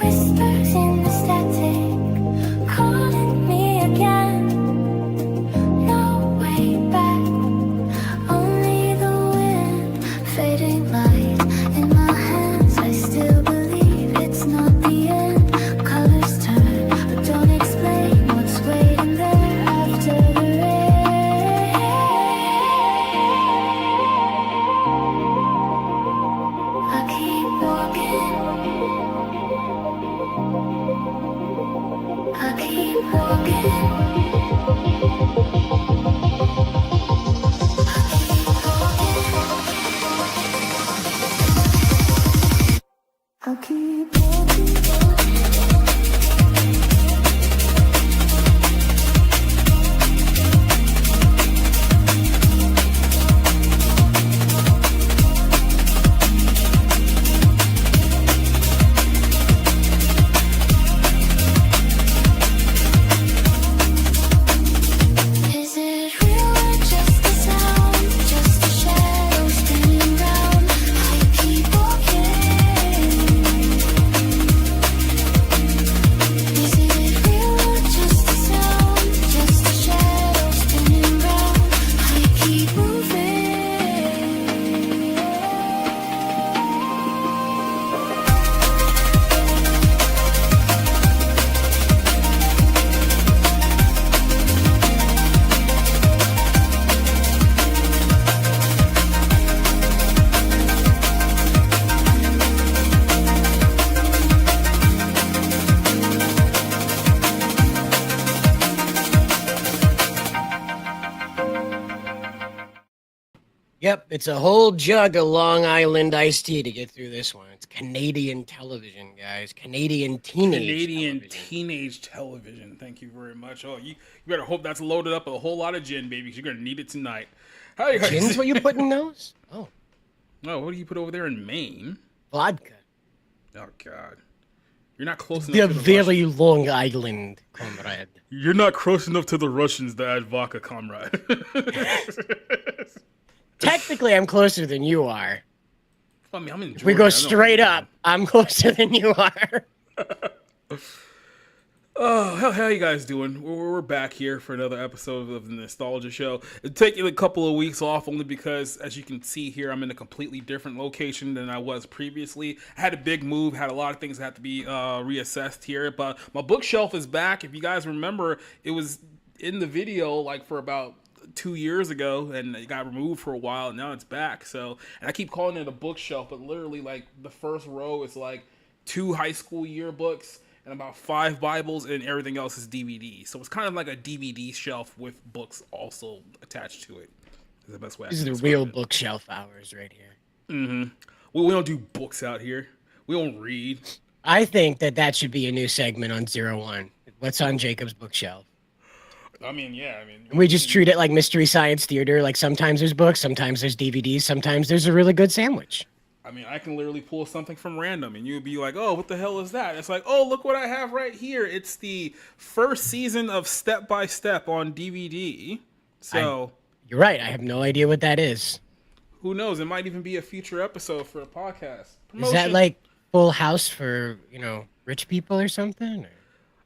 Whispers in the static, calling me again. No way back, only the wind, fading light in my hands. I still believe it's not the end. Colors turn, but don't explain what's waiting there after the rain. I keep walking. I keep walking. I keep walking. Is it real or just a sound? Just a shadow spinning round. I keep walking. Is it real or just a sound? Just a shadow spinning round. I keep moving. Yep, it's a whole jug of Long Island iced tea to get through this one. It's Canadian television, guys. Canadian television. teenage television. Thank you very much. Oh, you better hope that's loaded up with a whole lot of gin, baby, 'cause you're gonna need it tonight. How you guys? Gin's what you put in those? Oh, No, what do you put over there in Maine? vodka. Oh God, you're not close The enough. To the very Long Island, comrade. You're not close enough to the Russians to add vodka, comrade. Technically, I'm closer than you are. I mean, I'm in If we go Georgia, I don't straight know. up, I'm closer than you are. Oh, how you guys doing? We're back here for another episode of the Nostalgia Show. It's taking a couple of weeks off only because, as you can see here, I'm in a completely different location than I was previously. I had a big move, had a lot of things that had to be reassessed here, but my bookshelf is back. If you guys remember, it was in the video like for about 2 years ago, and it got removed for a while, and now it's back. So, and I keep calling it a bookshelf, but literally, like, the first row is like 2 high school yearbooks and about 5 Bibles, and everything else is DVD. So it's kind of like a DVD shelf with books also attached to it. Is the best way. These are the real bookshelf hours right here. Mm-hmm. We don't do books out here. We don't read. I think that should be a new segment on 01. What's on Jacob's bookshelf? I mean, yeah. I mean, We just treat it like Mystery Science Theater. Like sometimes there's books, sometimes there's DVDs, sometimes there's a really good sandwich. I mean, I can literally pull something from random, and you'd be like, "Oh, what the hell is that?" It's like, "Oh, look what I have right here. It's the first season of Step by Step on DVD." So You're right. I have no idea what that is. who knows? It might even be a future episode for a podcast. Is that like Full House for, rich people or something? Or?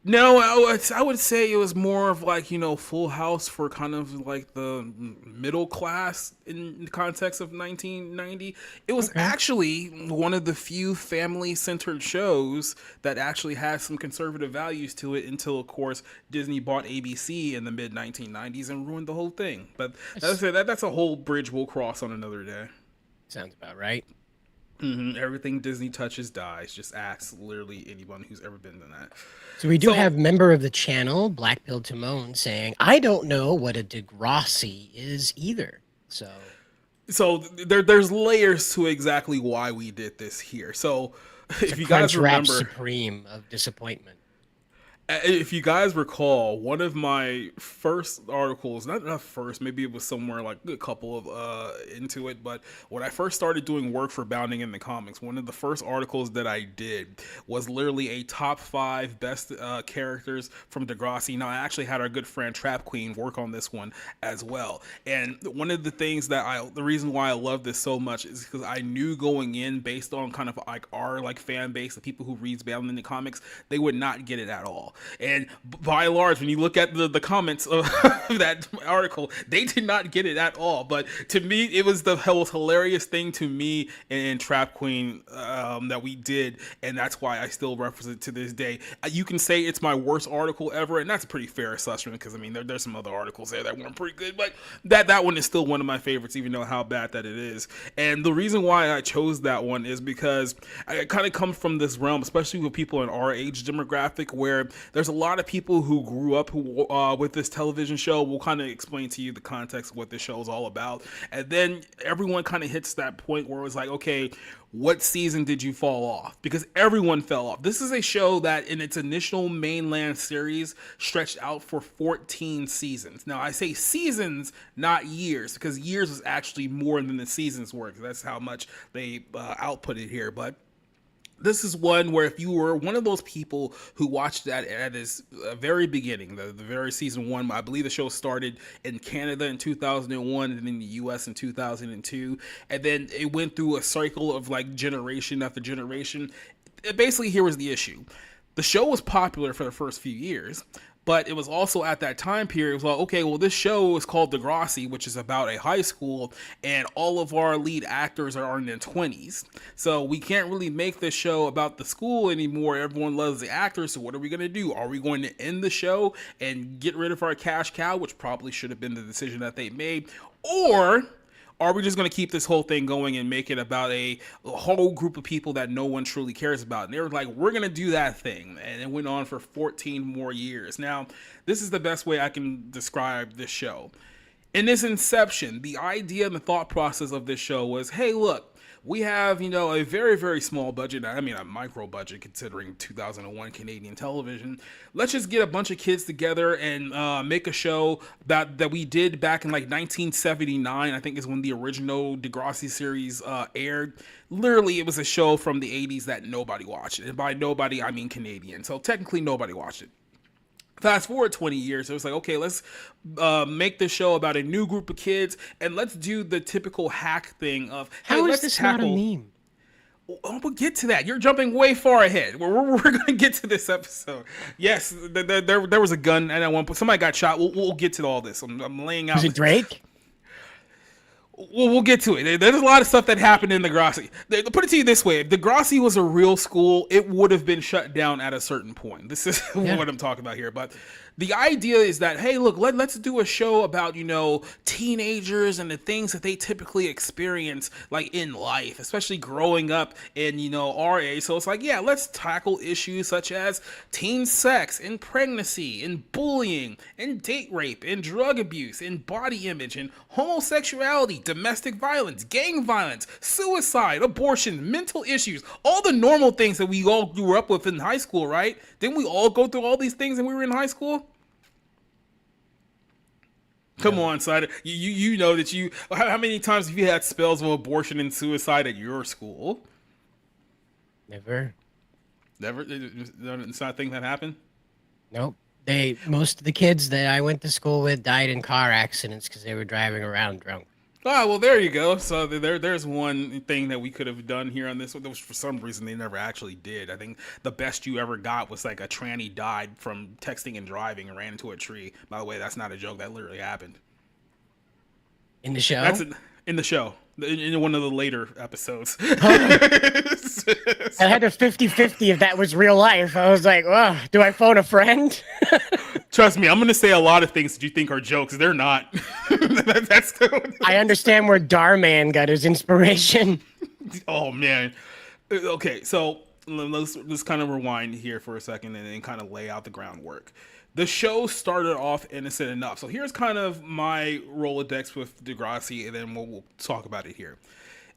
No, I would say it was more of like, Full House for kind of like the middle class in the context of 1990. It was actually one of the few family-centered shows that actually had some conservative values to it until, of course, Disney bought ABC in the mid-1990s and ruined the whole thing. But that's a whole bridge we'll cross on another day. Sounds about right. Mm-hmm. Everything Disney touches dies. Just ask literally anyone who's ever been in that. So we do have member of the channel, Black Pill Timon, saying, I don't know what a Degrassi is either. So there's layers to exactly why we did this here. So if you guys remember, supreme of disappointment. If you guys recall, one of my first articles, not first, maybe it was somewhere like a couple of into it, but when I first started doing work for Bounding in the Comics, one of the first articles that I did was literally a top 5 best characters from Degrassi. Now, I actually had our good friend Trap Queen work on this one as well. And one of the things the reason why I love this so much is because I knew going in, based on kind of like our like fan base, the people who reads Bounding in the Comics, they would not get it at all. And by and large, when you look at the comments of that article, they did not get it at all. But to me, it was the most hilarious thing to me and Trap Queen that we did, and that's why I still reference it to this day. You can say it's my worst article ever, and that's a pretty fair assessment because I mean there's some other articles there that weren't pretty good, but that one is still one of my favorites, even though how bad that it is. And the reason why I chose that one is because I kind of come from this realm, especially with people in our age demographic, where there's a lot of people who grew up with this television show. We'll kind of explain to you the context of what this show is all about. And then everyone kind of hits that point where it's like, okay, what season did you fall off? Because everyone fell off. This is a show that in its initial mainland series stretched out for 14 seasons. Now, I say seasons, not years, because years is actually more than the seasons were. That's how much they outputted here. But this is one where if you were one of those people who watched that at its very beginning, the very season 1, I believe the show started in Canada in 2001 and in the US in 2002. And then it went through a cycle of like generation after generation. Basically, here was the issue. The show was popular for the first few years, but it was also at that time period, it was like, okay, well, this show is called Degrassi, which is about a high school, and all of our lead actors are in their 20s. So we can't really make this show about the school anymore. Everyone loves the actors, so what are we going to do? Are we going to end the show and get rid of our cash cow, which probably should have been the decision that they made? Or are we just going to keep this whole thing going and make it about a whole group of people that no one truly cares about? And they were like, we're going to do that thing. And it went on for 14 more years. Now, this is the best way I can describe this show. In its inception, the idea and the thought process of this show was, hey, look, we have, a very, very small budget. I mean, a micro budget considering 2001 Canadian television. Let's just get a bunch of kids together and make a show that we did back in like 1979. I think is when the original Degrassi series aired. Literally, it was a show from the 80s that nobody watched. And by nobody, I mean Canadian. So technically, nobody watched it. Fast forward 20 years, it was like, okay, let's make this show about a new group of kids, and let's do the typical hack thing of, hey, How is let's this tackle... not a meme? Oh, we'll get to that. You're jumping way far ahead. We're going to get to this episode. Yes, there was a gun at one point. Somebody got shot. We'll get to all this. I'm laying out... Was it Drake? Well, we'll get to it. There's a lot of stuff that happened in Degrassi. Put it to you this way. If Degrassi was a real school, it would have been shut down at a certain point. This is what I'm talking about here. But the idea is that, hey, look, let's do a show about, teenagers and the things that they typically experience, like, in life, especially growing up in, our age. So it's like, yeah, let's tackle issues such as teen sex and pregnancy and bullying and date rape and drug abuse and body image and homosexuality, domestic violence, gang violence, suicide, abortion, mental issues, all the normal things that we all grew up with in high school, right? Didn't we all go through all these things when we were in high school? Come on, Sider. You know that you... How many times have you had spells of abortion and suicide at your school? Never. Never? It's not a thing that happened? Nope. Most of the kids that I went to school with died in car accidents because they were driving around drunk. Oh, well, there you go. So there's one thing that we could have done here on this one. For some reason, they never actually did. I think the best you ever got was like a tranny died from texting and driving and ran into a tree. By the way, that's not a joke. That literally happened. In the show? In the show. In one of the later episodes. I had a 50-50 if that was real life. I was like, well, do I phone a friend? Trust me, I'm going to say a lot of things that you think are jokes. They're not. I understand where Darman got his inspiration. Oh, man. Okay, so let's kind of rewind here for a second and then kind of lay out the groundwork. The show started off innocent enough. So here's kind of my Rolodex with Degrassi, and then we'll talk about it here.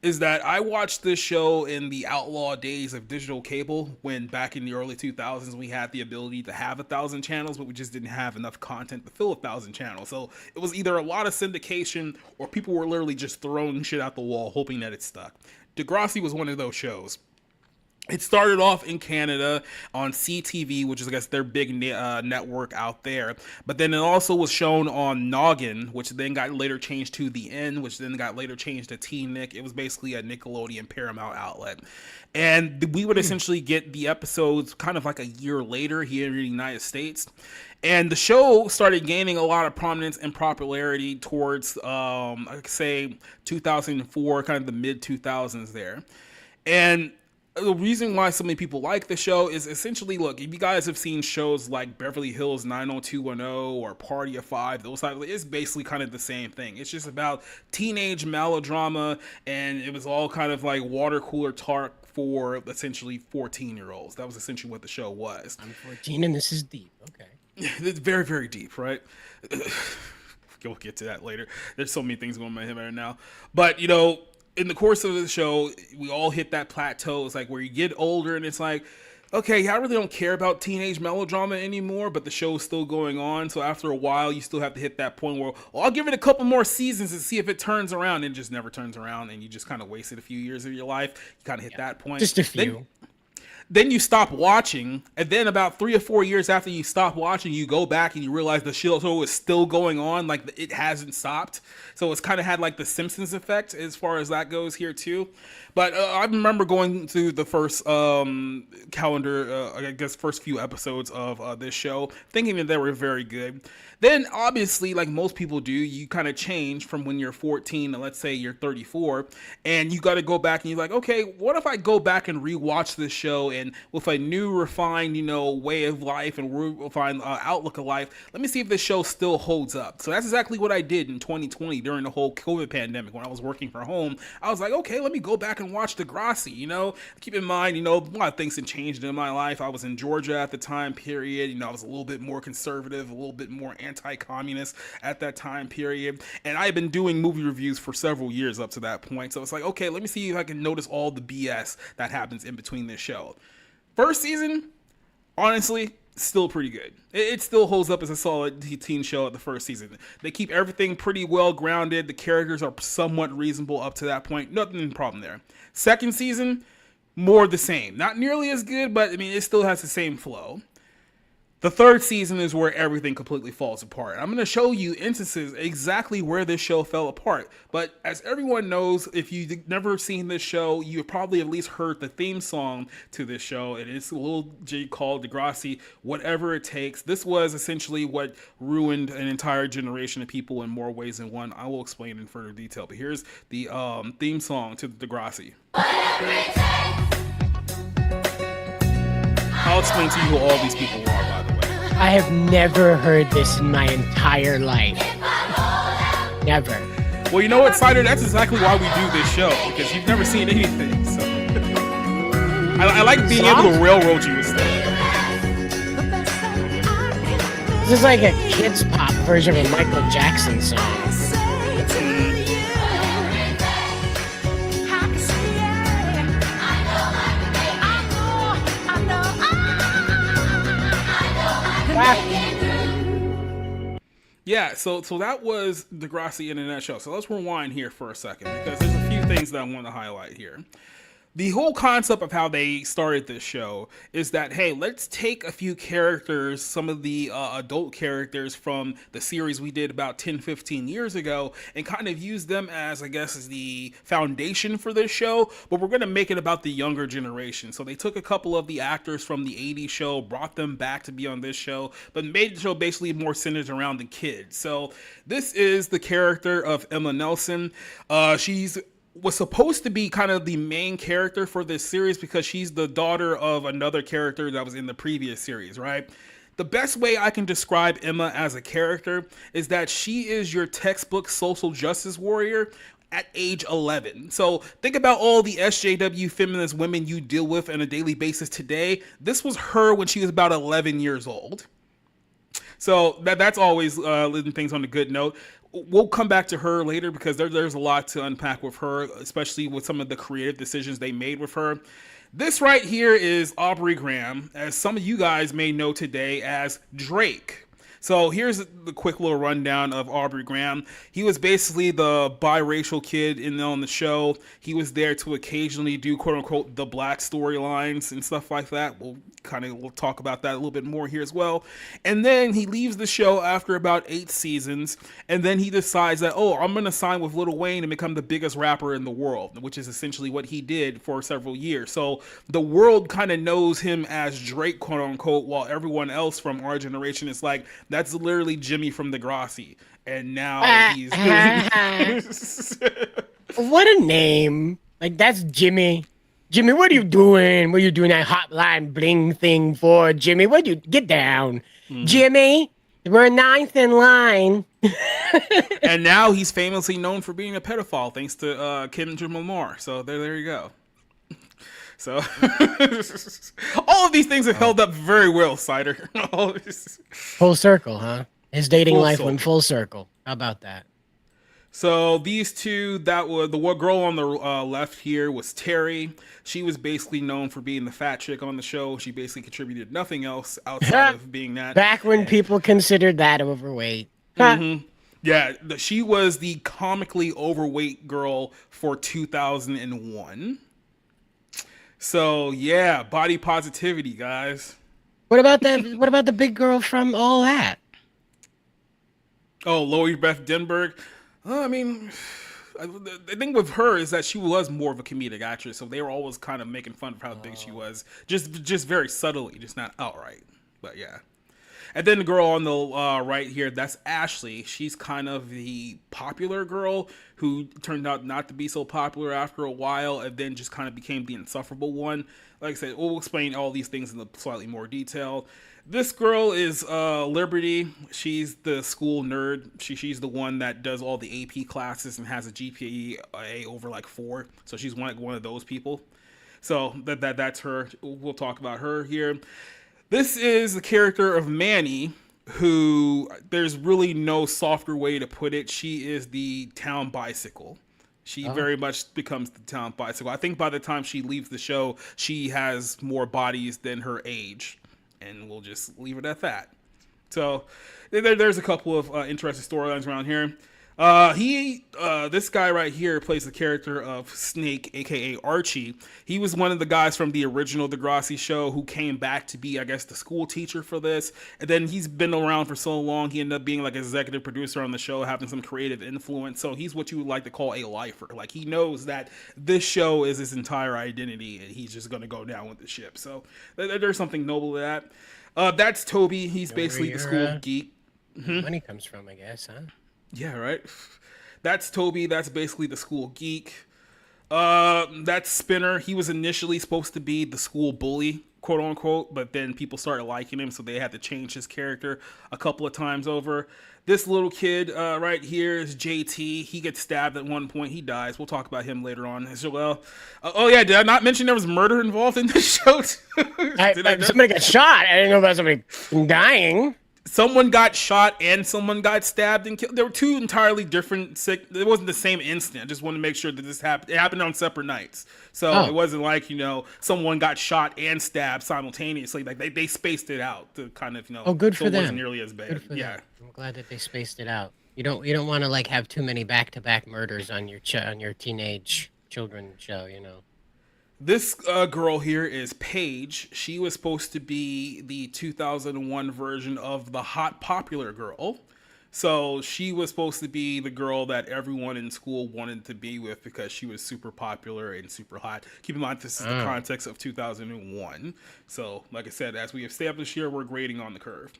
is that I watched this show in the outlaw days of digital cable, when back in the early 2000s we had the ability to have 1,000 channels, but we just didn't have enough content to fill 1,000 channels. So it was either a lot of syndication or people were literally just throwing shit out the wall hoping that it stuck. Degrassi was one of those shows. It started off in Canada on CTV, which is, I guess, their big network out there. But then it also was shown on Noggin, which then got later changed to The N, which then got later changed to T-Nick. It was basically a Nickelodeon Paramount outlet. And we would essentially get the episodes kind of like a year later here in the United States. And the show started gaining a lot of prominence and popularity towards, I'd say, 2004, kind of the mid-2000s there. And the reason why so many people like the show is essentially, look, if you guys have seen shows like Beverly Hills 90210 or Party of Five, those types, it's basically kind of the same thing. It's just about teenage melodrama, and it was all kind of like water cooler talk for essentially 14-year-olds. That was essentially what the show was. I'm 14 and this is deep. Okay. It's very, very deep, right? We'll get to that later. There's so many things going on in my head right now. But, you know, in the course of the show, we all hit that plateau. It's like where you get older and it's like, okay, I really don't care about teenage melodrama anymore, but the show's still going on. So after a while, you still have to hit that point where, well, I'll give it a couple more seasons and see if it turns around. And it just never turns around, and you just kind of wasted a few years of your life. You kind of hit that point. Just a few. Then you stop watching, and then about 3 or 4 years after you stop watching, you go back and you realize the show is still going on, like it hasn't stopped. So it's kind of had like the Simpsons effect as far as that goes here too. But I remember going through the first calendar, I guess first few episodes of this show, thinking that they were very good. Then obviously, like most people do, you kind of change from when you're 14 to, let's say, you're 34, and you got to go back and you're like, okay, what if I go back and rewatch this show, and with a new refined, you know, way of life and refined outlook of life, let me see if this show still holds up. So that's exactly what I did in 2020 during the whole COVID pandemic when I was working from home. I was like, okay, let me go back and watch Degrassi. You know, keep in mind, you know, a lot of things had changed in my life. I was in Georgia at the time period. You know, I was a little bit more conservative, a little bit more anti-communist at that time period, and I had been doing movie reviews for several years up to that point. So it's like, okay, let me see if I can notice all the BS that happens in between this show. First season, honestly, still pretty good. It still holds up as a solid teen show at the first season. They keep everything pretty well grounded. The characters are somewhat reasonable up to that point. Nothing problem there. Second season, more the same. Not nearly as good, but I mean, it still has the same flow. The third season is where everything completely falls apart. I'm going to show you instances exactly where this show fell apart. But as everyone knows, if you've never seen this show, you've probably at least heard the theme song to this show. It is a little G called Degrassi, Whatever It Takes. This was essentially what ruined an entire generation of people in more ways than one. I will explain in further detail. But here's the theme song to Degrassi. I'll explain to you who all these people are, by the way. I have never heard this in my entire life. Never. Well, you know what, Cider? That's exactly why we do this show, because you've never seen anything. So I like being able to railroad you with stuff. This is like a kids' pop version of a Michael Jackson song. Yeah, so that was Degrassi in a nutshell. So let's rewind here for a second, because there's a few things that I want to highlight here. The whole concept of how they started this show is that, hey, let's take a few characters, some of the adult characters from the series we did about 10, 15 years ago, and kind of use them as, I guess, as the foundation for this show, but we're going to make it about the younger generation. So they took a couple of the actors from the 80s show, brought them back to be on this show, but made the show basically more centered around the kids. So this is the character of Emma Nelson. Was supposed to be kind of the main character for this series because she's the daughter of another character that was in the previous series, right? The best way I can describe Emma as a character is that she is your textbook social justice warrior at age 11. So think about all the SJW feminist women you deal with on a daily basis today. This was her when she was about 11 years old. So that's always living things on a good note. we'll come back to her later because there's a lot to unpack with her, especially with some of the creative decisions they made with her. This right here is Aubrey Graham, as some of you guys may know today as Drake. So here's the quick little rundown of Aubrey Graham. He was basically the biracial kid on the show. He was there to occasionally do quote unquote the black storylines and stuff like that. We'll talk about that a little bit more here as well. And then he leaves the show after about 8 seasons, and then he decides that, I'm going to sign with Lil Wayne and become the biggest rapper in the world, which is essentially what he did for several years. So the world kind of knows him as Drake, quote unquote, while everyone else from our generation is like, that's literally Jimmy from Degrassi. And now he's what a name. Like, that's Jimmy. Jimmy, what are you doing? What are you doing that hotline bling thing for, Jimmy? Get down. Jimmy, we're 9th in line. And now he's famously known for being a pedophile, thanks to Kendrick Lamar. So there you go. So all of these things have held up very well, Cider. Full circle, huh? His dating life went full circle. How about that? So these two, that was the girl on the left here was Terry. She was basically known for being the fat chick on the show. She basically contributed nothing else outside of being that. Back when people considered that overweight. Mm-hmm. Yeah, she was the comically overweight girl for 2001. So yeah, body positivity, guys. What about that? What about the big girl from All That? Oh, Lori Beth Denberg. I mean, the thing with her is that she was more of a comedic actress, so they were always kind of making fun of how big she was, just very subtly, just not outright. But yeah. And then the girl on the right here, that's Ashley. She's kind of the popular girl who turned out not to be so popular after a while, and then just kind of became the insufferable one. Like I said, we'll explain all these things in slightly more detail. This girl is Liberty. She's the school nerd. She's the one that does all the AP classes and has a GPA over like 4. So she's one of those people. So that's her. We'll talk about her here. This is the character of Manny, who there's really no softer way to put it. She is the town bicycle. She very much becomes the town bicycle. I think by the time she leaves the show, she has more bodies than her age. And we'll just leave it at that. So there's a couple of interesting storylines around here. This guy right here plays the character of Snake, aka Archie. He was one of the guys from the original Degrassi show who came back to be, I guess, the school teacher for this. And then he's been around for so long, he ended up being like executive producer on the show, having some creative influence. So he's what you would like to call a lifer. Like, he knows that this show is his entire identity, and he's just going to go down with the ship. So there's something noble to that. That's Toby. He's basically the school geek. Money comes from, I guess, huh? Yeah, right. That's Toby. That's basically the school geek. That's Spinner. He was initially supposed to be the school bully, quote unquote, but then people started liking him, so they had to change his character a couple of times over. This little kid right here is JT. He gets stabbed at one point. He dies. We'll talk about him later on as well. Oh yeah, did I not mention there was murder involved in this show? Somebody got shot. I didn't know about somebody dying. Someone got shot and someone got stabbed and killed. There were two entirely different it wasn't the same incident. I just wanted to make sure that this happened. It happened on separate nights. So it wasn't like, someone got shot and stabbed simultaneously. Like they spaced it out to kind of, good for so it them. wasn't nearly as bad. Yeah. Them. I'm glad that they spaced it out. You don't want to like have too many back-to-back murders on your teenage children show, This girl here is Paige. She was supposed to be the 2001 version of the hot popular girl. So she was supposed to be the girl that everyone in school wanted to be with because she was super popular and super hot. Keep in mind, this is the context of 2001. So, like I said, as we established here, we're grading on the curve.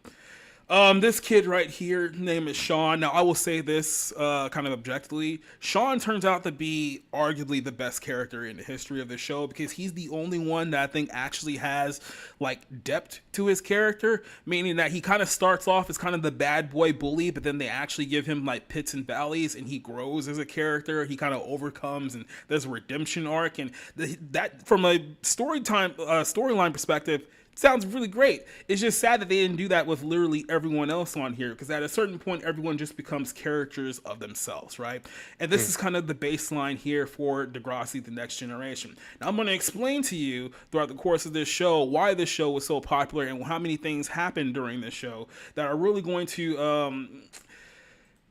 This kid right here, name is Sean. Now, I will say this kind of objectively. Sean turns out to be arguably the best character in the history of the show because he's the only one that I think actually has, like, depth to his character, meaning that he kind of starts off as kind of the bad boy bully, but then they actually give him, like, pits and valleys, and he grows as a character. He kind of overcomes, and there's a redemption arc, and that, from a storyline perspective, sounds really great. It's just sad that they didn't do that with literally everyone else on here, because at a certain point, everyone just becomes characters of themselves, right? And this is kind of the baseline here for Degrassi: The Next Generation. Now, I'm going to explain to you throughout the course of this show why this show was so popular and how many things happened during this show that are really going to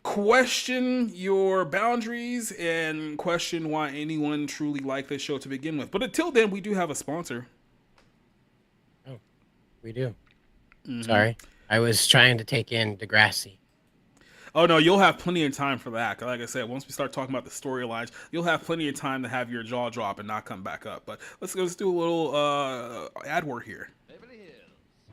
question your boundaries and question why anyone truly liked this show to begin with. But until then, we do have a sponsor. We do. Sorry. I was trying to take in Degrassi. Oh, no, you'll have plenty of time for that. Like I said, once we start talking about the storylines, you'll have plenty of time to have your jaw drop and not come back up. But let's do a little ad word here.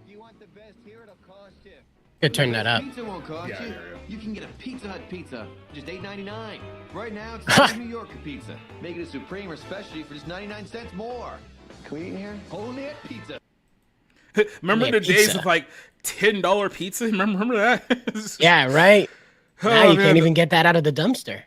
You want the best here, it'll cost you. Could turn that up. Pizza won't cost you. You can get a Pizza Hut pizza for just $8.99. Right now, it's the New Yorker pizza. Make it a supreme or specialty for just 99 cents more. Can we eat in here? Only at Pizza. Remember the days of like $10 pizza? Remember that? Yeah, right. Oh, Now you man. can't even get that out of the dumpster.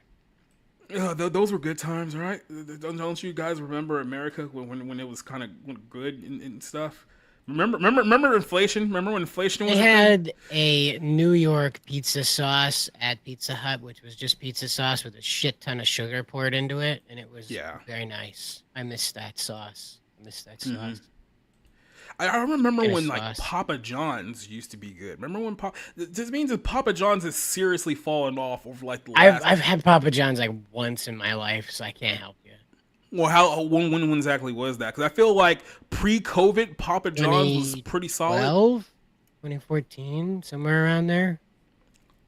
Those were good times, right? Don't you guys remember America when it was kind of good and stuff? Remember inflation? Remember when inflation was? They had a New York pizza sauce at Pizza Hut, which was just pizza sauce with a shit ton of sugar poured into it, and it was very nice. I miss that sauce. Mm-hmm. I remember Get a when like sauce. Papa John's used to be good. Remember when this means that Papa John's has seriously fallen off over like the last. I've had Papa John's like once in my life, so I can't help you. Well, when exactly was that? Because I feel like pre-COVID Papa John's was pretty solid. 2014, somewhere around there.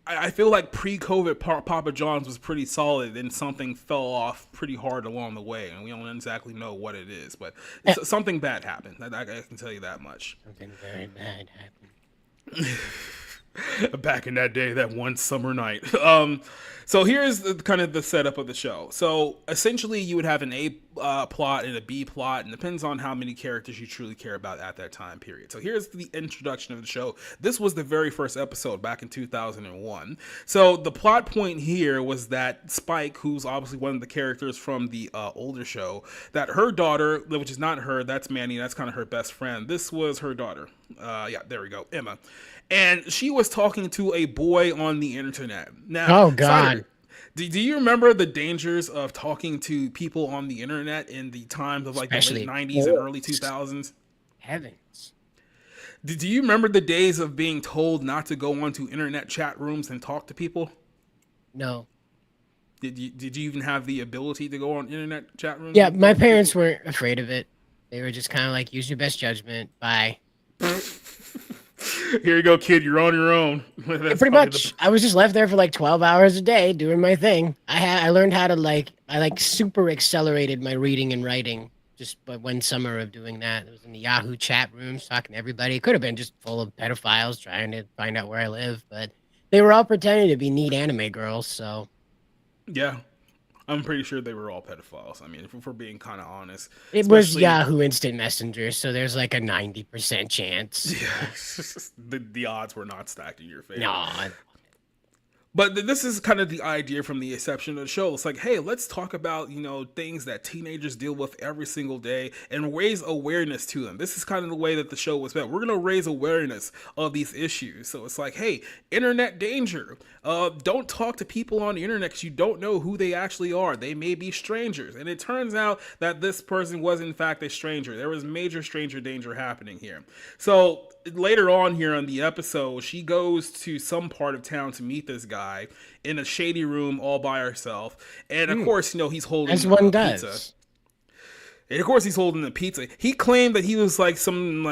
I feel like pre-COVID Papa John's was pretty solid, and something fell off pretty hard along the way, and we don't exactly know what it is, but something bad happened. I can tell you that much. Something very bad happened. Back in that day, that one summer night. So here's kind of the setup of the show. So essentially, you would have an A plot and a B plot, and it depends on how many characters you truly care about at that time period. So here's the introduction of the show. This was the very first episode back in 2001. So the plot point here was that Spike, who's obviously one of the characters from the older show, that her daughter, which is not her, that's Manny, that's kind of her best friend. This was her daughter. Yeah, there we go, Emma. And she was talking to a boy on the internet. Now, Oh, God. do you remember the dangers of talking to people on the internet in the times of like Especially the late 90s and early boys. 2000s? Heavens. Do you remember the days of being told not to go onto internet chat rooms and talk to people? No. Did you even have the ability to go on internet chat rooms? Yeah, my parents weren't afraid of it. They were just kind of like, use your best judgment. Bye. Here you go, kid. You're on your own. That's Pretty probably much. I was just left there for like 12 hours a day doing my thing. I learned how to I super accelerated my reading and writing just by one summer of doing that. It was in the Yahoo chat rooms talking to everybody. It could have been just full of pedophiles trying to find out where I live, but they were all pretending to be neat anime girls, so. Yeah. I'm pretty sure they were all pedophiles. I mean, if we're being kind of honest. It was Especially- Yahoo Instant Messenger, so there's like a 90% chance. Yeah. the odds were not stacked in your favor. No. But this is kind of the idea from the inception of the show. It's like, hey, let's talk about, things that teenagers deal with every single day and raise awareness to them. This is kind of the way that the show was meant. We're going to raise awareness of these issues. So it's like, hey, internet danger. Don't talk to people on the internet because you don't know who they actually are. They may be strangers. And it turns out that this person was, in fact, a stranger. There was major stranger danger happening here. So later on here on the episode, she goes to some part of town to meet this guy in a shady room all by herself, and of course, he's holding As one pizza. does. And of course, he's holding the pizza. He claimed that he was like some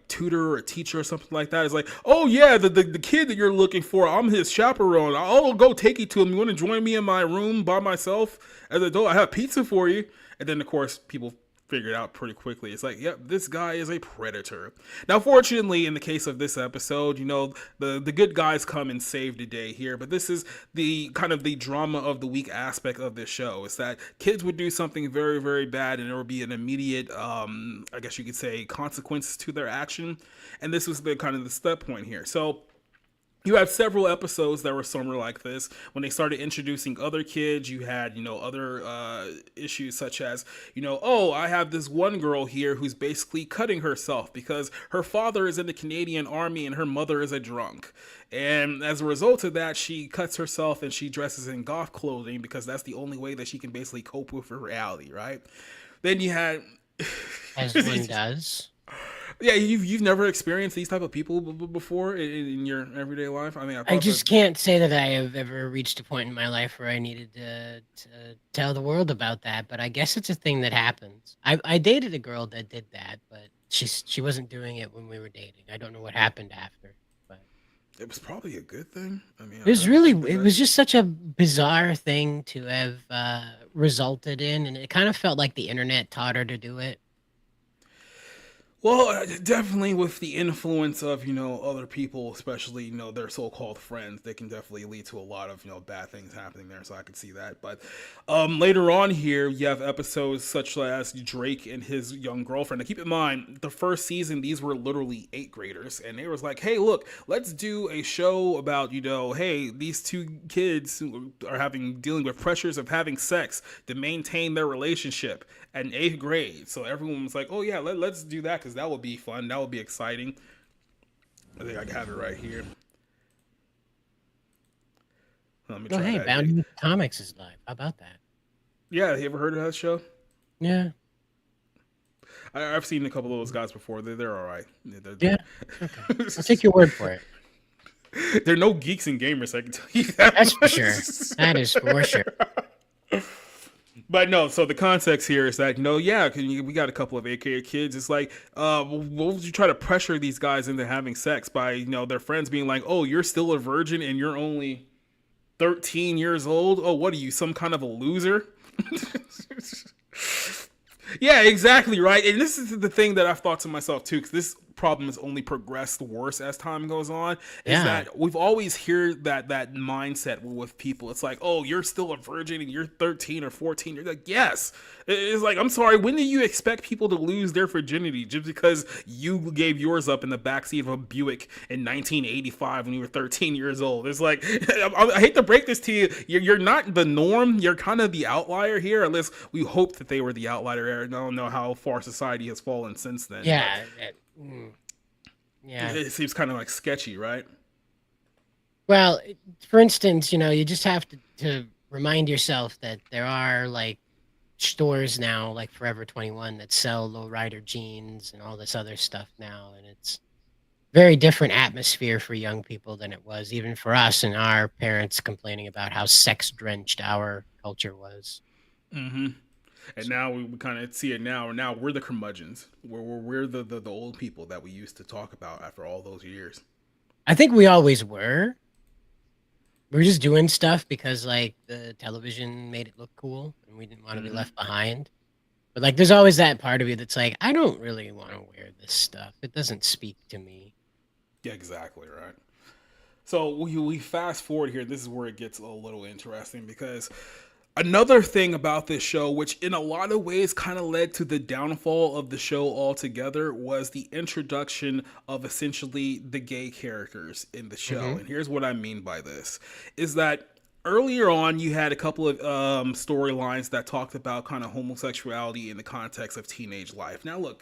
tutor or teacher or something like that. It's like, oh yeah, the kid that you're looking for, I'm his chaperone. I'll go take you to him. You want to join me in my room by myself as an adult? I have pizza for you. And then of course, people figured out pretty quickly. It's like, yep, this guy is a predator. Now, fortunately, in the case of this episode, the good guys come and save the day here. But this is the kind of the drama of the week aspect of this show. Is that kids would do something very, very bad, and there would be an immediate, I guess you could say, consequences to their action. And this was the kind of the step point here. So you had several episodes that were similar like this. When they started introducing other kids, you had, other issues such as, oh, I have this one girl here who's basically cutting herself because her father is in the Canadian Army and her mother is a drunk. And as a result of that, she cuts herself and she dresses in goth clothing because that's the only way that she can basically cope with her reality, right? Then you had... As one does. Yeah, you've never experienced these type of people before in your everyday life. I mean, I just can't say that I have ever reached a point in my life where I needed to tell the world about that. But I guess it's a thing that happens. I dated a girl that did that, but she wasn't doing it when we were dating. I don't know what happened after, but it was probably a good thing. I mean, it was just such a bizarre thing to have resulted in, and it kind of felt like the internet taught her to do it. Well, definitely with the influence of, other people, especially, their so-called friends, they can definitely lead to a lot of, bad things happening there. So I could see that. But later on here, you have episodes such as Drake and his young girlfriend. Now, keep in mind, the first season, these were literally 8th graders. And they was like, hey, look, let's do a show about, hey, these two kids who are dealing with pressures of having sex to maintain their relationship in 8th grade. So everyone was like, oh, yeah, let's do that because that would be fun. That would be exciting. I think I have it right here. Let me try hey, that. Bounty with Comics is live. How about that? Yeah, you ever heard of that show? Yeah. I've seen a couple of those guys before. They're all right. Yeah. Okay. I'll take your word for it. They're no geeks and gamers, I can tell you that. That's for sure. That is for sure. But no, so the context here is that, we got a couple of AKA kids. It's like, what would you try to pressure these guys into having sex by, their friends being like, oh, you're still a virgin and you're only 13 years old? Oh, what are you, some kind of a loser? Yeah, exactly, right. And this is the thing that I've thought to myself, too, because this problem has only progressed worse as time goes on, is that we've always heard that mindset with people. It's like, oh, you're still a virgin and you're 13 or 14. You're like, yes. It's like, I'm sorry, when do you expect people to lose their virginity just because you gave yours up in the backseat of a Buick in 1985 when you were 13 years old? It's like, I hate to break this to you, you're not the norm. You're kind of the outlier here, unless we hope that they were the outlier. I don't know how far society has fallen since then. Yeah. Yeah. It seems kind of like sketchy, right? Well, for instance, you just have to remind yourself that there are like stores now, like Forever 21, that sell lowrider jeans and all this other stuff now, and it's very different atmosphere for young people than it was even for us and our parents complaining about how sex drenched our culture was. Mm-hmm. And now we kind of see it now. And now we're the curmudgeons. We're the old people that we used to talk about after all those years. I think we always were. We were just doing stuff because like the television made it look cool and we didn't want to be left behind. But like there's always that part of you that's like, I don't really want to wear this stuff. It doesn't speak to me. Yeah, exactly, right. So we fast forward here. This is where it gets a little interesting because another thing about this show, which in a lot of ways kind of led to the downfall of the show altogether, was the introduction of essentially the gay characters in the show. And here's what I mean by this, is that earlier on, you had a couple of storylines that talked about kind of homosexuality in the context of teenage life. Now, look,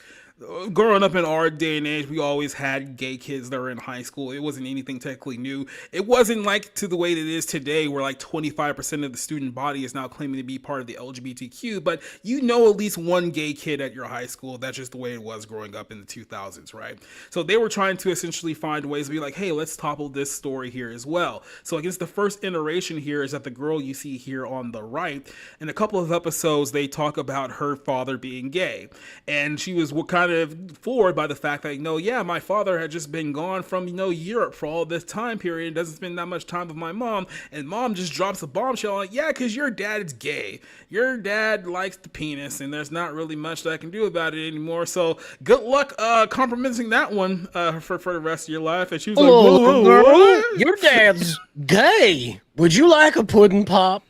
growing up in our day and age, we always had gay kids that were in high school. It wasn't anything technically new. It wasn't like to the way that it is today, where like 25% of the student body is now claiming to be part of the LGBTQ. But at least one gay kid at your high school. That's just the way it was growing up in the 2000s, right? So they were trying to essentially find ways to be like, hey, let's topple this story here as well. So I guess the first iteration here is that the girl you see here on the right, in a couple of episodes, they talk about her father being gay. And she was kind of floored by the fact that, my father had just been gone from, Europe for all this time period, doesn't spend that much time with my mom, and mom just drops a bombshell like, yeah, because your dad is gay. Your dad likes the penis, and there's not really much that I can do about it anymore, so good luck compromising that one for the rest of your life. And she was whoa, girl, what? Your dad's gay. Would you like a pudding pop?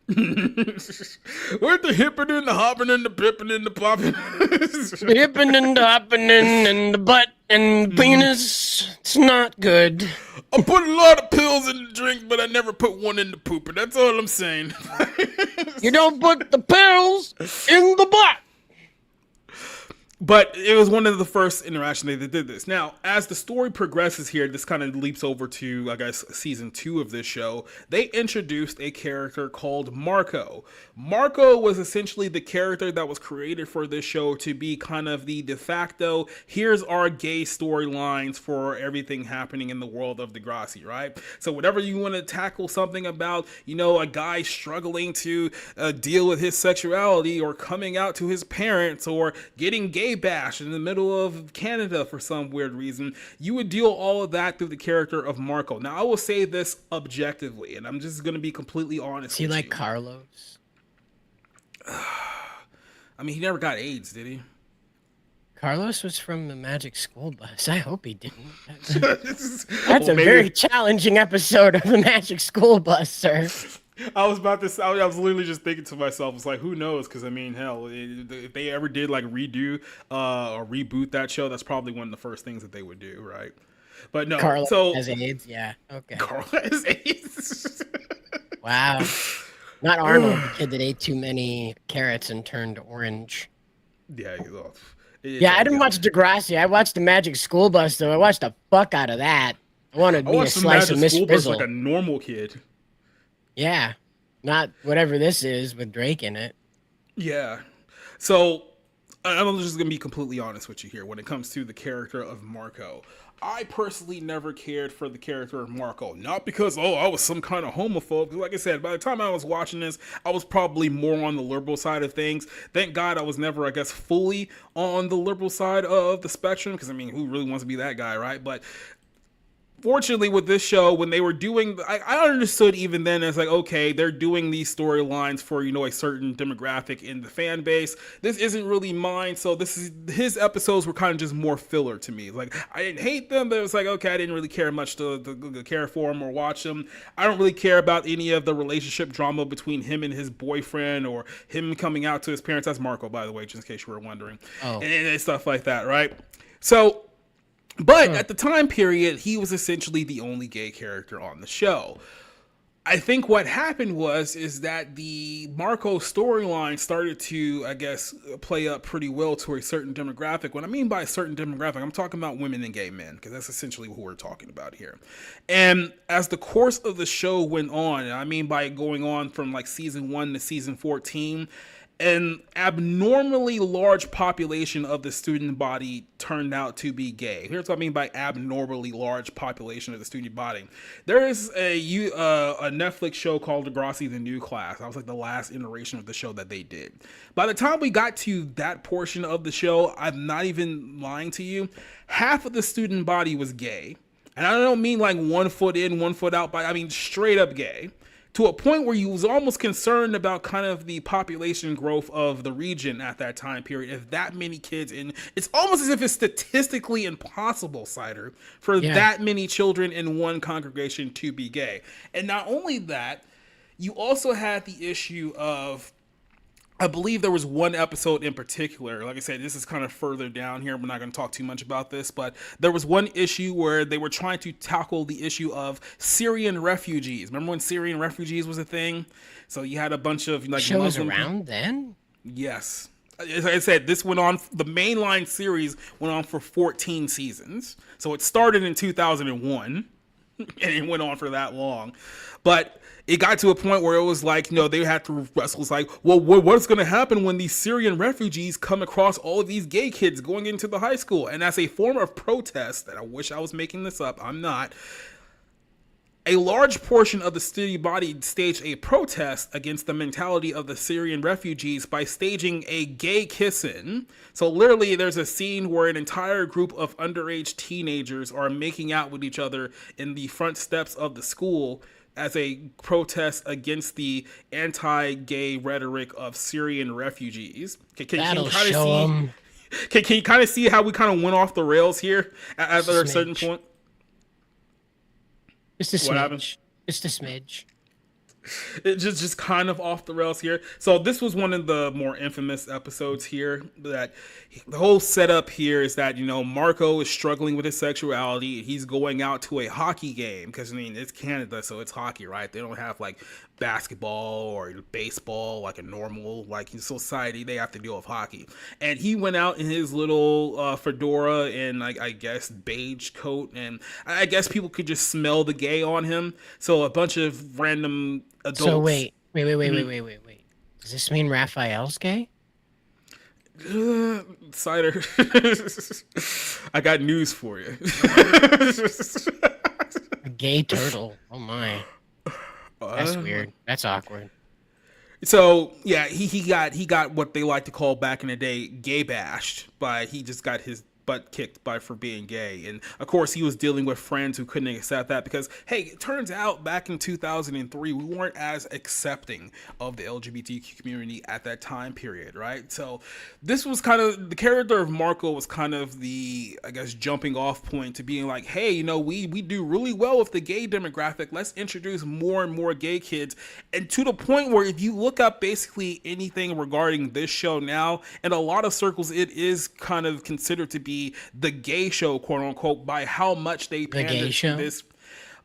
With the hippin' and the hoppin' and the pippin' and the poppin'. The hippin' and the hoppin' and the butt and penis. It's not good. I put a lot of pills in the drink, but I never put one in the pooper. That's all I'm saying. You don't put the pills in the butt. But it was one of the first interactions that did this. Now, as the story progresses here, this kind of leaps over to, I guess, season 2 of this show. They introduced a character called Marco. Marco was essentially the character that was created for this show to be kind of the de facto, here's our gay storylines for everything happening in the world of Degrassi, right? So whatever you want to tackle something about, you know, a guy struggling to deal with his sexuality or coming out to his parents or getting gay bash in the middle of Canada for some weird reason, you would deal all of that through the character of Marco. Now, I will say this objectively, and I'm just going to be completely honest. Is he with like you. Carlos? I mean, he never got AIDS, did he? Carlos was from the Magic School Bus. I hope he didn't. That's That's a very challenging episode of the Magic School Bus, sir. I was literally just thinking to myself, it's like, who knows? Because I mean, hell, if they ever did like redo or reboot that show, that's probably one of the first things that they would do, right? But no, Carlos so has AIDS, yeah. Okay. Carl has AIDS. Wow. Not Arnold, the kid that ate too many carrots and turned orange. Yeah, Yeah, I didn't watch Degrassi. I watched the Magic School Bus, though. I watched the fuck out of that. I wanted I me a watched the slice Magic of Miss School Bus Frizzle. like a normal kid. Yeah, not whatever this is with Drake in it. Yeah. So I'm just going to be completely honest with you here when it comes to the character of Marco. I personally never cared for the character of Marco. Not because, I was some kind of homophobe. Because like I said, by the time I was watching this, I was probably more on the liberal side of things. Thank God I was never, I guess, fully on the liberal side of the spectrum. Because, I mean, who really wants to be that guy, right? But fortunately, with this show, when they were doing, I understood even then as like, okay, they're doing these storylines for, you know, a certain demographic in the fan base. This isn't really mine, so his episodes were kind of just more filler to me. Like, I didn't hate them, but it was like, okay, I didn't really care much to care for them or watch them. I don't really care about any of the relationship drama between him and his boyfriend or him coming out to his parents. That's Marco, by the way, just in case you were wondering. Oh. And stuff like that, right? So, but at the time period, he was essentially the only gay character on the show. I think what happened is that the Marco storyline started to, I guess, play up pretty well to a certain demographic. What I mean by a certain demographic, I'm talking about women and gay men, because that's essentially who we're talking about here. And as the course of the show went on, and I mean by going on from like season 1 to season 14, an abnormally large population of the student body turned out to be gay. Here's what I mean by abnormally large population of the student body. There is a Netflix show called Degrassi, The New Class. That was like the last iteration of the show that they did. By the time we got to that portion of the show, I'm not even lying to you, half of the student body was gay. And I don't mean like 1 foot in, 1 foot out, but I mean straight up gay. To a point where you was almost concerned about kind of the population growth of the region at that time period. If that many kids it's almost as if it's statistically impossible, Cider, for that many children in one congregation to be gay. And not only that, you also had the issue of, I believe there was one episode in particular, like I said, this is kind of further down here. We're not going to talk too much about this, but there was one issue where they were trying to tackle the issue of Syrian refugees. Remember when Syrian refugees was a thing? So you had a bunch of like show was Muslim around then? Yes. As I said, this went on, the mainline series went on for 14 seasons. So it started in 2001 and it went on for that long. But it got to a point where it was like, you know, they had to wrestle. It's like, well, what's going to happen when these Syrian refugees come across all of these gay kids going into the high school? And as a form of protest, and I wish I was making this up, I'm not, a large portion of the student body staged a protest against the mentality of the Syrian refugees by staging a gay kiss-in. So literally there's a scene where an entire group of underage teenagers are making out with each other in the front steps of the school as a protest against the anti-gay rhetoric of Syrian refugees. Can you kind of see how we kind of went off the rails here at a certain point? Just a smidge. What happened? Just a smidge. It's just kind of off the rails here. So this was one of the more infamous episodes here. That the whole setup here is that, you know, Marco is struggling with his sexuality. He's going out to a hockey game because, I mean, it's Canada, so it's hockey, right? They don't have like basketball or baseball like a normal, like in society. They have to deal with hockey. And he went out in his little fedora and, like, I guess beige coat, and I guess people could just smell the gay on him. So a bunch of random adults. So wait. Does this mean Raphael's gay? Cider. I got news for you. A gay turtle. Oh my. That's weird. That's awkward. So yeah, he got what they like to call back in the day gay bashed, but he just got his butt kicked for being gay. And of course he was dealing with friends who couldn't accept that because, hey, it turns out back in 2003 we weren't as accepting of the LGBTQ community at that time period, right? So this was kind of, the character of Marco was kind of the, I guess, jumping off point to being like, hey, you know, we do really well with the gay demographic, let's introduce more and more gay kids. And to the point where if you look up basically anything regarding this show now, in a lot of circles it is kind of considered to be the gay show, quote unquote, by how much they pander to this,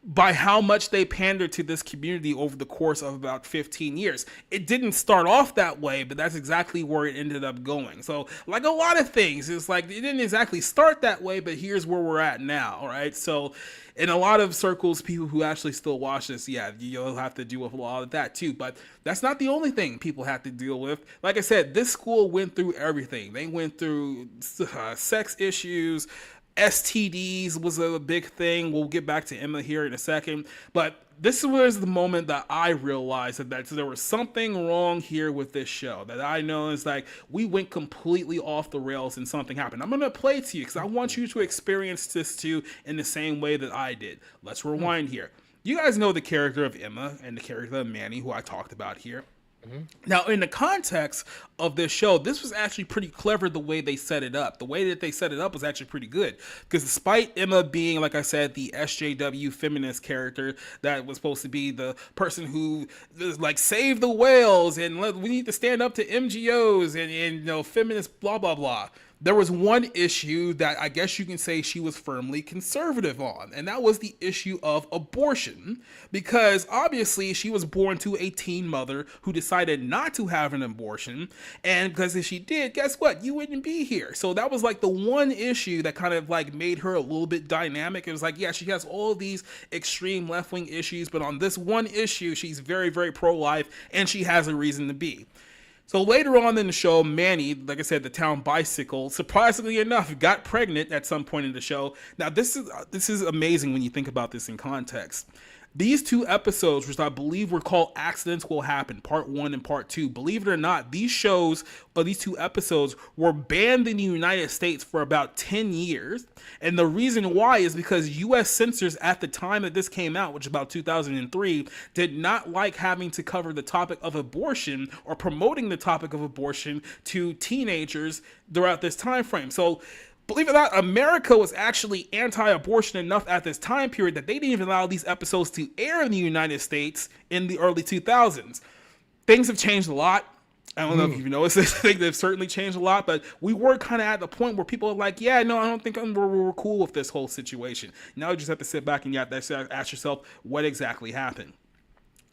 by how much they pander to this community over the course of about 15 years. It didn't start off that way, but that's exactly where it ended up going. So like a lot of things, it's like it didn't exactly start that way, but here's where we're at now, right? So in a lot of circles, people who actually still watch this, yeah, you'll have to deal with a lot of that too. But that's not the only thing people have to deal with. Like I said, this school went through everything. They went through sex issues, STDs was a big thing. We'll get back to Emma here in a second. But this was the moment that I realized that there was something wrong here with this show. That I know is like, we went completely off the rails and something happened. I'm going to play it to you because I want you to experience this too in the same way that I did. Let's rewind here. You guys know the character of Emma and the character of Manny, who I talked about here. Now, in the context of this show, this was actually pretty clever the way they set it up. The way that they set it up was actually pretty good. Because despite Emma being, like I said, the SJW feminist character that was supposed to be the person who is like, save the whales and we need to stand up to MGOs and you know, feminist blah, blah, blah. There was one issue that I guess you can say she was firmly conservative on, and that was the issue of abortion, because obviously she was born to a teen mother who decided not to have an abortion, and because if she did, guess what? You wouldn't be here. So that was like the one issue that kind of like made her a little bit dynamic. It was like, yeah, she has all these extreme left-wing issues, but on this one issue, she's very, very pro-life, and she has a reason to be. So later on in the show, Manny, like I said, the town bicycle, surprisingly enough, got pregnant at some point in the show. Now, this is amazing when you think about this in context. These two episodes, which I believe were called Accidents Will Happen, Part 1 and Part 2, believe it or not, these shows, or these two episodes, were banned in the United States for about 10 years. And the reason why is because U.S. censors at the time that this came out, which is about 2003, did not like having to cover the topic of abortion or promoting the topic of abortion to teenagers throughout this time frame. So, believe it or not, America was actually anti-abortion enough at this time period that they didn't even allow these episodes to air in the United States in the early 2000s. Things have changed a lot. I don't know if you've noticed this. I think they've certainly changed a lot, but we were kind of at the point where people are like, yeah, no, I don't think we're cool with this whole situation. Now you just have to sit back and you have to ask yourself what exactly happened.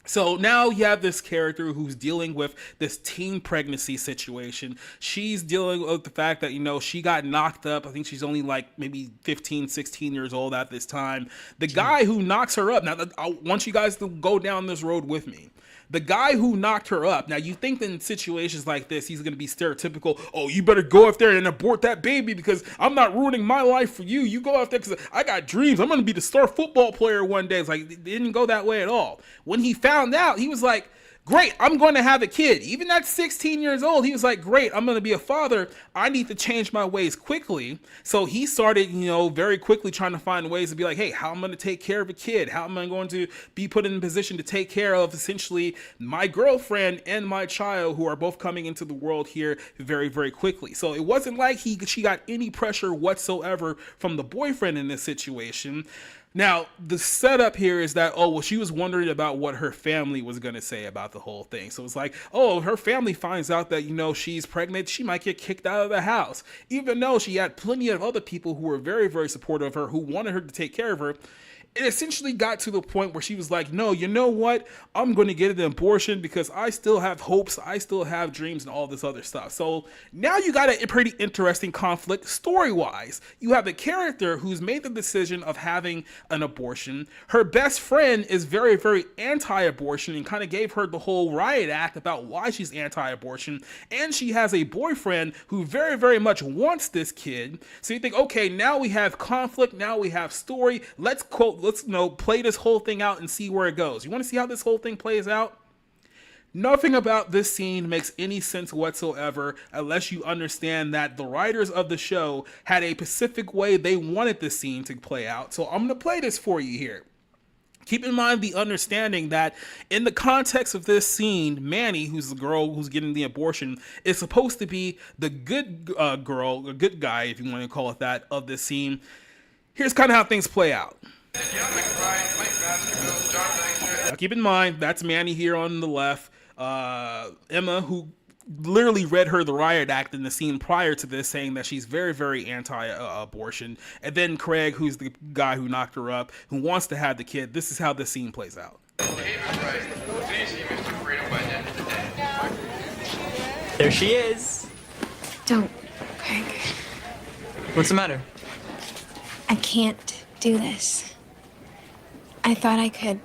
So now you have this character who's dealing with this teen pregnancy situation. She's dealing with the fact that, you know, she got knocked up. I think she's only like maybe 15, 16 years old at this time. The guy who knocks her up, now I want you guys to go down this road with me. The guy who knocked her up, now you think that in situations like this, he's going to be stereotypical. Oh, you better go up there and abort that baby because I'm not ruining my life for you. You go out there because I got dreams. I'm going to be the star football player one day. It's like, it didn't go that way at all. When he found out, he was like, great, I'm going to have a kid. Even at 16 years old, he was like, great, I'm going to be a father. I need to change my ways quickly. So he started, you know, very quickly trying to find ways to be like, hey, how am I going to take care of a kid? How am I going to be put in a position to take care of essentially my girlfriend and my child, who are both coming into the world here very, very quickly. So it wasn't like she got any pressure whatsoever from the boyfriend in this situation. Now, the setup here is that, oh, well, she was wondering about what her family was going to say about the whole thing. So it's like, oh, her family finds out that, she's pregnant, she might get kicked out of the house. Even though she had plenty of other people who were very, very supportive of her, who wanted her to take care of her. It essentially got to the point where she was like, no, you know what? I'm going to get an abortion because I still have hopes. I still have dreams and all this other stuff. So now you got a pretty interesting conflict story-wise. You have a character who's made the decision of having an abortion. Her best friend is very, very anti-abortion and kind of gave her the whole Riot Act about why she's anti-abortion. And she has a boyfriend who very, very much wants this kid. So you think, okay, now we have conflict. Now we have story. Let's play this whole thing out and see where it goes. You want to see how this whole thing plays out? Nothing about this scene makes any sense whatsoever unless you understand that the writers of the show had a specific way they wanted this scene to play out. So I'm going to play this for you here. Keep in mind the understanding that in the context of this scene, Manny, who's the girl who's getting the abortion, is supposed to be the good girl, a good guy, if you want to call it that, of this scene. Here's kind of how things play out. Now, keep in mind, that's Manny here on the left. Emma, who literally read her the Riot Act in the scene prior to this, saying that she's very, very anti-abortion. And then Craig, who's the guy who knocked her up, who wants to have the kid. This is how this scene plays out. There she is. Don't, Craig. What's the matter? I can't do this. I thought I could,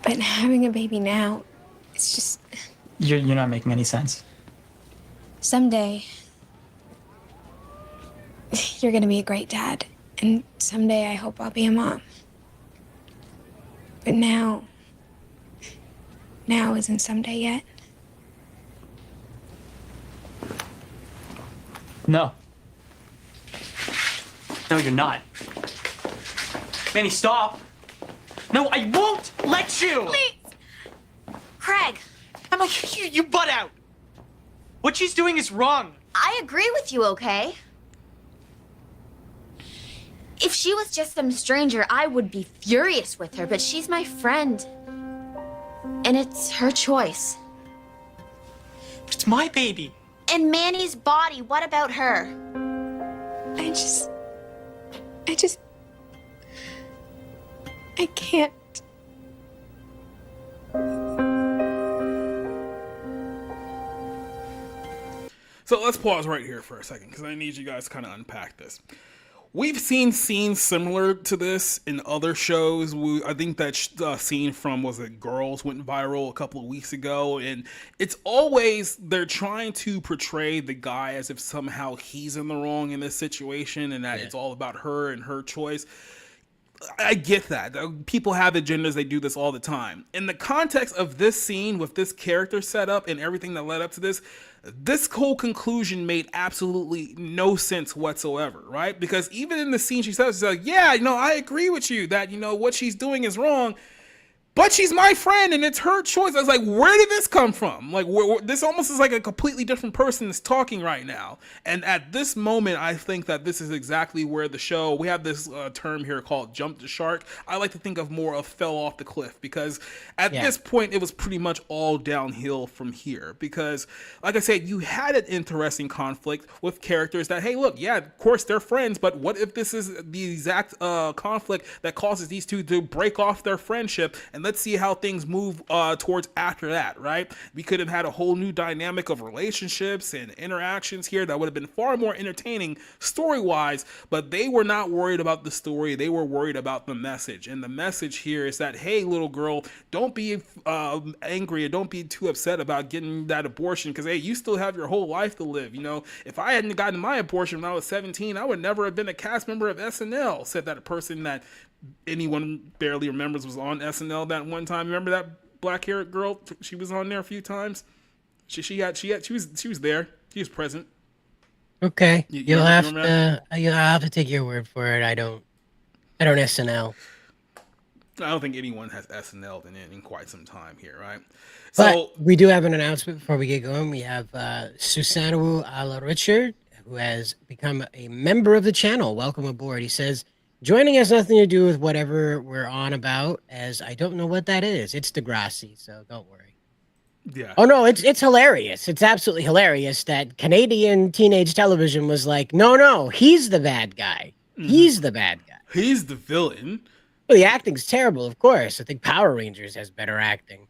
but having a baby now, it's just... You're not making any sense. Someday, you're gonna be a great dad, and someday I hope I'll be a mom. But now isn't someday yet. No. No, you're not. Manny, stop. No, I won't let you. Please! Craig, I'm like, you butt out. What she's doing is wrong. I agree with you, okay? If she was just some stranger, I would be furious with her, but she's my friend. And it's her choice. But it's my baby. And Manny's body, what about her? I can't. So let's pause right here for a second because I need you guys to kind of unpack this. We've seen scenes similar to this in other shows. I think that scene from, was it Girls, went viral a couple of weeks ago. And it's always, they're trying to portray the guy as if somehow he's in the wrong in this situation and that it's all about her and her choice. I get that. People have agendas. They do this all the time. In the context of this scene with this character set up and everything that led up to this whole conclusion made absolutely no sense whatsoever, right? Because even in the scene she says, she's like, yeah, I agree with you that, what she's doing is wrong. But she's my friend and it's her choice. I was like, where did this come from? Like, this almost is like a completely different person that's talking right now. And at this moment, I think that this is exactly where the show, we have this term here called jump the shark. I like to think of more of fell off the cliff because at this point, it was pretty much all downhill from here. Because, like I said, you had an interesting conflict with characters that, hey, look, yeah, of course they're friends, but what if this is the exact conflict that causes these two to break off their friendship? And let's see how things move towards after that, right? We could have had a whole new dynamic of relationships and interactions here that would have been far more entertaining story-wise, but they were not worried about the story. They were worried about the message. And the message here is that, hey, little girl, don't be angry and don't be too upset about getting that abortion because, hey, you still have your whole life to live. If I hadn't gotten my abortion when I was 17, I would never have been a cast member of SNL, said that a person that anyone barely remembers was on SNL that one time. Remember that black-haired girl? She was on there a few times. She was there. She was present. Okay, you'll have to take your word for it. I don't SNL. I don't think anyone has SNL in quite some time here, right? But So we do have an announcement before we get going. We have Susanu Ala Richard, who has become a member of the channel. Welcome aboard. He says, Joining has nothing to do with whatever we're on about, as I don't know what that is. It's Degrassi, so don't worry. Yeah. Oh no, it's hilarious. It's absolutely hilarious that Canadian teenage television was like, no, he's the bad guy. He's the bad guy. He's the villain. Well, the acting's terrible, of course. I think Power Rangers has better acting.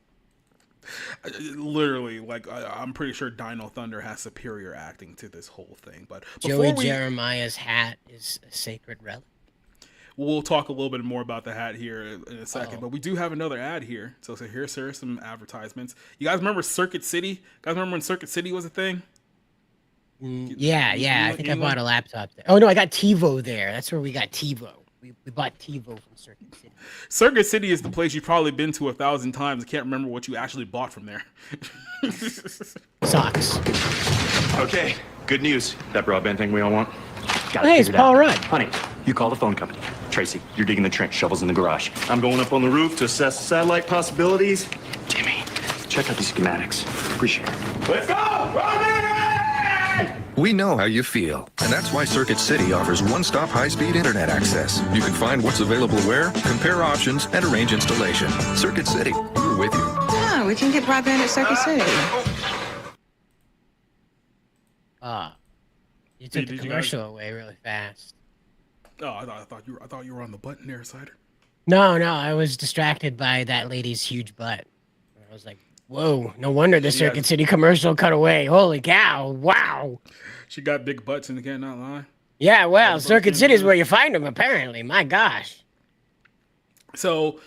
Literally, like I'm pretty sure Dino Thunder has superior acting to this whole thing. But Joey Jeremiah's hat is a sacred relic. We'll talk a little bit more about the hat here in a second, Oh. but we do have another ad here. So here's some advertisements. You guys remember Circuit City? You guys remember when Circuit City was a thing? Yeah. I think I bought a laptop there. Oh no, I got TiVo there. That's where we got TiVo. We bought TiVo from Circuit City. Circuit City is the place you've probably been to 1,000 times. I can't remember what you actually bought from there. Socks. Okay, good news. That broadband thing we all want. Got Hey, it's Paul Rudd. Honey, you call the phone company. Tracy, you're digging the trench, shovels in the garage. I'm going up on the roof to assess satellite possibilities. Timmy, check out these schematics. Appreciate it. Let's go! Broadband! We know how you feel, and that's why Circuit City offers one-stop high-speed internet access. You can find what's available where, compare options, and arrange installation. Circuit City, we're with you. Yeah, we can get broadband at Circuit City. You took Did the you commercial away really fast. Oh, I thought you were on the button there, Cider. No, I was distracted by that lady's huge butt. I was like, whoa, no wonder the Circuit City commercial cut away. Holy cow, wow. She got big butts and again, not lying. Yeah, well, Circuit City is where you find them, apparently. My gosh. So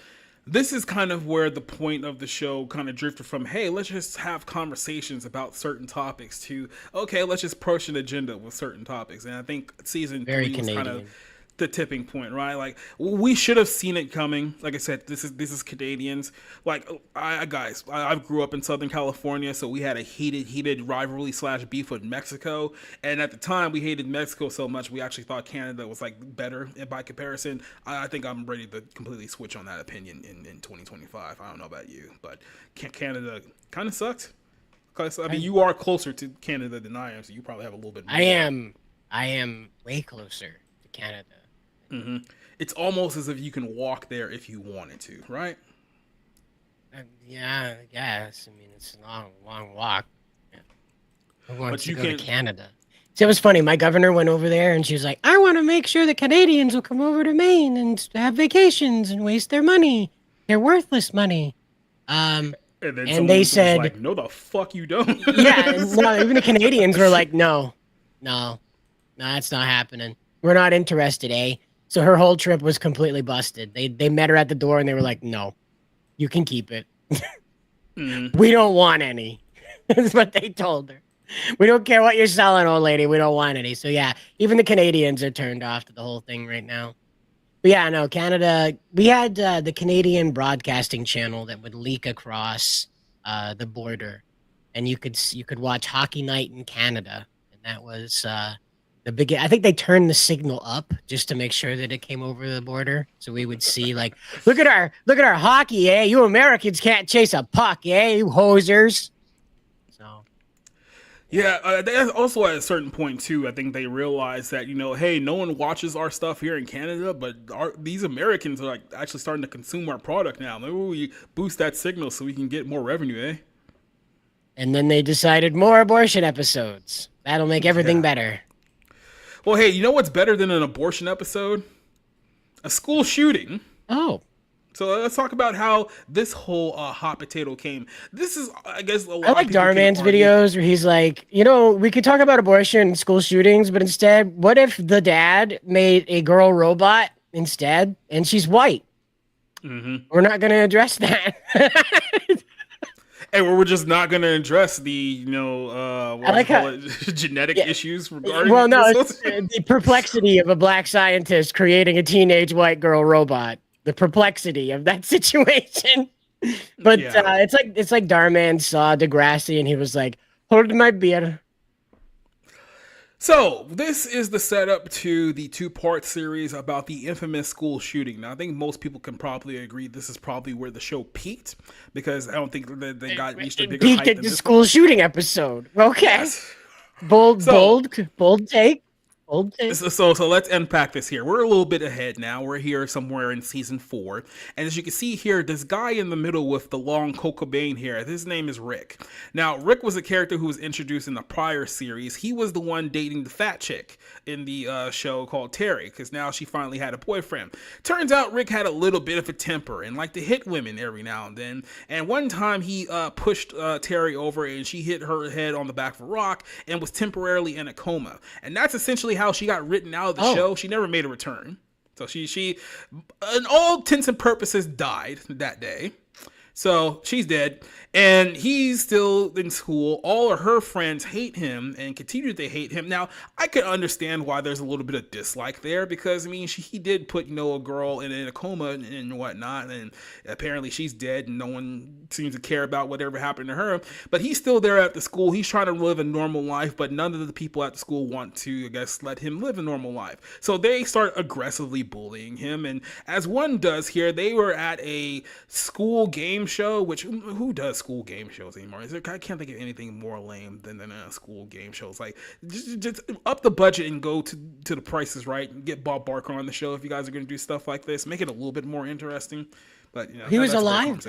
this is kind of where the point of the show kind of drifted from, hey, let's just have conversations about certain topics to, okay, let's just approach an agenda with certain topics. And I think season Very 3 was kind Canadian. of the tipping point, right? Like we should have seen it coming. Like I said, this is Canadians. Like I grew up in Southern California, so we had a heated rivalry / beef with Mexico. And at the time, we hated Mexico so much we actually thought Canada was like better by comparison. I think I'm ready to completely switch on that opinion in 2025. I don't know about you, but Canada kind of sucked. 'Cause, I mean, you are closer to Canada than I am, so you probably have a little bit more. I am way closer to Canada. It's almost as if you can walk there if you wanted to, right? Yeah, I guess. I mean, it's a long walk. Yeah. Who wants But you to go to can- Canada? See, it was funny. My governor went over there, and she was like, I want to make sure the Canadians will come over to Maine and have vacations and waste their money. Their worthless money. And then And someone they was said- like, "No, the fuck you don't." Yeah, no, even the Canadians were like, no, that's not happening. We're not interested, eh? So her whole trip was completely busted. They met her at the door and they were like, no, you can keep it. We don't want any. That's what they told her. We don't care what you're selling, old lady. We don't want any. So yeah, even the Canadians are turned off to the whole thing right now. But yeah, no, Canada, we had the Canadian Broadcasting Channel that would leak across the border. And you could watch Hockey Night in Canada. And that was the big. I think they turned the signal up just to make sure that it came over the border, so we would see like, look at our hockey, eh? You Americans can't chase a puck, eh? You hosers. So Yeah, they also at a certain point too, I think they realized that, hey, no one watches our stuff here in Canada, but these Americans are like actually starting to consume our product now. Maybe we boost that signal so we can get more revenue, eh? and then they decided more abortion episodes. That'll make everything better. Well, hey, you know what's better than an abortion episode? A school shooting. Oh. So let's talk about how this whole hot potato came. This is, I guess, a lot I like of people can Darman's argue- videos where he's like, we could talk about abortion and school shootings, but instead, what if the dad made a girl robot instead and she's white? We're not going to address that. And we're just not going to address the, genetic issues regarding Well, no, this. it's the perplexity of a black scientist creating a teenage white girl robot. The perplexity of that situation. But Yeah. it's like Darman saw Degrassi and he was like, hold my beer. So, this is the setup to the 2-part series about the infamous school shooting. Now, I think most people can probably agree this is probably where the show peaked, because I don't think that they got reached a bigger height Peaked at than the this school shooting episode. Okay. Yes. Bold So- take. old thing. So let's unpack this here. We're a little bit ahead now. We're here somewhere in season 4. And as you can see here, this guy in the middle with the long cocoa bean hair, his name is Rick. Now, Rick was a character who was introduced in the prior series. He was the one dating the fat chick in the show called Terry, because now she finally had a boyfriend. Turns out Rick had a little bit of a temper and liked to hit women every now and then. And one time he pushed Terry over and she hit her head on the back of a rock and was temporarily in a coma. And that's essentially how she got written out of the show. She never made a return. So she, in all intents and purposes, died that day. So she's dead, and he's still in school. All of her friends hate him and continue to hate him. Now, I can understand why there's a little bit of dislike there, because I mean, he did put a girl in a coma and whatnot, and apparently she's dead, and no one seems to care about whatever happened to her. But he's still there at the school. He's trying to live a normal life, but none of the people at the school want to, I guess, let him live a normal life. So they start aggressively bullying him, and as one does here, they were at a school game show, which who does school game shows anymore? I can't think of anything more lame than school game shows. Like, just up the budget and go to the Price is Right and get Bob Barker on the show if you guys are going to do stuff like this. Make it a little bit more interesting. But he was alive.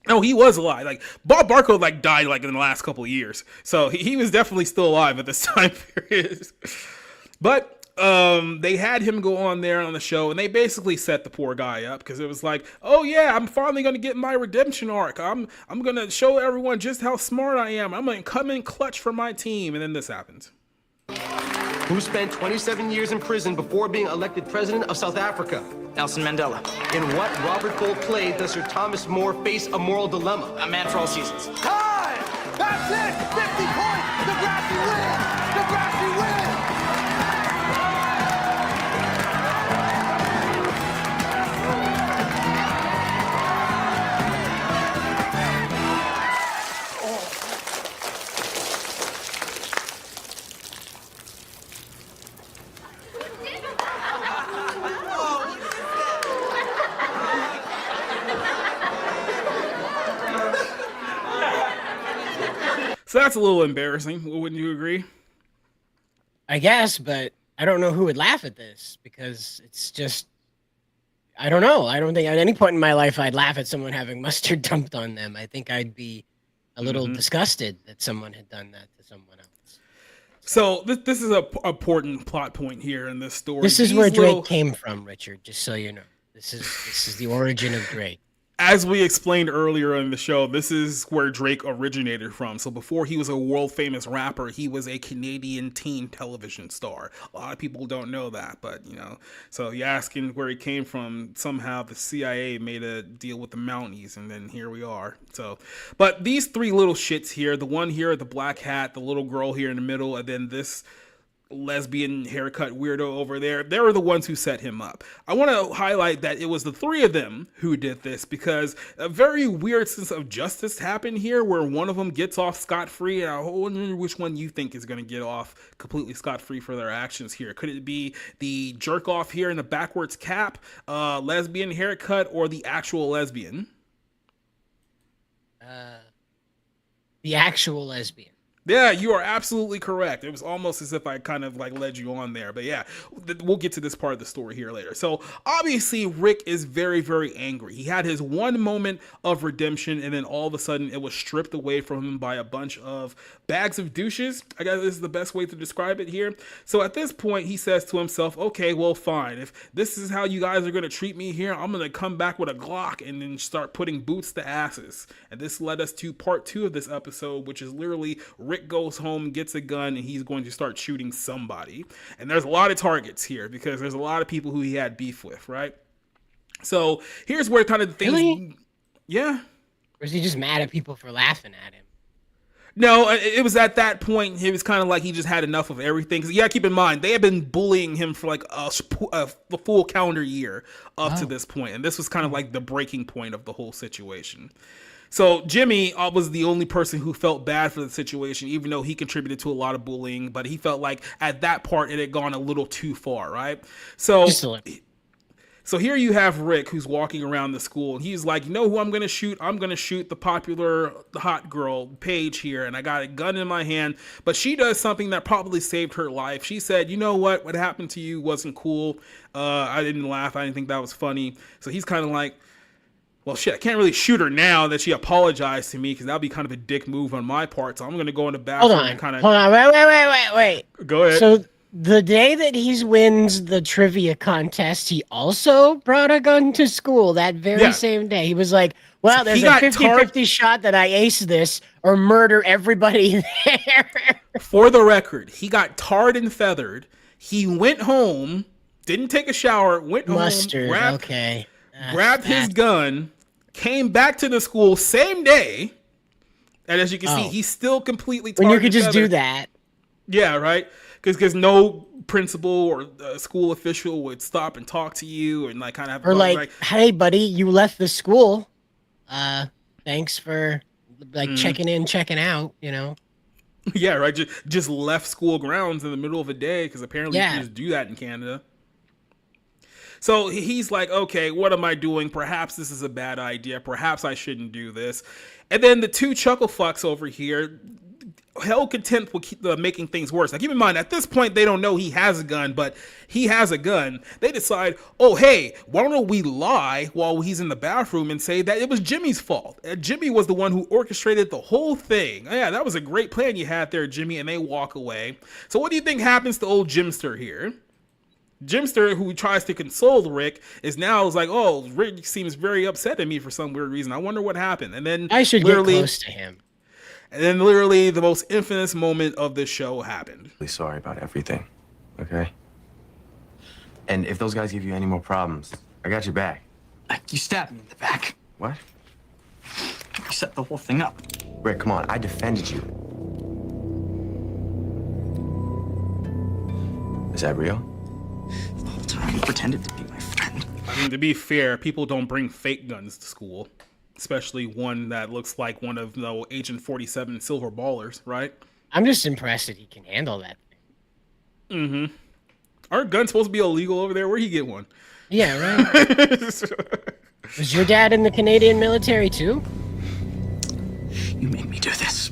No, he was alive. Like, Bob Barker died in the last couple of years, so he was definitely still alive at this time period. But they had him go on there on the show, and they basically set the poor guy up, because it was like, oh yeah, I'm finally gonna get my redemption arc. I'm gonna show everyone just how smart I am. I'm gonna come in clutch for my team, and then this happens. Who spent 27 years in prison before being elected president of South Africa? Nelson Mandela. In what Robert Gold play does Sir Thomas More face a moral dilemma? A Man for All Seasons. Time! That's it! 50 points! Degrassi wins! Degrassi wins! So that's a little embarrassing. Wouldn't you agree? I guess, but I don't know who would laugh at this, because it's just, I don't know. I don't think at any point in my life I'd laugh at someone having mustard dumped on them. I think I'd be a little disgusted that someone had done that to someone else. So this is a important plot point here in this story. This is where Drake came from, Richard, just so you know. This is the origin of Drake. As we explained earlier in the show, this is where Drake originated from. So before he was a world famous rapper, he was a Canadian teen television star. A lot of people don't know that, but so you're asking where he came from. Somehow the CIA made a deal with the Mounties, and then here we are. So, but these three little shits here, the one here, the black hat, the little girl here in the middle, and then this lesbian haircut weirdo over there, they were the ones who set him up. I want to highlight that it was the three of them who did this, because a very weird sense of justice happened here where one of them gets off scot-free, and I wonder which one you think is going to get off completely scot-free for their actions here. Could it be the jerk off here in the backwards cap, lesbian haircut, or the actual lesbian? The actual lesbian. Yeah, you are absolutely correct. It was almost as if I kind of led you on there. But yeah, we'll get to this part of the story here later. So obviously Rick is very, very angry. He had his one moment of redemption, and then all of a sudden it was stripped away from him by a bunch of bags of douches. I guess this is the best way to describe it here. So at this point, he says to himself, okay, well, fine. If this is how you guys are going to treat me here, I'm going to come back with a Glock and then start putting boots to asses. And this led us to part 2 of this episode, which is literally Rick goes home, gets a gun, and he's going to start shooting somebody. And there's a lot of targets here because there's a lot of people who he had beef with, right? So here's where kind of the things... Really? Yeah. Or is he just mad at people for laughing at him? No, it was at that point, he was kind of like he just had enough of everything. Because you gotta keep in mind, they had been bullying him for a full calendar year up to this point. And this was kind of like the breaking point of the whole situation. So Jimmy was the only person who felt bad for the situation, even though he contributed to a lot of bullying. But he felt like at that part, it had gone a little too far, right? So So here you have Rick, who's walking around the school, and he's like, you know who I'm going to shoot? I'm going to shoot the popular hot girl, Paige, here, and I got a gun in my hand. But she does something that probably saved her life. She said, you know what happened to you wasn't cool. I didn't laugh. I didn't think that was funny. So he's kind of like, well, shit, I can't really shoot her now that she apologized to me, because that would be kind of a dick move on my part. So I'm going to go in the bathroom and kind of... Hold on. Wait. Go ahead. So the day that he wins the trivia contest, he also brought a gun to school that very same day. He was like, well, there's a 50-50 shot that I ace this or murder everybody there. For the record, he got tarred and feathered. He went home, didn't take a shower, went home, grabbed his gun, came back to the school same day, and as you can see, he's still completely tarred when you could and just feathered. do that. Yeah, right? Because no principal or school official would stop and talk to you and like kind of have hey buddy, you left the school. Thanks for checking in, checking out, you know. Yeah, right. Just left school grounds in the middle of a day, because apparently you can just do that in Canada. So he's like, okay, what am I doing? Perhaps this is a bad idea. Perhaps I shouldn't do this. And then the two chuckle fucks over here, hell content with making things worse. Now, keep in mind, at this point, they don't know he has a gun, but he has a gun. They decide, oh, hey, why don't we lie while he's in the bathroom and say that it was Jimmy's fault? Jimmy was the one who orchestrated the whole thing. Yeah, that was a great plan you had there, Jimmy, and they walk away. So what do you think happens to old Jimster here? Jimster, who tries to console Rick, is like, oh, Rick seems very upset at me for some weird reason. I wonder what happened. And then I should get close to him. And then literally the most infamous moment of the show happened. Really sorry about everything, okay? And if those guys give you any more problems, I got your back. You stabbed me in the back. What? You set the whole thing up. Rick, come on, I defended you. Is that real? The whole time you pretended to be my friend. I mean, to be fair, people don't bring fake guns to school. Especially one that looks like one of the Agent 47 silver ballers, right? I'm just impressed that he can handle that thing. Mm-hmm. Aren't guns supposed to be illegal over there? Where'd he get one? Yeah, right. Was your dad in the Canadian military too? You made me do this.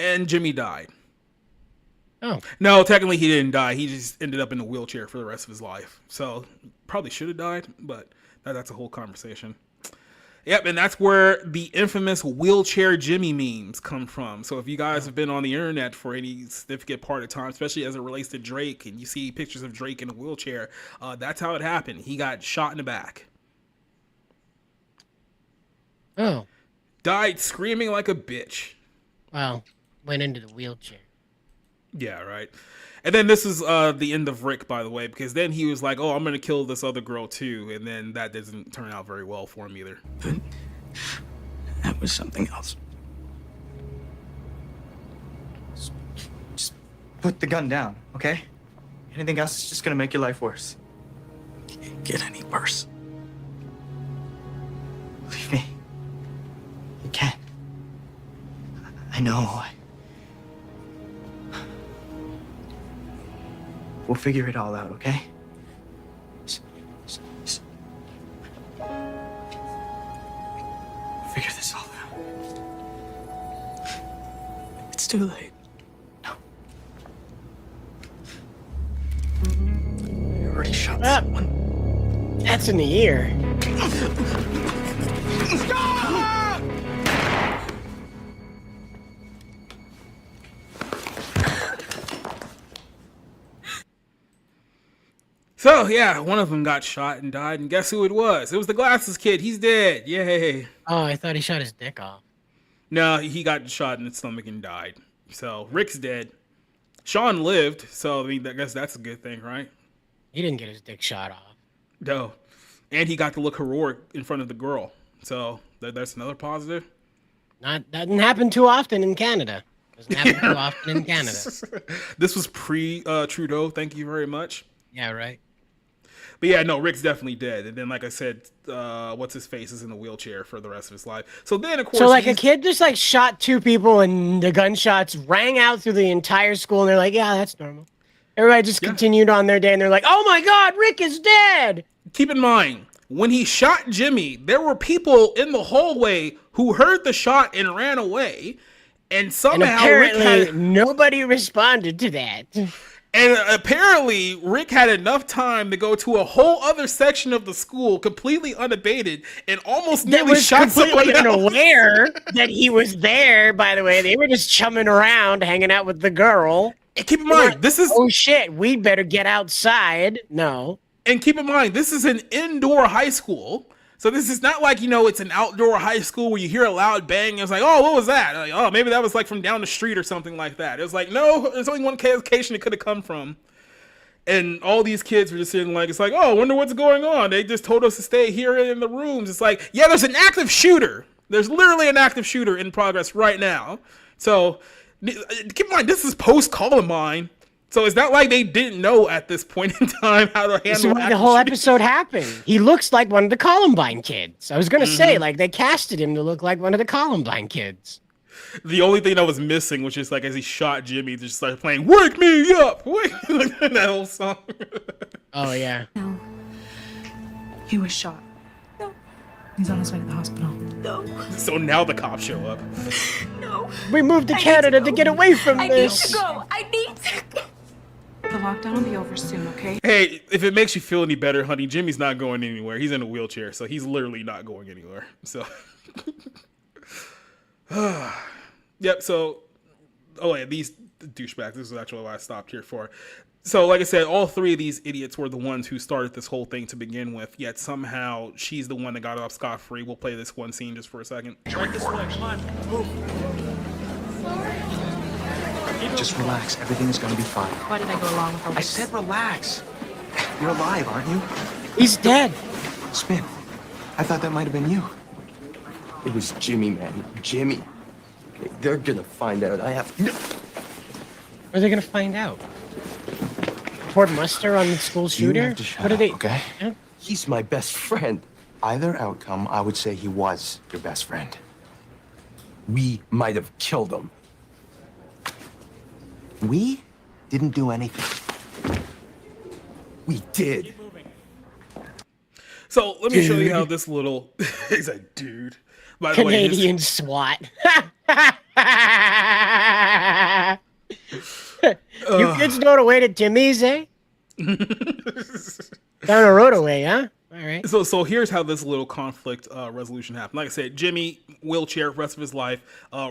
And Jimmy died. Oh. No, technically he didn't die. He just ended up in a wheelchair for the rest of his life. So probably should have died, but that's a whole conversation. Yep, and that's where the infamous wheelchair Jimmy memes come from. So if you guys have been on the internet for any significant part of time, especially as it relates to Drake, and you see pictures of Drake in a wheelchair, that's how it happened. He got shot in the back. Oh. Died screaming like a bitch. Wow. Went into the wheelchair. Yeah, right. And then this is the end of Rick, by the way, because then he was like, oh, I'm going to kill this other girl too. And then that doesn't turn out very well for him either. But that was something else. Just put the gun down, okay? Anything else is just going to make your life worse. Can't get any worse. Believe me. You can't. I know. We'll figure it all out, okay? Figure this all out. It's too late. No. You already shot someone. That's in the ear. So, yeah, one of them got shot and died, and guess who it was? It was the glasses kid. He's dead. Yay. Oh, I thought he shot his dick off. No, he got shot in the stomach and died. So, Rick's dead. Sean lived, so, I mean, I guess that's a good thing, right? He didn't get his dick shot off. No. And he got to look heroic in front of the girl. So, that's another positive. Doesn't happen too often in Canada. Doesn't happen too often in Canada. This was pre-Trudeau. Thank you very much. Yeah, right. But yeah, no, Rick's definitely dead. And then, like I said, what's his face is in a wheelchair for the rest of his life. So then, of course, so like a kid just like shot 2 people, and the gunshots rang out through the entire school, and they're like, yeah, that's normal. Everybody just continued on their day, and they're like, oh my God, Rick is dead. Keep in mind, when he shot Jimmy, there were people in the hallway who heard the shot and ran away. And somehow and apparently nobody responded to that. And apparently Rick had enough time to go to a whole other section of the school completely unabated and almost nearly shot someone else. Unaware that he was there, by the way. They were just chumming around, hanging out with the girl. And keep in mind, this is... Oh shit, we better get outside. No. And keep in mind, this is an indoor high school. So this is not like, it's an outdoor high school where you hear a loud bang and it's like, oh, what was that? Like, oh, maybe that was like from down the street or something like that. It was like, no, there's only one location it could have come from. And all these kids were just sitting like, it's like, oh, I wonder what's going on. They just told us to stay here in the rooms. It's like, yeah, there's an active shooter. There's literally an active shooter in progress right now. So keep in mind, this is post-Columbine. So it's not like they didn't know at this point in time how to handle this is why the whole episode happened. He looks like one of the Columbine kids. I was going to say, like, they casted him to look like one of the Columbine kids. The only thing that was missing was just like as he shot Jimmy, they just started playing "Wake Me Up," that whole song. Oh yeah. No. He was shot. No. He's on his way to the hospital. No. So now the cops show up. No. We moved to Canada to get away from this. I need to go. The lockdown will be over soon, okay? Hey, if it makes you feel any better, honey, Jimmy's not going anywhere. He's in a wheelchair, so he's literally not going anywhere. So, yep. So, oh yeah, these douchebags. This is actually what I stopped here for. So, like I said, all 3 of these idiots were the ones who started this whole thing to begin with. Yet somehow she's the one that got off scot-free. We'll play this one scene just for a second. Right this way. Come on, move. Just relax. Everything is going to be fine. Why did I go along with all I this? said relax. You're alive, aren't you? He's dead. Spin. I thought that might have been you. It was Jimmy, man. Jimmy. Okay, they're gonna find out. I have... What are they going to find out? Report muster on the school shooter? You have to shut What are up, they... okay? Huh? He's my best friend. Either outcome, I would say he was your best friend. We might have killed him. We didn't do anything. We did. So let me show you how this little... He's a dude. By the Canadian way, SWAT. You kids know the way to Timmy's, eh? Down the road away, huh? All right. So here's how this little conflict resolution happened. Like I said, Jimmy wheelchair rest of his life.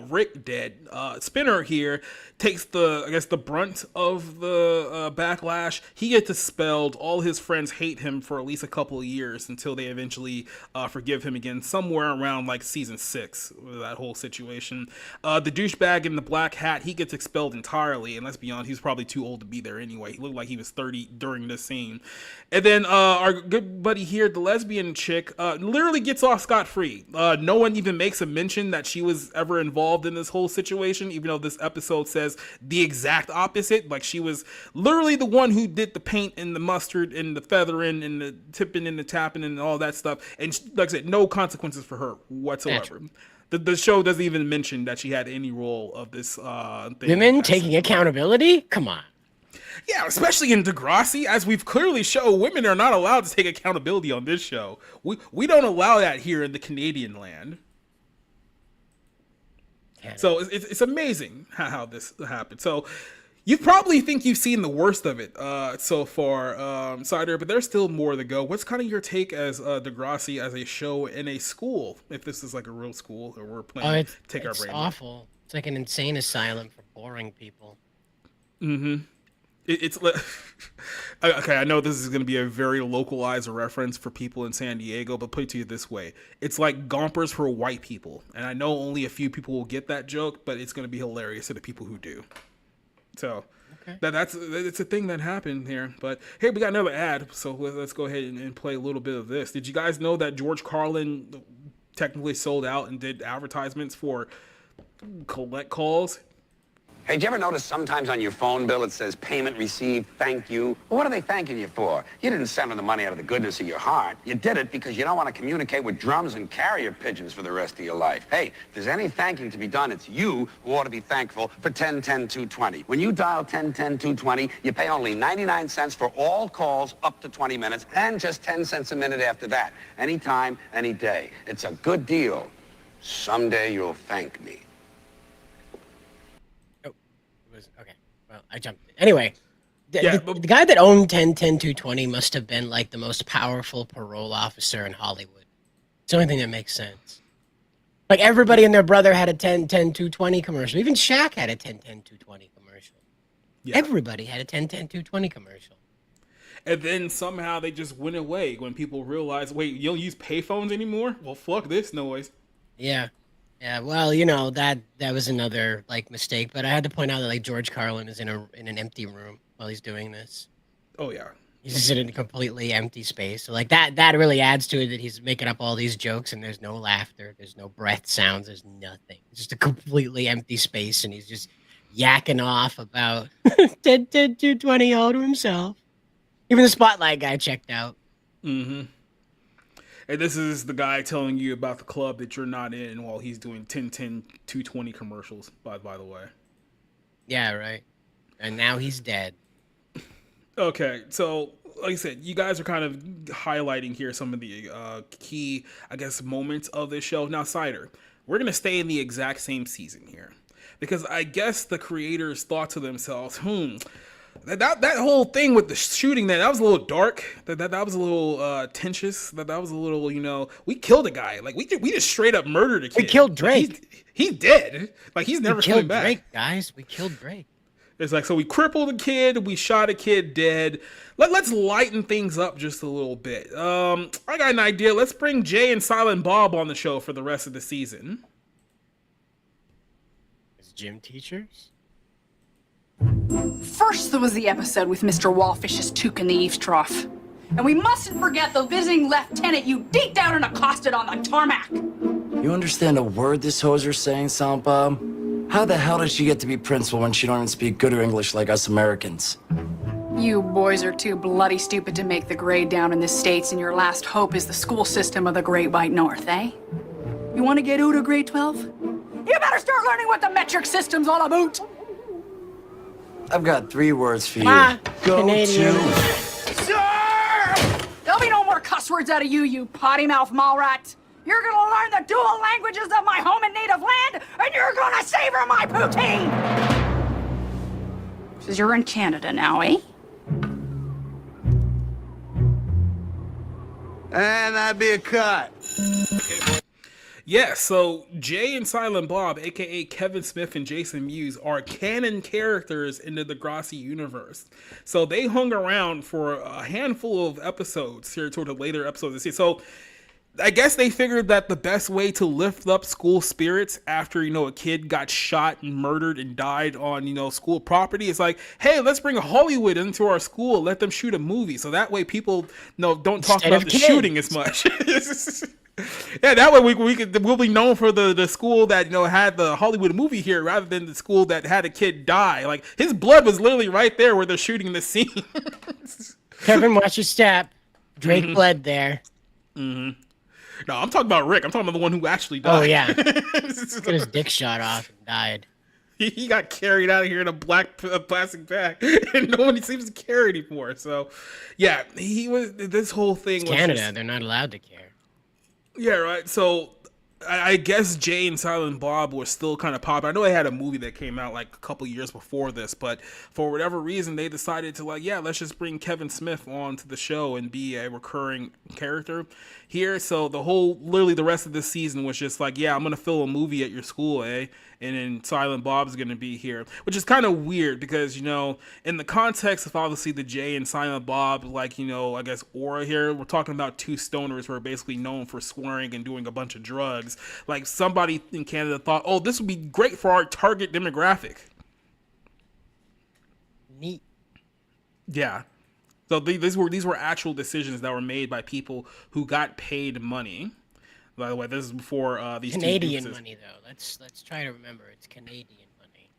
Rick dead. Spinner here takes the brunt of the backlash. He gets expelled. All his friends hate him for at least a couple of years until they eventually forgive him again. Somewhere around like season 6, that whole situation. The douchebag in the black hat, he gets expelled entirely. And let's be honest, he was probably too old to be there anyway. He looked like he was 30 during this scene. And then our good buddy here, the lesbian chick, literally gets off scot-free. No one even makes a mention that she was ever involved in this whole situation, even though this episode says the exact opposite. Like, she was literally the one who did the paint and the mustard and the feathering and the tipping and the tapping and all that stuff. And like I said, no consequences for her whatsoever. The show doesn't even mention that she had any role of this thing. Women taking accountability? Come on. Yeah, especially in Degrassi, as we've clearly shown, women are not allowed to take accountability on this show. We don't allow that here in the Canadian land. So it's amazing how this happened. So you probably think you've seen the worst of it so far, Cider, but there's still more to go. What's kind of your take as Degrassi as a show in a school, if this is like a real school or we're playing Take Our Brain? It's awful. It's like an insane asylum for boring people. Mm-hmm. It's okay. I know this is going to be a very localized reference for people in San Diego, but put it to you this way: it's like Gompers for white people, and I know only a few people will get that joke, but it's going to be hilarious to the people who do. So it's a thing that happened here. But hey, we got another ad, so let's go ahead and play a little bit of this. Did you guys know that George Carlin technically sold out and did advertisements for collect calls? Hey, did you ever notice sometimes on your phone bill it says payment received, thank you? Well, what are they thanking you for? You didn't send them the money out of the goodness of your heart. You did it because you don't want to communicate with drums and carrier pigeons for the rest of your life. Hey, if there's any thanking to be done, it's you who ought to be thankful for 10-10-220. When you dial 10-10-220, you pay only 99 cents for all calls up to 20 minutes and just 10 cents a minute after that. Anytime, any day. It's a good deal. Someday you'll thank me. Okay, well, I jumped. Anyway, the guy that owned 10-10-220 must have been like the most powerful parole officer in Hollywood. It's the only thing that makes sense. Like everybody and their brother had a 10-10-220 commercial. Even Shaq had a 10-10-220 commercial. Yeah. Everybody had a 10-10-220 commercial. And then somehow they just went away when people realized, wait, you don't use payphones anymore? Well, fuck this noise. Yeah. Yeah, well, you know, that was another like mistake, but I had to point out that like George Carlin is in an empty room while he's doing this. Oh yeah. He's just in a completely empty space. So like that really adds to it that he's making up all these jokes and there's no laughter, there's no breath sounds, there's nothing. It's just a completely empty space and he's just yakking off about 10-10-220 all to himself. Even the Spotlight guy checked out. Mm-hmm. And this is the guy telling you about the club that you're not in while he's doing 10-10-220 commercials, by the way. Yeah, right. And now he's dead. Okay, so like I said, you guys are kind of highlighting here some of the key, I guess, moments of this show. Now, Cider, we're going to stay in the exact same season here. Because I guess the creators thought to themselves, that whole thing with the shooting, that was a little dark. That was a little tensious. That was a little, you know, we killed a guy. Like we just straight up murdered a kid. We killed Drake. He's dead. Like he's never coming back. Drake, guys. We killed Drake. It's like, so we crippled a kid. We shot a kid dead. Let's lighten things up just a little bit. I got an idea. Let's bring Jay and Silent Bob on the show for the rest of the season. As gym teachers? First, there was the episode with Mr. Wallfish's toque in the eaves trough. And we mustn't forget the visiting lieutenant you deked out and accosted on the tarmac. You understand a word this hoser's saying, Silent Bob? How the hell did she get to be principal when she don't even speak good English like us Americans? You boys are too bloody stupid to make the grade down in the States, and your last hope is the school system of the Great White North, eh? You want to get out of grade 12? You better start learning what the metric system's all about. I've got 3 words for you. Go Canadian. To... Sir! There'll be no more cuss words out of you, you potty mouth mall rat. You're gonna learn the dual languages of my home and native land, and you're gonna savor my poutine! Because you're in Canada now, eh? And that'd be a cut. Yeah, so Jay and Silent Bob, aka Kevin Smith and Jason Mewes, are canon characters in the Degrassi universe. So they hung around for a handful of episodes here toward the later episodes of the season. So I guess they figured that the best way to lift up school spirits after, you know, a kid got shot and murdered and died on, you know, school property is like, hey, let's bring Hollywood into our school, let them shoot a movie. So that way people, you know, don't talk about the shooting as much. Yeah, that way we'll be known for the school that, you know, had the Hollywood movie here rather than the school that had a kid die. Like his blood was literally right there where they're shooting the scene. Kevin, watch your step. Drake bled there. Mm-hmm. No, I'm talking about Rick. I'm talking about the one who actually died. Oh, yeah. Got his dick shot off and died. He got carried out of here in a black plastic bag, and no one seems to care anymore. So, yeah, he was. This whole thing was Canada. just, they're not allowed to care. Yeah, right. So, I guess Jay and Silent Bob were still kind of popular. I know they had a movie that came out like a couple years before this, but for whatever reason, they decided to like, yeah, let's just bring Kevin Smith onto the show and be a recurring character here. So literally the rest of this season was just like, yeah, I'm going to fill a movie at your school, eh? And then Silent Bob's going to be here, which is kind of weird because, you know, in the context of obviously the Jay and Silent Bob, like, you know, I guess aura here, we're talking about 2 stoners who are basically known for swearing and doing a bunch of drugs. Like somebody in Canada thought, oh, this would be great for our target demographic. Neat. Yeah. So these were actual decisions that were made by people who got paid money. By the way, this is before these Canadian money, though. Let's try to remember it's Canadian money.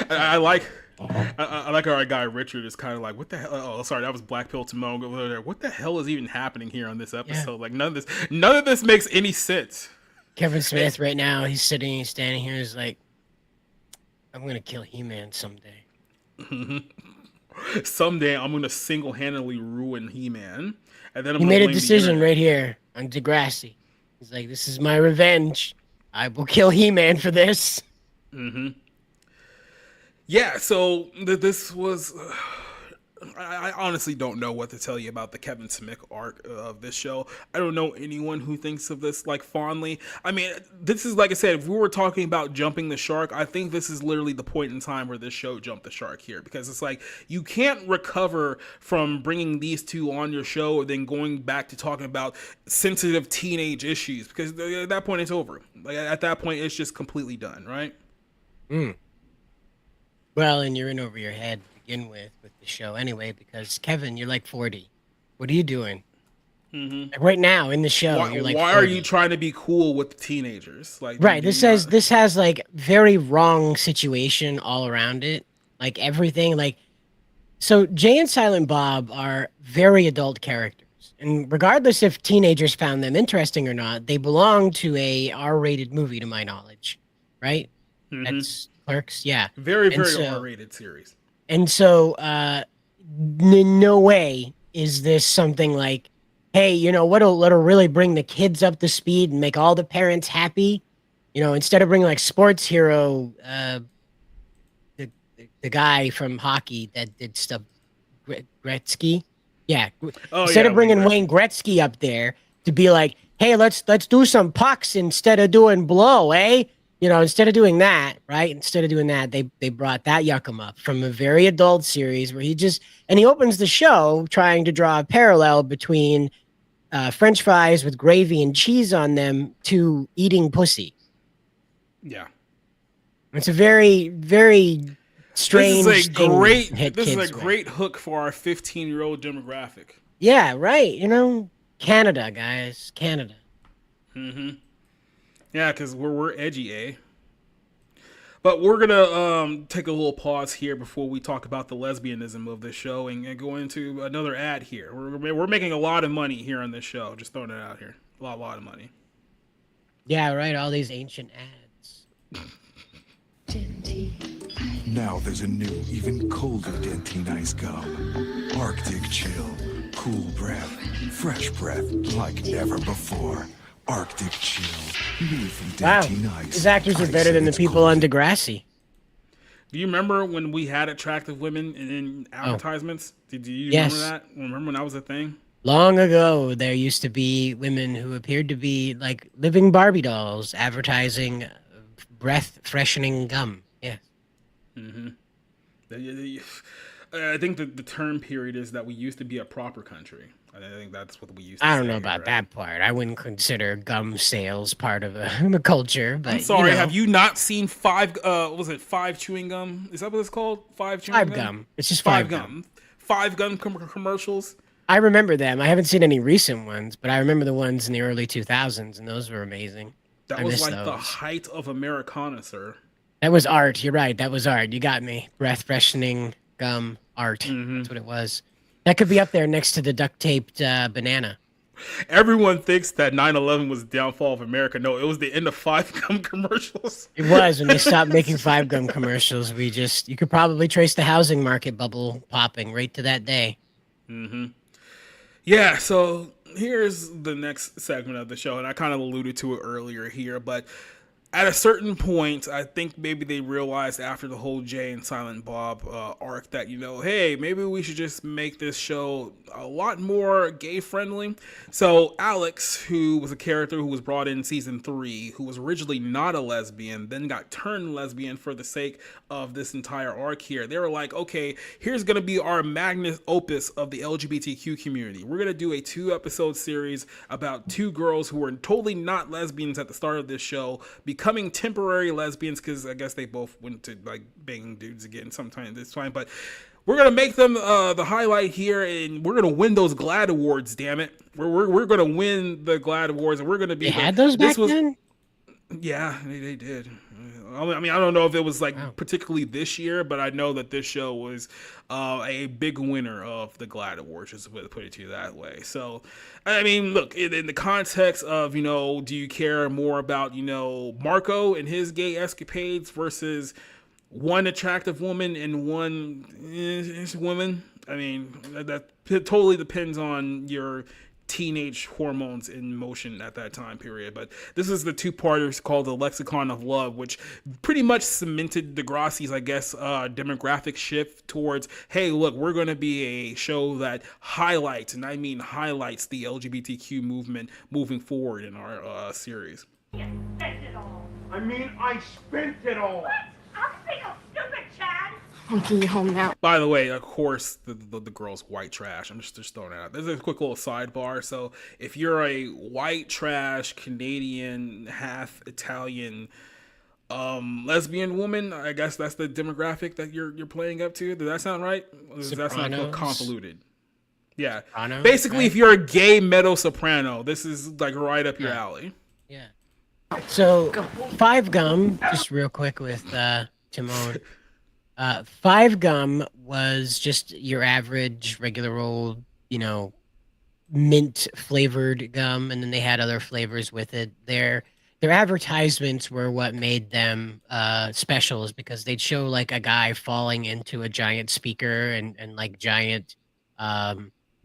I like our guy Richard is kind of like, what the hell? Oh, sorry, that was Black Pill Timon over there. What the hell is even happening here on this episode? Yeah. Like none of this makes any sense. Kevin Smith right now, he's standing here, he's like, I'm gonna kill He-Man someday. Someday I'm gonna single-handedly ruin He-Man, and then he made a decision right here on Degrassi. He's like, this is my revenge. I will kill He-Man for this. Yeah, so this was... I honestly don't know what to tell you about the Kevin Smith arc of this show. I don't know anyone who thinks of this like fondly. I mean, this is, like I said, if we were talking about jumping the shark, I think this is literally the point in time where this show jumped the shark here, because it's like you can't recover from bringing these two on your show and then going back to talking about sensitive teenage issues, because at that point it's over. Like at that point it's just completely done, right? Well, and you're in over your head with the show anyway, because Kevin, you're like 40. What are you doing? Like right now in the show, you're like, why 40. are you trying to be cool with teenagers? Like, right, this has like very wrong situation all around it, like everything. Like, so Jay and Silent Bob are very adult characters, and regardless if teenagers found them interesting or not, they belong to a R-rated movie, to my knowledge, right? That's Clerks, yeah. Very R-rated series. And so, in no way is this something like, hey, you know, what'll really bring the kids up to speed and make all the parents happy? You know, instead of bringing like sports hero, the guy from hockey that did stuff, Gretzky, yeah. Instead of bringing Wayne Gretzky up there to be like, hey, let's do some pucks instead of doing blow, eh? You know, instead of doing that, right? Instead of doing that, they brought that yuckum up from a very adult series where he opens the show trying to draw a parallel between French fries with gravy and cheese on them to eating pussy. Yeah. It's a very, very strange This thing. This is a great hook for our 15-year-old demographic. Yeah, right. You know, Canada, guys. Canada. Yeah, because we're edgy, eh? But we're gonna take a little pause here before we talk about the lesbianism of this show and go into another ad here. We're making a lot of money here on this show. Just throwing it out here, a lot of money. Yeah, right. All these ancient ads. Now there's a new, even colder Dentine Ice Gum. Arctic chill, cool breath, fresh breath like never before. Arctic chill. Wow, these actors are better than the people on Degrassi. Do you remember when we had attractive women in advertisements? Did you remember that? Remember when that was a thing? Long ago, there used to be women who appeared to be like living Barbie dolls advertising breath-freshening gum. Yeah. I think the term period is that we used to be a proper country. I think that's what we used to I don't know about that part. I wouldn't consider gum sales part of a culture. But I'm sorry, you know. Have you not seen Five chewing gum? Is that what it's called? Five chewing gum? It's just Five gum. Five gum commercials? I remember them. I haven't seen any recent ones, but I remember the ones in the early 2000s, and those were amazing. That was like the height of Americana, sir. That was art. You're right. That was art. You got me. Breath freshening gum art. That's what it was. That could be up there next to the duct taped banana. Everyone thinks that 9/11 was the downfall of America. No, it was the end of Five Gum commercials. It was when they stopped making Five Gum commercials. You could probably trace the housing market bubble popping right to that day. Yeah, so here's the next segment of the show, and I kind of alluded to it earlier here, but at a certain point, I think maybe they realized after the whole Jay and Silent Bob arc that, you know, hey, maybe we should just make this show a lot more gay friendly. So Alex, who was a character who was brought in season 3, who was originally not a lesbian, then got turned lesbian for the sake of this entire arc here. They were like, okay, here's going to be our magnus opus of the LGBTQ community. We're going to do a 2-episode series about 2 girls who were totally not lesbians at the start of this show, becoming temporary lesbians, because I guess they both went to like banging dudes again sometime this time, but we're gonna make them the highlight here, and we're gonna win those GLAAD awards. Damn it, we're gonna win the GLAAD awards, and we're gonna be. They had those back then. Yeah, they did. I mean, I don't know if it was like particularly this year, but I know that this show was a big winner of the GLAAD Awards, just to put it to you that way. So, I mean, look, in the context of, you know, do you care more about, you know, Marco and his gay escapades versus one attractive woman and one woman? I mean, that totally depends on your teenage hormones in motion at that time period. But this is the two-parters called The Lexicon of Love, which pretty much cemented Degrassi's, I guess, demographic shift towards, hey, look, we're going to be a show that highlights, and I mean highlights, the LGBTQ movement moving forward in our series. You spent it all. I mean, I spent it all. What? I'm being a stupid Chad. I'm taking you home now. By the way, of course, the girl's white trash. I'm just throwing it out. There's a quick little sidebar. So if you're a white trash Canadian, half Italian, lesbian woman, I guess that's the demographic that you're playing up to. Does that sound right? Does that sound like convoluted? Yeah. Sopranos, basically, right? if you're a gay metal soprano, this is like right up your alley. Yeah. So, Five Gum, just real quick with Timon. Five Gum was just your average, regular old, you know, mint flavored gum, and then they had other flavors with it. Their advertisements were what made them specials, because they'd show like a guy falling into a giant speaker and like giant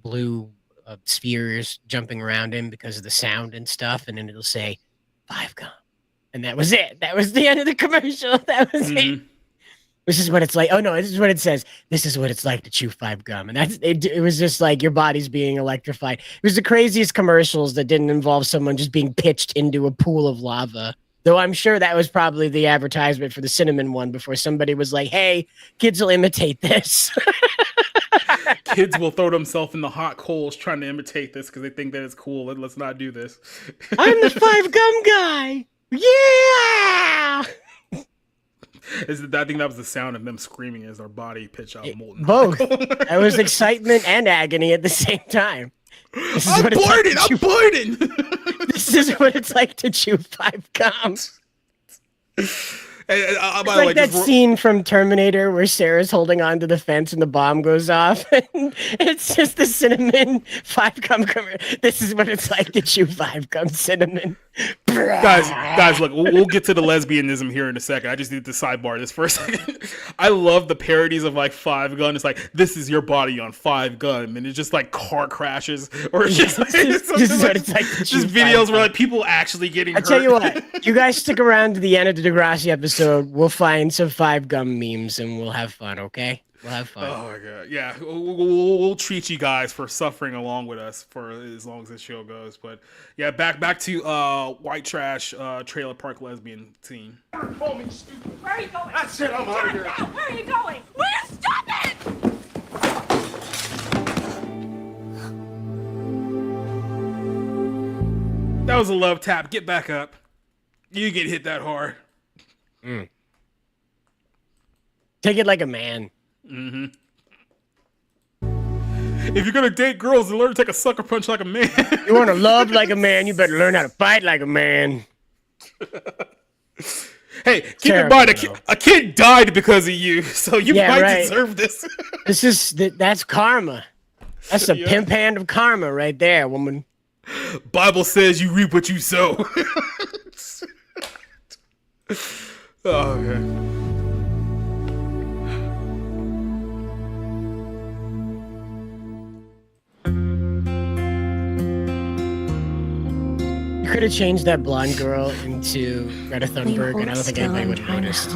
blue spheres jumping around him because of the sound and stuff, and then it'll say Five Gum, and that was it. That was the end of the commercial. That was it. This is what it's like. Oh no, this is what it says. This is what it's like to chew five gum, and that's it. It was just like your body's being electrified. It was the craziest commercials that didn't involve someone just being pitched into a pool of lava. Though I'm sure that was probably the advertisement for the cinnamon one before somebody was like, "Hey, kids will imitate this." Kids will throw themselves in the hot coals trying to imitate this because they think that it's cool. Let's not do this. I'm the five gum guy. Yeah. I think that was the sound of them screaming as their body pitched out molten. Both. That was excitement and agony at the same time. I'm boarding. I'm boarding. This is what it's like to chew five gum. It's like that scene from Terminator where Sarah's holding on to the fence and the bomb goes off. And it's just the cinnamon five gum. This is what it's like to chew five gum cinnamon. Guys, look, we'll get to the lesbianism here in a second. I just need to sidebar this for a second. I love the parodies of like Five Gun. It's like, this is your body on Five Gun, and it's just like car crashes, or it's just, this is what it's like. Just videos where like people actually getting hurt. I tell you what, you guys stick around to the end of the Degrassi episode. We'll find some Five Gum memes and we'll have fun. Okay. We'll have fun. Oh my god, yeah, we'll treat you guys for suffering along with us for as long as this show goes. But yeah, back to white trash trailer park lesbian scene. Call me stupid. Where are you going? That's it, I'm out of here. Now, where are you going? Will you stop it? That was a love tap. Get back up. You get hit that hard. Take it like a man. Mm-hmm. If you're gonna date girls, then learn to take a sucker punch like a man. You want to love like a man, you better learn how to fight like a man. Hey, keep in mind, a kid died because of you, so you might deserve this. That's karma. That's a pimp hand of karma right there, woman. Bible says you reap what you sow. Oh, man. You could have changed that blonde girl into Greta Thunberg, and I don't think anybody would have noticed.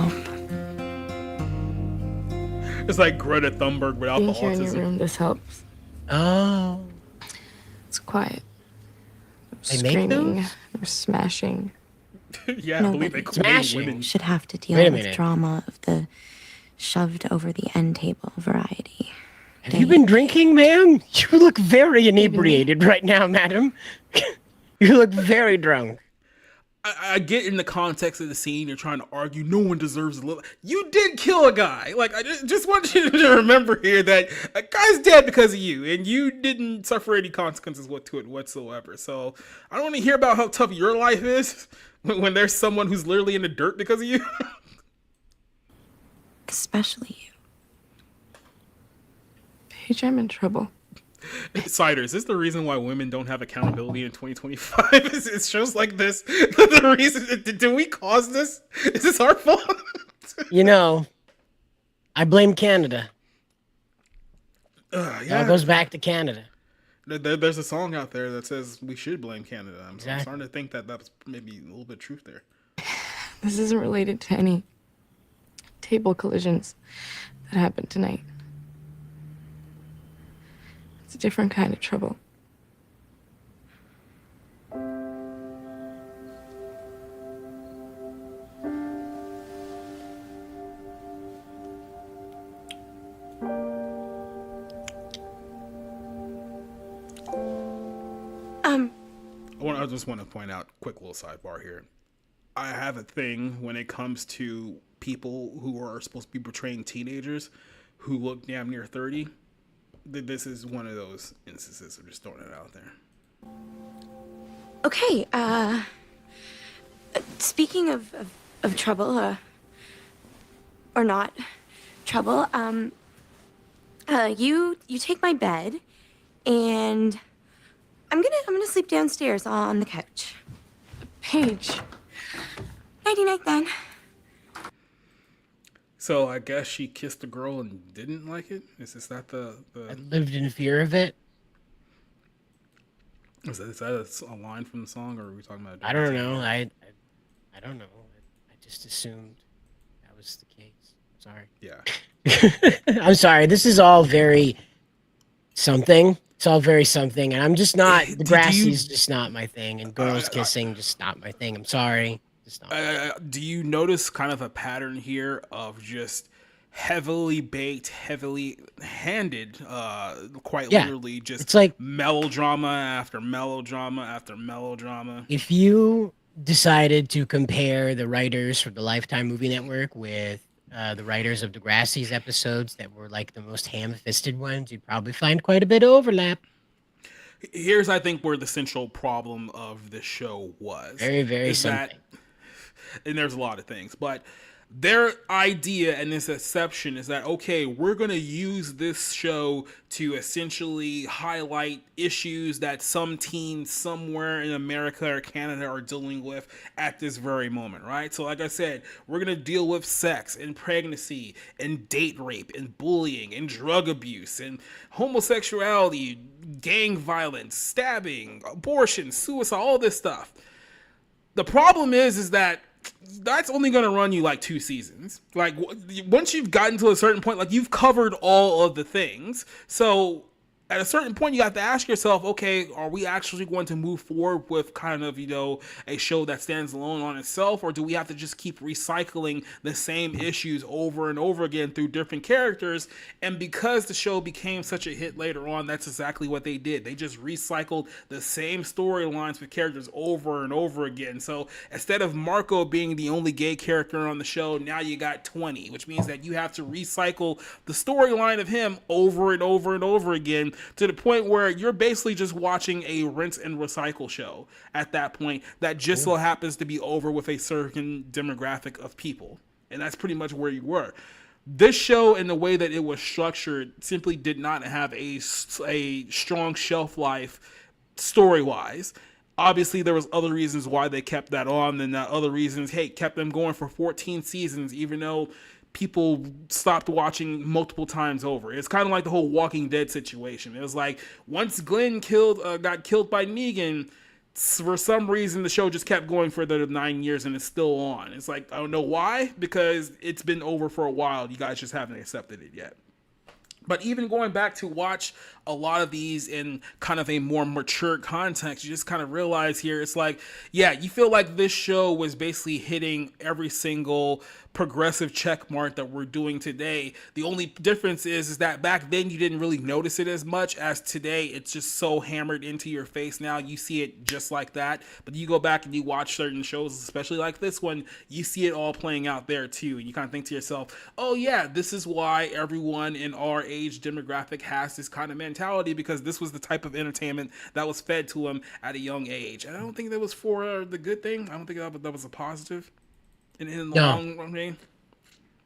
It's like Greta Thunberg without the Being here in your autism. room, this helps. Oh. It's quiet. They make Screaming those? or smashing. Yeah, I believe they create women. Should have to deal Wait a with minute. drama of the shoved over the end table variety. Have you been drinking, ma'am? You look very inebriated right now, madam. You look very drunk. I get in the context of the scene, you're trying to argue no one deserves to live. You did kill a guy. Like, I just want you to remember here that a guy's dead because of you, and you didn't suffer any consequences to it whatsoever. So I don't want to hear about how tough your life is When there's someone who's literally in the dirt because of you. Especially you. Paige, I'm in trouble. Cider, is this the reason why women don't have accountability in 2025? It shows like this. The reason, did we cause this? Is this our fault? You know, I blame Canada. Yeah. It all goes back to Canada. There's a song out there that says we should blame Canada. I'm Exactly. starting to think that that's maybe a little bit of truth there. This isn't related to any table collisions that happened tonight. It's a different kind of trouble. I just want to point out, quick little sidebar here. I have a thing when it comes to people who are supposed to be portraying teenagers who look damn near 30. This is one of those instances. I'm just throwing it out there. Okay, speaking of trouble, or not trouble, you take my bed, and I'm gonna sleep downstairs on the couch. Paige. Nighty-night then. So I guess she kissed a girl and didn't like it? Is that the... I lived in fear of it. Is that a line from the song, or are we talking about... I don't know. I don't know. I just assumed that was the case. Sorry. Yeah. I'm sorry. This is all very something. It's all very something, and I'm just not. Degrassi's just not my thing, and girls kissing just not my thing. I'm sorry. Just not. Do you notice kind of a pattern here of just heavily baked, heavily handed, quite literally, just it's like melodrama after melodrama after melodrama? If you decided to compare the writers from the Lifetime Movie Network with the writers of Degrassi's episodes that were like the most ham-fisted ones, you'd probably find quite a bit of overlap. Here's, I think, where the central problem of the show was. Very, very something. And there's a lot of things, but their idea and this exception is that, okay, we're going to use this show to essentially highlight issues that some teens somewhere in America or Canada are dealing with at this very moment, right? So like I said, we're going to deal with sex and pregnancy and date rape and bullying and drug abuse and homosexuality, gang violence, stabbing, abortion, suicide, all this stuff. The problem is that that's only going to run you like 2 seasons. Like once you've gotten to a certain point, like you've covered all of the things. So at a certain point, you have to ask yourself, okay, are we actually going to move forward with kind of, a show that stands alone on itself? Or do we have to just keep recycling the same issues over and over again through different characters? And because the show became such a hit later on, that's exactly what they did. They just recycled the same storylines with characters over and over again. So instead of Marco being the only gay character on the show, now you got 20, which means that you have to recycle the storyline of him over and over and over again, to the point where you're basically just watching a rinse and recycle show at that point that just so happens to be over with a certain demographic of people. And that's pretty much where you were. This show, in the way that it was structured, simply did not have a strong shelf life story-wise. Obviously, there was other reasons why they kept that on, and other reasons, kept them going for 14 seasons, even though people stopped watching multiple times over. It's kind of like the whole Walking Dead situation. It was like, once Glenn got killed by Negan, for some reason the show just kept going for the 9 years and it's still on. It's like, I don't know why, because it's been over for a while. You guys just haven't accepted it yet. But even going back to watch a lot of these in kind of a more mature context, you just kind of realize here, it's like, yeah, you feel like this show was basically hitting every single progressive check mark that we're doing today. The only difference is that back then you didn't really notice it as much as today. It's just so hammered into your face now. You see it just like that. But you go back and you watch certain shows, especially like this one, you see it all playing out there too. And you kind of think to yourself, oh yeah, this is why everyone in our age demographic has this kind of mentality, because this was the type of entertainment that was fed to them at a young age. And I don't think that was for the good thing. I don't think that was a positive in the long run.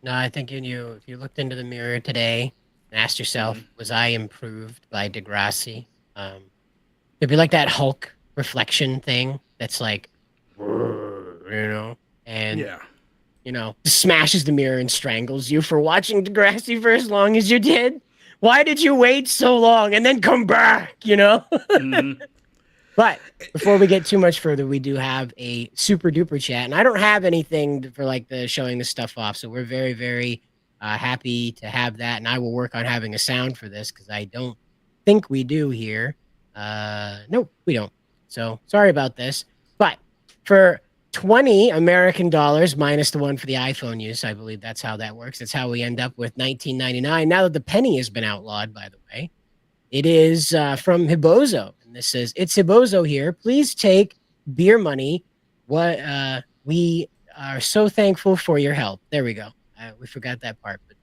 No, I think if you looked into the mirror today and asked yourself, was I improved by Degrassi? It'd be like that Hulk reflection thing that's like, and smashes the mirror and strangles you for watching Degrassi for as long as you did. Why did you wait so long and then come back? But before we get too much further, we do have a super duper chat, and I don't have anything for like the showing the stuff off. So we're very, very happy to have that. And I will work on having a sound for this, because I don't think we do here. No, we don't. So sorry about this, but for 20 American dollars minus the one for the iPhone use, I believe that's how that works. That's how we end up with $19.99. Now that the penny has been outlawed, by the way, it is from Hibozo. And this says, it's Hibozo here. Please take beer money. We are so thankful for your help. There we go. We forgot that part, but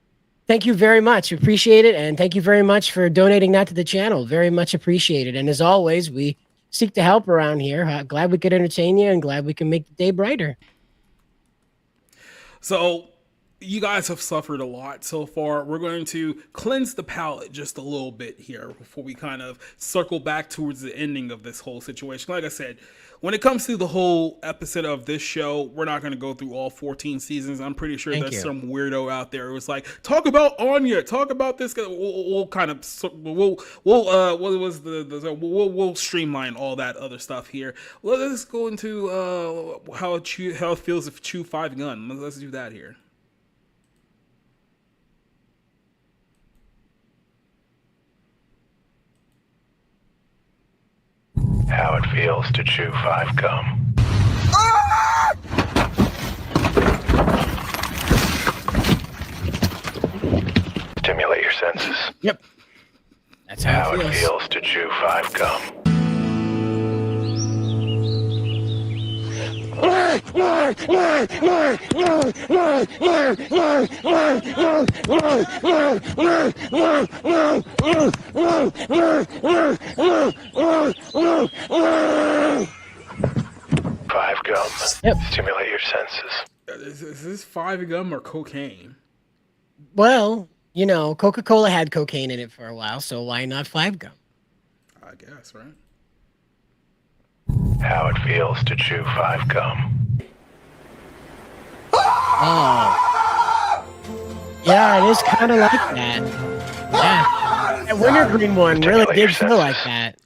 thank you very much. Appreciate it. And thank you very much for donating that to the channel. Very much appreciated. And as always, we seek to help around here. Glad we could entertain you, and glad we can make the day brighter. So you guys have suffered a lot so far. We're going to cleanse the palate just a little bit here before we kind of circle back towards the ending of this whole situation. Like I said, when it comes to the whole episode of this show, we're not going to go through all 14 seasons. I'm pretty sure there's some weirdo out there who's like, talk about Anya, talk about this. We'll streamline all that other stuff here. Well, let's go into how it feels if chew 5 gun. Let's do that here. How it feels to chew 5 gum. Stimulate your senses. Yep. That's how it feels to chew 5 gum. Five gum. Yep. Stimulate your senses. Is this 5 gum or cocaine? Well, Coca-Cola had cocaine in it for a while, so why not 5 gum? I guess, right? How it feels to chew 5 gum. Oh. Yeah, it is kind of like that. Yeah. That wintergreen one really did feel like that.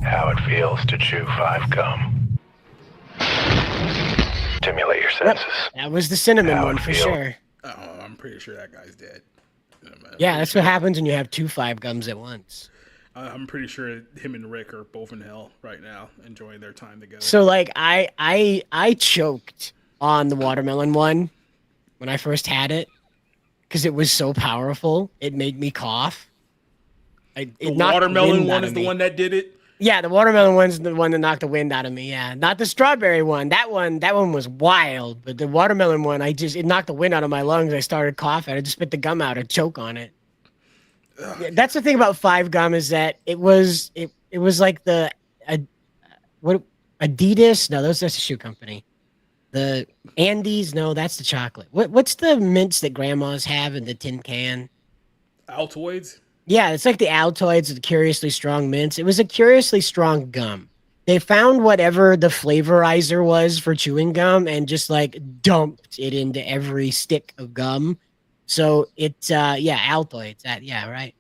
How it feels to chew 5 gum. Stimulate your senses. Yep. That was the cinnamon one for sure. Oh, I'm pretty sure that guy's dead. Yeah, that's what happens when you have 2 5 gums at once. I'm pretty sure him and Rick are both in hell right now, enjoying their time together. So, like, I choked on the watermelon one when I first had it because it was so powerful. It made me cough. The watermelon one is the one that did it? Yeah, the watermelon one's the one that knocked the wind out of me. Yeah, not the strawberry one. That one was wild. But the watermelon one, it knocked the wind out of my lungs. I started coughing. I just spit the gum out and choke on it. Yeah, that's the thing about 5 gum is that it was like the Adidas. No, that's a shoe company. The Andes. No, that's the chocolate. What's the mints that grandmas have in the tin can? Altoids. Yeah, it's like the Altoids, the Curiously Strong mints. It was a Curiously Strong gum. They found whatever the flavorizer was for chewing gum and just like dumped it into every stick of gum. So it's Altoids. Yeah, right.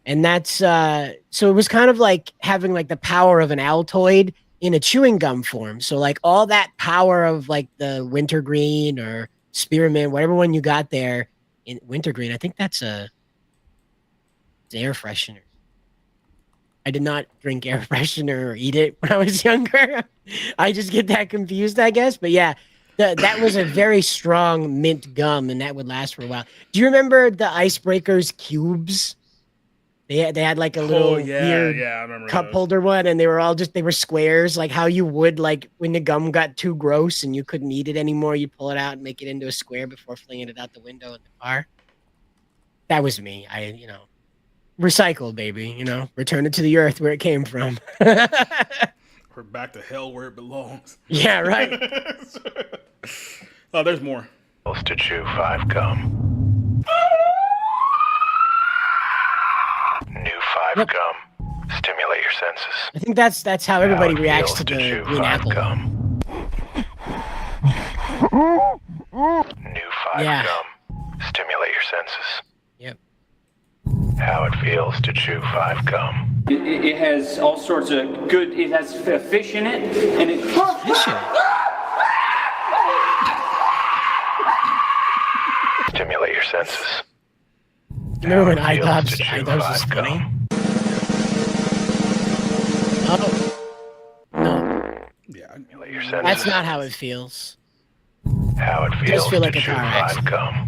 And that's so it was kind of like having like the power of an Altoid in a chewing gum form. So like all that power of like the wintergreen or spearmint, whatever one you got there in wintergreen, I think that's air freshener. I did not drink air freshener or eat it when I was younger. I just get that confused, I guess. But yeah, That was a very strong mint gum, and that would last for a while. Do you remember the Icebreakers cubes? They had like a little weird I remember cup those. holder one, and they were squares, like how you would like when the gum got too gross and you couldn't eat it anymore, you'd pull it out and make it into a square before flinging it out the window in the car. That was me. Recycle, baby. Return it to the earth where it came from. Or back to hell where it belongs. Yeah, right. Oh, there's more. To chew 5 gum. New 5 gum. Stimulate your senses. I think that's how everybody How it reacts feels to the chew green 5 apple. gum. New 5 Yeah. gum. Stimulate your senses. Yep. How it feels to chew 5 gum. It has all sorts of good. It has fish in it, and it. Stimulate your senses. Remember when How it feels iDubbbz to chew was 5 funny? gum. No, Stimulate your senses. that's not how it feels. How it It does feels feel like to a chew car 5 accident. gum.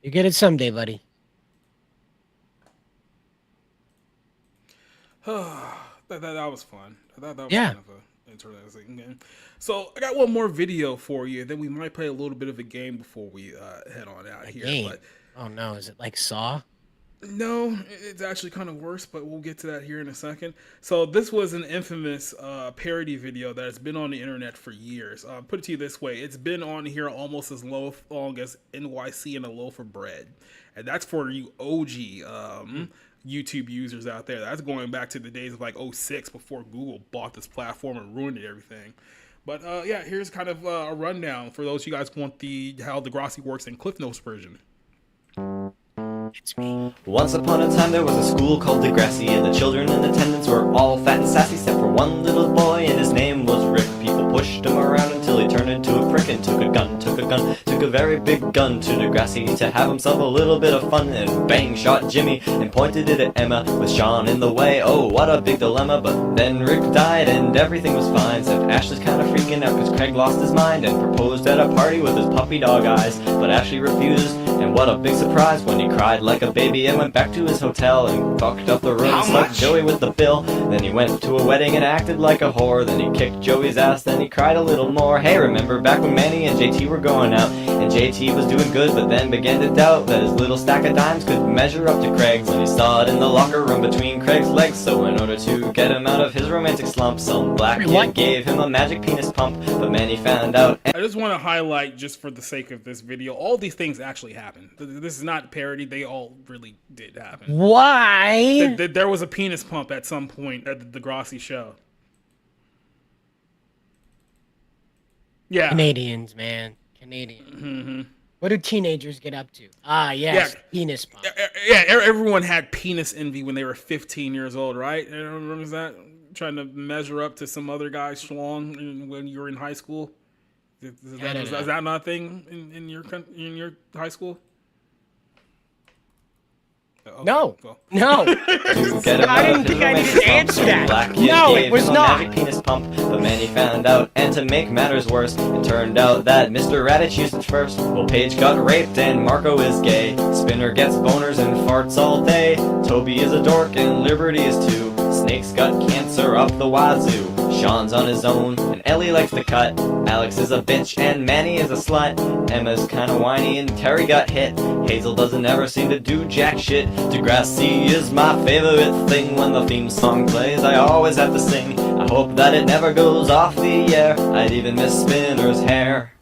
You get it someday, buddy. That was fun. That was Yeah. kind of a interesting game. So I got one more video for you. Then we might play a little bit of a game before we head on out here. Game. But Oh no, is it like Saw? no, it's actually kind of worse. But we'll get to that here in a second. So this was an infamous parody video that has been on the internet for years. Put it to you this way: it's been on here almost as long as NYC and a loaf of bread, and that's for you OG. YouTube users out there. That's going back to the days of like 06 before Google bought this platform and ruined everything. But yeah, here's kind of a rundown for those of you guys who want how Degrassi works in Cliff Notes version. It's me. Once upon a time there was a school called Degrassi, and the children in attendance were all fat and sassy, except for one little boy, and his name was Rick. People pushed him around until he turned into a prick and took a very big gun to Degrassi to have himself a little bit of fun, and bang, shot Jimmy and pointed it at Emma with Sean in the way. Oh, what a big dilemma, but then Rick died and everything was fine, except Ashley's kind of freaking out because Craig lost his mind and proposed at a party with his puppy dog eyes, but Ashley refused, and what a big surprise when he cried like a baby and went back to his hotel and fucked up the room and stuck Joey with the bill. Then he went to a wedding and acted like a whore, then he kicked Joey's ass, then he cried a little more. Hey, remember back when Manny and JT were going out, and JT was doing good but then began to doubt that his little stack of dimes could measure up to Craig's, and he saw it in the locker room between Craig's legs. So in order to get him out of his romantic slump, some black kid gave him a magic penis pump, but Manny found out. I just want to highlight, just for the sake of this video, all these things actually happened. This is not parody. They all really did happen. Why? There was a penis pump at some point at the Degrassi show. Yeah. Canadians, man. Canadians. Mm-hmm. What do teenagers get up to? Ah, yes, penis pump. Yeah, everyone had penis envy when they were 15 years old, right? Everyone remembers that? Trying to measure up to some other guy's schlong when you were in high school? Is that not a thing in your high school? Okay, No, cool. no. I didn't think I needed to answer that. No, it was not. Magic penis pump, but Manny found out, and to make matters worse, it turned out that Mr. Raditch used it first. Well, Paige got raped and Marco is gay. Spinner gets boners and farts all day. Toby is a dork and Liberty is too. Snake's got cancer up the wazoo. Sean's on his own, and Ellie likes to cut. Alex is a bitch, and Manny is a slut. Emma's kinda whiny, and Terry got hit. Hazel doesn't ever seem to do jack shit. Degrassi is my favorite thing. When the theme song plays, I always have to sing. I hope that it never goes off the air. I'd even miss Spinner's hair.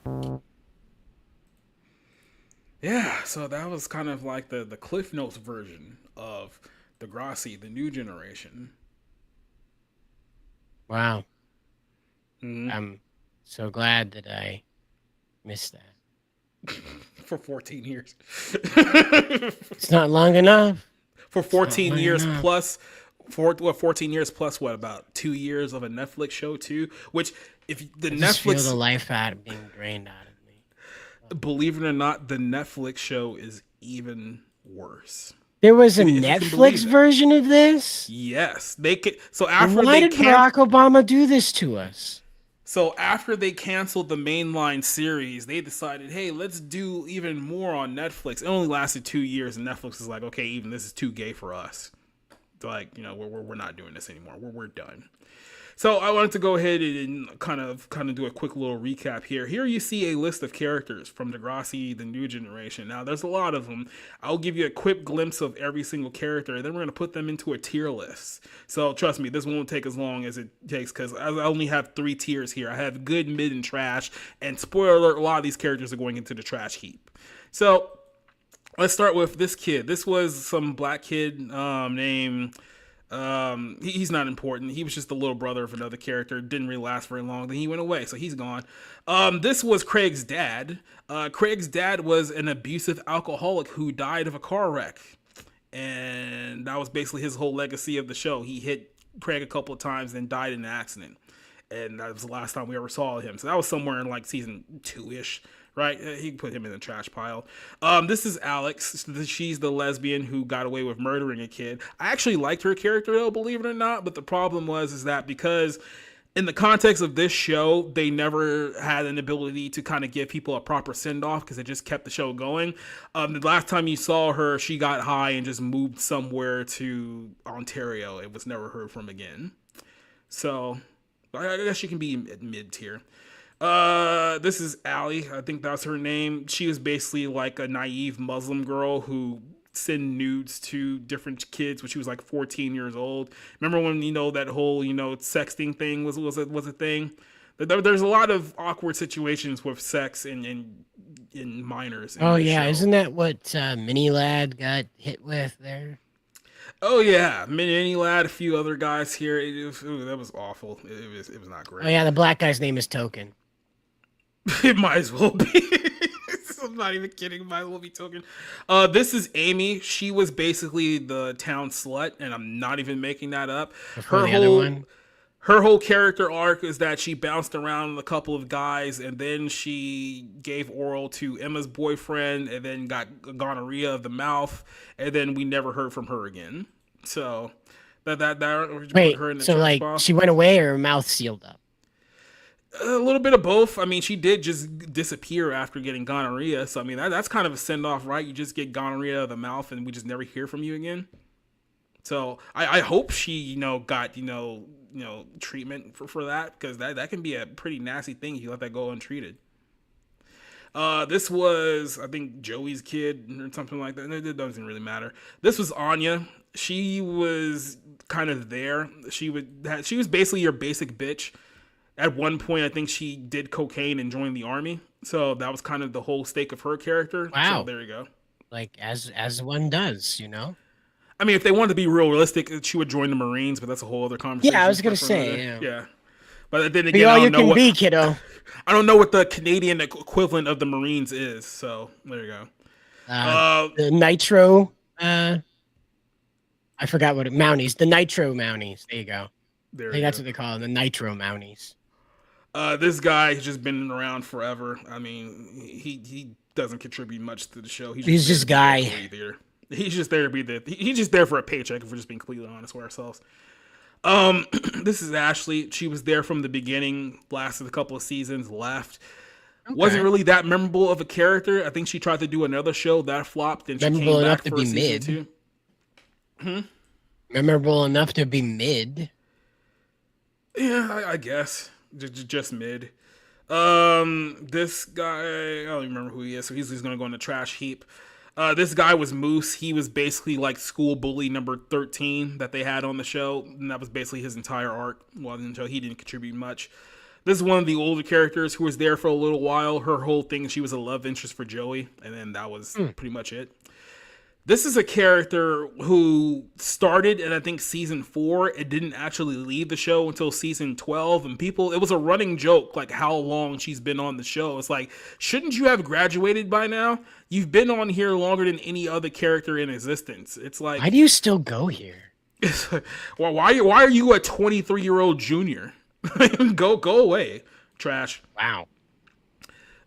Yeah, so that was kind of like the Cliff Notes version of Degrassi, the new generation. Wow. Mm-hmm. I'm so glad that I missed that. For 14 years. It's not long enough. For 14 years enough. plus, 14 years plus what, about 2 years of a Netflix show too? Which, if the I just Netflix... feel the life out being drained out of me. Believe it or not, the Netflix show is even worse. There was a If you can Netflix believe it. version of this? Yes, they can. So after Why they did Barack Obama do this to us? So after they canceled the mainline series, they decided, hey, let's do even more on Netflix. It only lasted 2 years, and Netflix is like, okay, even this is too gay for us. Like, we're not doing this anymore. We're done. So I wanted to go ahead and kind of do a quick little recap here. Here you see a list of characters from Degrassi, the new generation. Now, there's a lot of them. I'll give you a quick glimpse of every single character, and then we're going to put them into a tier list. So trust me, this won't take as long as it takes because I only have 3 tiers here. I have good, mid, and trash. And spoiler alert, a lot of these characters are going into the trash heap. So let's start with this kid. This was some black kid named... he's not important. He was just the little brother of another character. Didn't really last very long. Then he went away, so he's gone. This was Craig's dad. Craig's dad was an abusive alcoholic who died of a car wreck, and that was basically his whole legacy of the show. He hit Craig a couple of times, then died in an accident, and that was the last time we ever saw him. So that was somewhere in like season 2-ish. Right, he put him in the trash pile. This is Alex. She's the lesbian who got away with murdering a kid. I actually liked her character though, believe it or not. But the problem is that because in the context of this show, they never had an ability to kind of give people a proper send off because it just kept the show going. The last time you saw her, she got high and just moved somewhere to Ontario. It was never heard from again. So I guess she can be mid tier. This is Allie. I think that's her name. She was basically like a naive Muslim girl who sent nudes to different kids when she was like 14 years old. Remember when, that whole, sexting thing was a thing? There's a lot of awkward situations with sex in minors. Oh, yeah. Show. Isn't that what Mini Lad got hit with there? Oh yeah, Mini Lad, a few other guys here. That was awful. It was not great. Oh yeah, the black guy's name is Token. It might as well be. I'm not even kidding. It might as well be Token. This is Amy. She was basically the town slut, and I'm not even making that up. Her whole character arc is that she bounced around a couple of guys, and then she gave oral to Emma's boyfriend, and then got gonorrhea of the mouth, and then we never heard from her again. So that wait, her in the so like box. She went away, or her mouth sealed up? A little bit of both. I mean, she did just disappear after getting gonorrhea. So, I mean, that's kind of a send-off, right? You just get gonorrhea of the mouth and we just never hear from you again. So, I hope she, got, treatment for that. Because that can be a pretty nasty thing if you let that go untreated. This was, I think, Joey's kid or something like that. It doesn't really matter. This was Anya. She was kind of there. She was basically your basic bitch. At one point, I think she did cocaine and joined the army. So that was kind of the whole stake of her character. Wow. So there you go. Like, as one does, I mean, if they wanted to be realistic, she would join the Marines, but that's a whole other conversation. Yeah, I was going to say, yeah. But then again, be all you can be, kiddo. I don't know what the Canadian equivalent of the Marines is. So there you go. The Nitro, I forgot what Mounties. The Nitro Mounties. There you go. I think that's what they call them, the Nitro Mounties. This guy has just been around forever. I mean, he doesn't contribute much to the show. He's just guy. He's just there to be there. He's just there for a paycheck, if we're just being completely honest with ourselves. This is Ashley. She was there from the beginning, lasted a couple of seasons, left. Okay. Wasn't really that memorable of a character. I think she tried to do another show that flopped, and she came back for season 2. Memorable enough to be mid. Yeah, I guess. Just mid. This guy, I don't even remember who he is, so he's going to go in the trash heap. This guy was Moose. He was basically like school bully number 13 that they had on the show, and that was basically his entire arc. Well, until he didn't contribute much. This is one of the older characters who was there for a little while. Her whole thing, she was a love interest for Joey, and then that was pretty much it. This is a character who started in, I think, season 4. It didn't actually leave the show until season 12. And it was a running joke, like how long she's been on the show. It's like, shouldn't you have graduated by now? You've been on here longer than any other character in existence. It's like, why do you still go here? Well, why are you a 23-year-old junior? Go away, trash. Wow.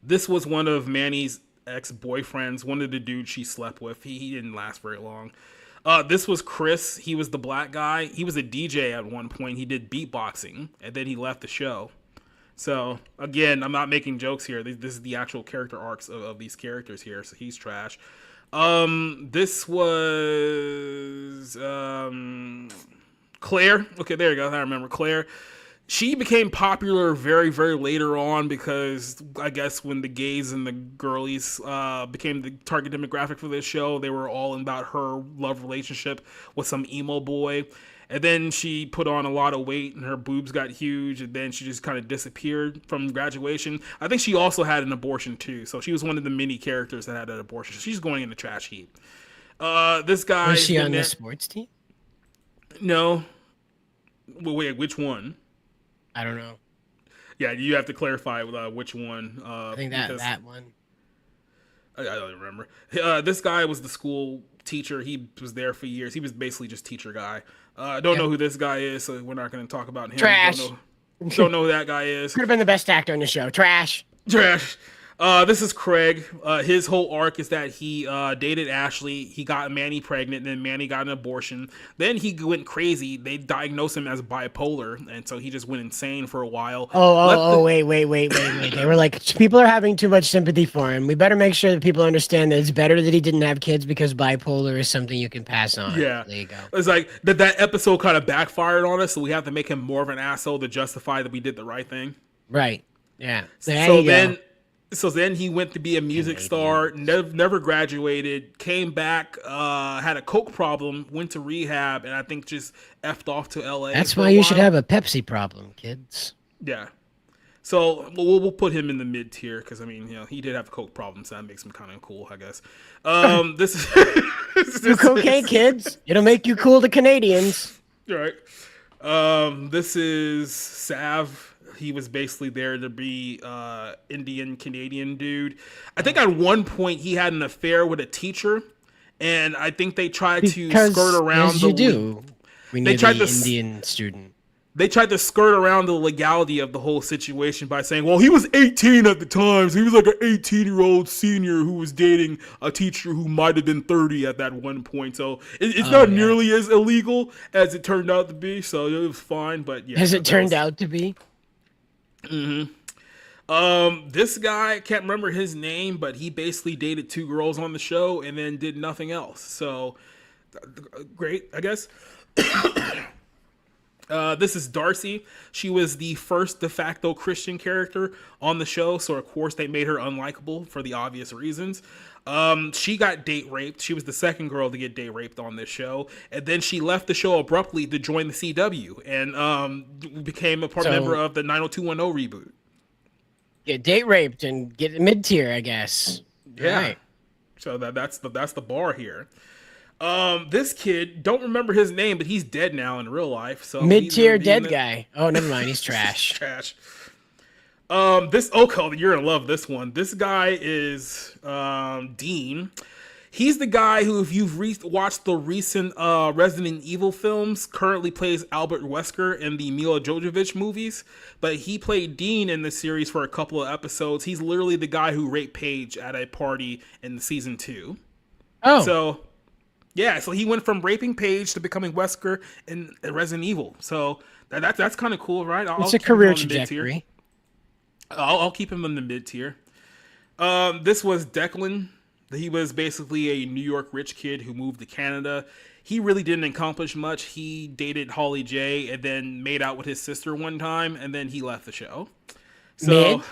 This was one of Manny's ex-boyfriends, one of the dudes she slept with. He didn't last very long. This was Chris. He was the black guy. He was a DJ at one point. He did beatboxing, and then he left the show. So, again, I'm not making jokes here. This is the actual character arcs of these characters here, so he's trash. This was Claire. Okay, there you go. I remember Claire. She became popular very, very later on because I guess when the gays and the girlies became the target demographic for this show, they were all about her love relationship with some emo boy. And then she put on a lot of weight and her boobs got huge, and then she just kind of disappeared from graduation. I think she also had an abortion too, so she was one of the many characters that had an abortion. So she's going in the trash heap. This guy... Was she on the sports team? No. Well, wait, which one? I don't know. Yeah, you have to clarify which one. I think that one. I don't remember. This guy was the school teacher. He was there for years. He was basically just teacher guy. I don't know who this guy is, so we're not going to talk about him. Trash. Don't know who that guy is. Could have been the best actor in the show. Trash. Trash. This is Craig. His whole arc is that he dated Ashley. He got Manny pregnant, and then Manny got an abortion. Then he went crazy. They diagnosed him as bipolar, and so he just went insane for a while. Wait. They were like, people are having too much sympathy for him. We better make sure that people understand that it's better that he didn't have kids because bipolar is something you can pass on. Yeah. There you go. It's like that episode kind of backfired on us, so we have to make him more of an asshole to justify that we did the right thing. Right. Yeah. So then he went to be a music star, never graduated, came back, had a coke problem, went to rehab, and I think just effed off to LA. That's why you should have a Pepsi problem, kids. Yeah. So we'll put him in the mid tier because I mean, he did have a coke problem, so that makes him kind of cool, I guess. This is Do cocaine, kids. It'll make you cool to Canadians. All right. This is Sav. He was basically there to be Indian Canadian dude. I think at one point he had an affair with a teacher, and I think they tried to skirt around. As you do. We need the Indian student. They tried to skirt around the legality of the whole situation by saying, well, he was 18 at the time, so he was like an 18-year-old senior who was dating a teacher who might have been 30 at that one point. So it's not nearly as illegal as it turned out to be, so it was fine. But yeah, as it turned out to be. This guy, can't remember his name, but he basically dated 2 girls on the show and then did nothing else. So great, I guess. This is Darcy. She was the first de facto Christian character on the show, so of course they made her unlikable for the obvious reasons. She got date raped. She was the second girl to get date raped on this show, and then she left the show abruptly to join the CW and became a member of the 90210 reboot. Get date raped and get mid tier, I guess. Yeah. Right. So that's the bar here. This kid, don't remember his name, but he's dead now in real life. So mid tier dead guy. Oh, never mind. He's trash. Trash. You're gonna love this one. This guy is Dean. He's the guy who, if you've watched the recent Resident Evil films, currently plays Albert Wesker in the Mila Jovovich movies. But he played Dean in the series for a couple of episodes. He's literally the guy who raped Paige at a party in season 2. Oh. So, yeah. So he went from raping Paige to becoming Wesker in Resident Evil. So that's kind of cool, right? It's a career trajectory. I'll keep him in the mid tier. This was Declan. He was basically a New York rich kid who moved to Canada. He really didn't accomplish much. He dated Holly J and then made out with his sister one time, and then he left the show. So,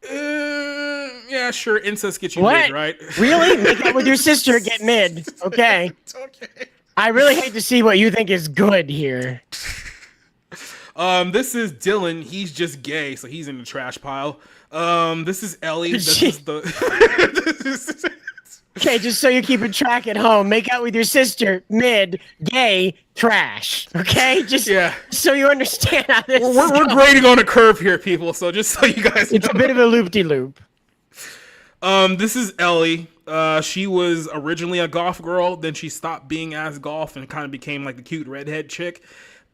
yeah, sure. Incest gets you mid, right? Really? Make out with your sister, get mid. Okay. Okay. I really hate to see what you think is good here. This is Dylan. He's just gay, so he's in the trash pile. This is Ellie. This is the. Okay, just so you keep it track at home, make out with your sister, mid, gay, trash. Okay, just so you understand how this. We're grading on a curve here, people. So just so you guys. It's a bit of a loop-de-loop. This is Ellie. She was originally a goth girl, then she stopped being as goth and kind of became like the cute redhead chick.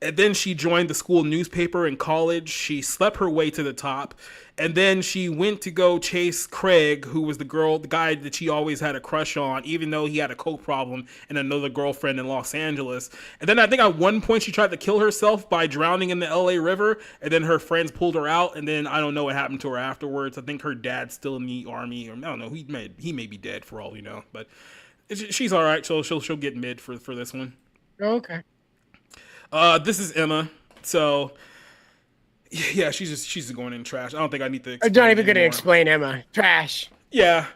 And then she joined the school newspaper in college. She slept her way to the top. And then she went to go chase Craig, who was the guy that she always had a crush on, even though he had a coke problem and another girlfriend in Los Angeles. And then I think at one point she tried to kill herself by drowning in the LA River. And then her friends pulled her out. And then I don't know what happened to her afterwards. I think her dad's still in the army. Or I don't know. He may be dead for all we know. But she's all right. So she'll get mid for this one. Okay. This is Emma. So... yeah, she's just going in trash. I don't think I need to explain. I'm not even going to explain Emma. Trash. Yeah.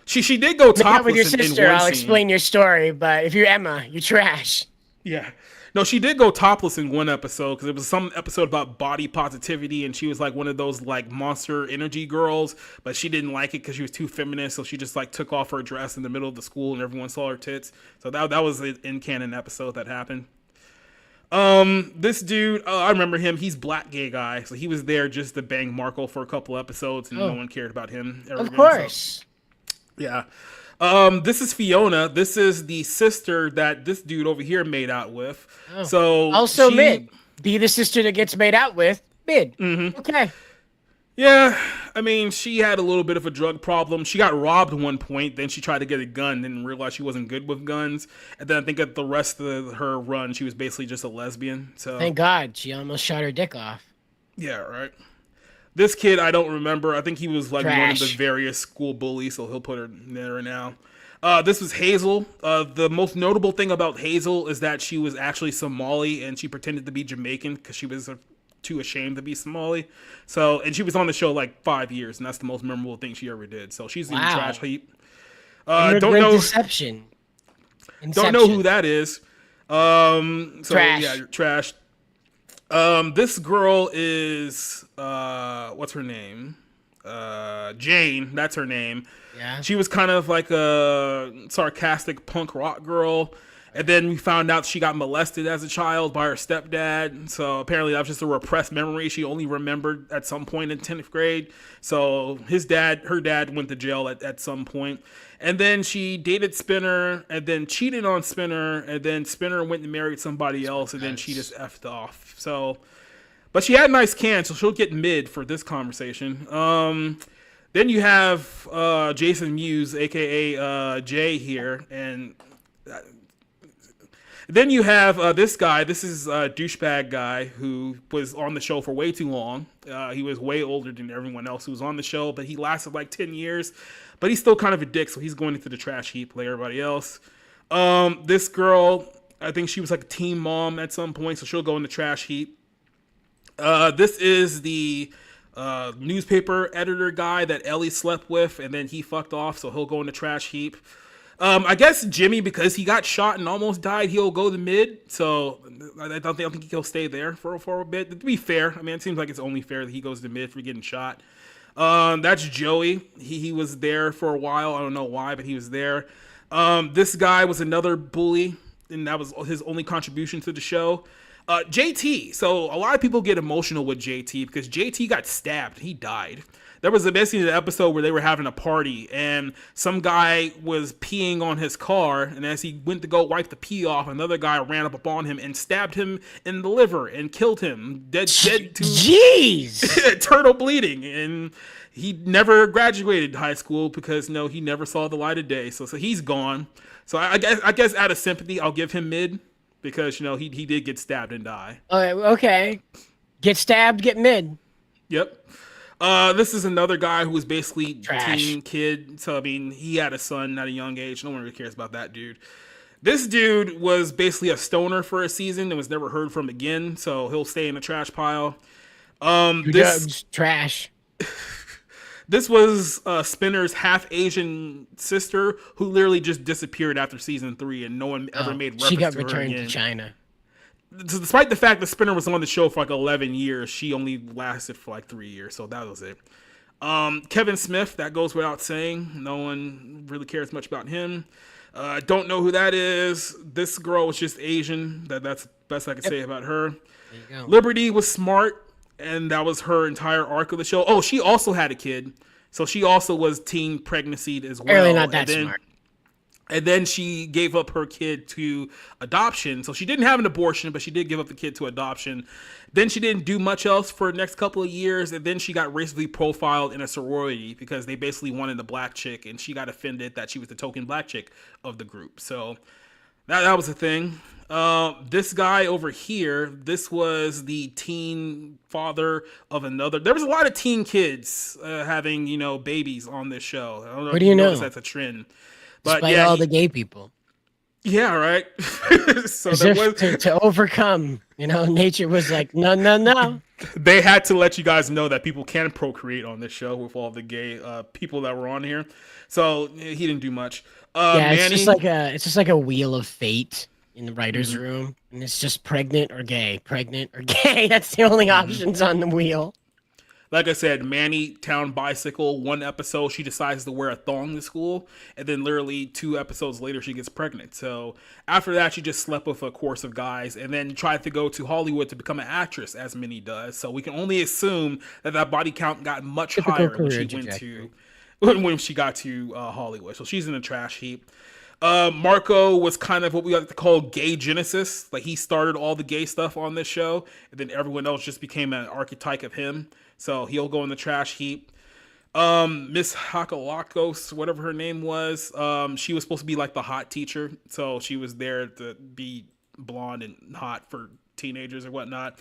She did go topless with your in sister, one I'll scene. explain your story, but if you're Emma, you're trash. Yeah. No, she did go topless in one episode because it was some episode about body positivity, and she was like one of those like Monster Energy girls, but she didn't like it because she was too feminist, so she just like took off her dress in the middle of the school and everyone saw her tits. So that was an in-canon episode that happened. This dude, I remember him. He's black gay guy, so he was there just to bang Marco for a couple episodes, and no one cared about him. Of course. So, yeah. This is Fiona. This is the sister that this dude over here made out with. Oh. So also mid. Be the sister that gets made out with. Mid. Mm-hmm. Okay. Yeah, I mean, she had a little bit of a drug problem. She got robbed at one point. Then she tried to get a gun, then realized she wasn't good with guns. And then I think at the rest of her run, she was basically just a lesbian. So thank God she almost shot her dick off. Yeah, right. This kid, I don't remember. I think he was like one of the Trash. various school bullies, so he'll put her there now. This was Hazel. The most notable thing about Hazel is that she was actually Somali, and she pretended to be Jamaican because she was too ashamed to be Somali. So, and she was on the show like 5 years, and that's the most memorable thing she ever did. So she's in the trash heap. Don't know. Deception. Don't know who that is. So Trash. yeah, you're trash. This girl is what's her name? Jane. That's her name. Yeah. She was kind of like a sarcastic punk rock girl. And then we found out she got molested as a child by her stepdad. So apparently that was just a repressed memory she only remembered at some point in 10th grade. So her dad went to jail at some point. And then she dated Spinner and then cheated on Spinner. And then Spinner went and married somebody else. And then she just effed off. So, but she had nice cans, so she'll get mid for this conversation. Then you have Jason Mewes, a.k.a. Jay here. And... then you have this guy. This is a douchebag guy who was on the show for way too long. He was way older than everyone else who was on the show, but he lasted like 10 years. But he's still kind of a dick, so he's going into the trash heap like everybody else. This girl, I think she was like a teen mom at some point, so she'll go in the trash heap. This is the newspaper editor guy that Ellie slept with, and then he fucked off, so he'll go in the trash heap. I guess Jimmy, because he got shot and almost died, he'll go to mid. So I don't think he'll stay there for a bit. To be fair, I mean, it seems like it's only fair that he goes to mid for getting shot. That's Joey. He was there for a while. I don't know why, but he was there. This guy was another bully, and that was his only contribution to the show. JT. So a lot of people get emotional with JT because JT got stabbed. He died. There was basically an episode where they were having a party and some guy was peeing on his car, and as he went to go wipe the pee off, another guy ran up upon him and stabbed him in the liver and killed him. Dead to jeez, turtle bleeding, and he never graduated high school because he never saw the light of day. So he's gone. So I guess out of sympathy, I'll give him mid because he did get stabbed and die. Okay, get stabbed, get mid. Yep. This is another guy who was basically a teen kid. So, I mean, he had a son at a young age. No one really cares about that dude. This dude was basically a stoner for a season and was never heard from again. So he'll stay in the trash pile. This trash. This was Spinner's half Asian sister who literally just disappeared after season 3 and no one ever made reference to her again. She got returned to China. Despite the fact that Spinner was on the show for like 11 years, she only lasted for like 3 years, so that was it. Kevin Smith, that goes without saying. No one really cares much about him. Don't know who that is. This girl was just Asian. That's the best I can say about her. There you go. Liberty was smart, and that was her entire arc of the show. Oh, she also had a kid, so she also was teen pregnancy as well. Apparently not that smart. And then she gave up her kid to adoption. So she didn't have an abortion, but she did give up the kid to adoption. Then she didn't do much else for the next couple of years. And then she got racially profiled in a sorority because they basically wanted a black chick. And she got offended that she was the token black chick of the group. So that was the thing. This guy over here, this was the teen father of another. There was a lot of teen kids having, babies on this show. I don't know What do you know? That's a trend. But Despite all the gay people. Yeah, right. So As there if was, to overcome, nature was like, no. they had to let you guys know that people can procreate on this show with all the gay people that were on here. So he didn't do much. Yeah, Manny, it's just like a wheel of fate in the writer's room, and it's just pregnant or gay, pregnant or gay. That's the only options on the wheel. like I said, Manny Town Bicycle, one episode, she decides to wear a thong to school, and then literally 2 episodes later, she gets pregnant. So after that, she just slept with a course of guys, and then tried to go to Hollywood to become an actress, as Minnie does. So we can only assume that body count got much higher when she got to Hollywood. So she's in the trash heap. Marco was kind of what we like to call gay genesis. Like, he started all the gay stuff on this show, and then everyone else just became an archetype of him. So he'll go in the trash heap. Miss Hakalakos, whatever her name was, she was supposed to be like the hot teacher. So she was there to be blonde and hot for teenagers or whatnot.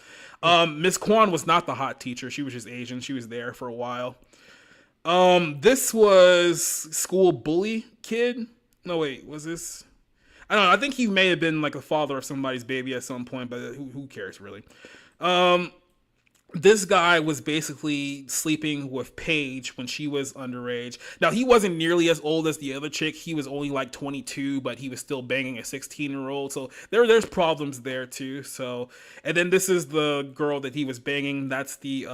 Miss Kwan was not the hot teacher. She was just Asian. She was there for a while. This was school bully kid. No, wait, was this? I don't know. I think he may have been like a father of somebody's baby at some point, but who cares really? This guy was basically sleeping with Paige when she was underage. Now, he wasn't nearly as old as the other chick. He was only like 22, but he was still banging a 16-year-old. So there's problems there too. So, and then this is the girl that he was banging. That's the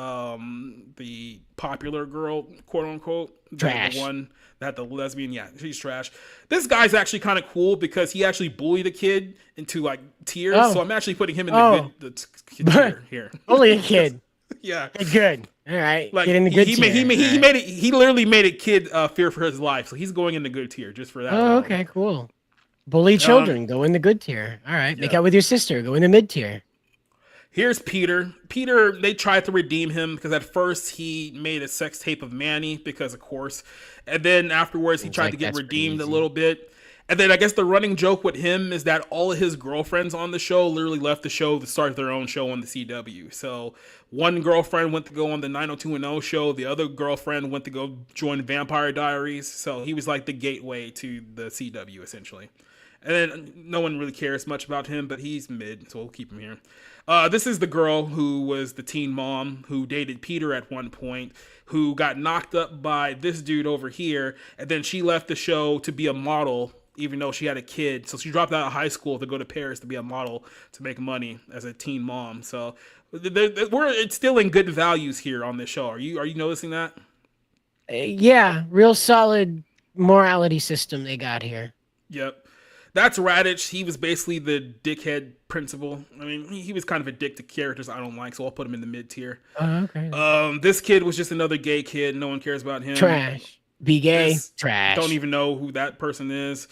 popular girl, quote unquote. Trash. The one that the lesbian, yeah, she's trash. This guy's actually kind of cool because he actually bullied a kid into like tears. Oh. So I'm actually putting him in the good tier here. Only a kid. Yeah. Good. All right. Like, get in the good he tier. made it. He literally made a kid fear for his life. So he's going in the good tier just for that. Oh, okay, cool. Bully children, go in the good tier. All right. Make out with your sister, go in the mid tier. Here's Peter. Peter, they tried to redeem him because at first he made a sex tape of Manny because, of course. And then afterwards he tried to get redeemed a little bit. And then I guess the running joke with him is that all of his girlfriends on the show literally left the show to start their own show on the CW. So one girlfriend went to go on the 90210 show. The other girlfriend went to go join Vampire Diaries. So he was like the gateway to the CW, essentially. And then no one really cares much about him, but he's mid, so we'll keep him here. This is the girl who was the teen mom who dated Peter at one point, who got knocked up by this dude over here, and then she left the show to be a model, even though she had a kid. So she dropped out of high school to go to Paris to be a model to make money as a teen mom. So we're instilling good values here on this show. Are you noticing that? Yeah, real solid morality system they got here. Yep. That's Raditch. He was basically the dickhead principal. I mean, he was kind of a dick to characters I don't like, so I'll put him in the mid tier. Oh, okay. This kid was just another gay kid. No one cares about him. Trash. Be gay. Trash. Don't even know who that person is.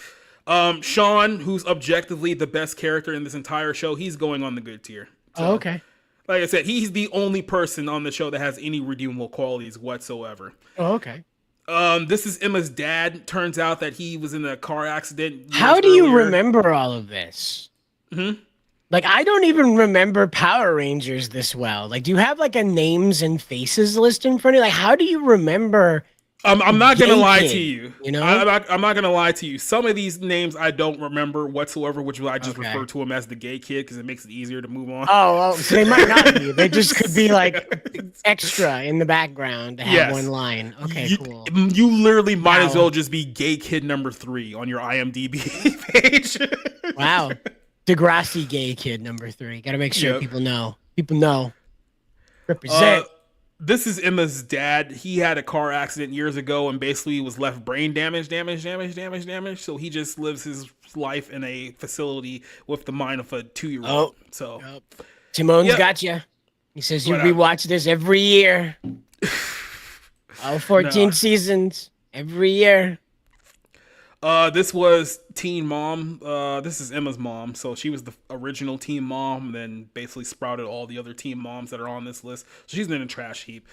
Sean, who's objectively the best character in this entire show, he's going on the good tier. So, okay. Like I said, he's the only person on the show that has any redeemable qualities whatsoever. Oh, okay. This is Emma's dad. Turns out that he was in a car accident. How do you remember all of this? Mm-hmm. Like, I don't even remember Power Rangers this well. Like, do you have like a names and faces list in front of you? Like, how do you remember? I'm not gonna lie Gay to Kid, you. You know, I'm not gonna lie to you. Some of these names I don't remember whatsoever, which I just refer to him as the gay kid because it makes it easier to move on. Oh, so they might not be. They just could be like extra in the background to have one line. Okay, cool. You literally might as well just be gay kid number 3 on your IMDb page. Wow. Degrassi gay kid number 3. Got to make sure people know. People know. Represent. This is Emma's dad. He had a car accident years ago and basically was left brain damage. So he just lives his life in a facility with the mind of a 2-year-old. Oh, so Timone's got you. He says you rewatch this every year. All 14 seasons every year. This was Teen Mom. This is Emma's mom. So she was the original Teen Mom, then basically sprouted all the other Teen Moms that are on this list. So she's in a trash heap.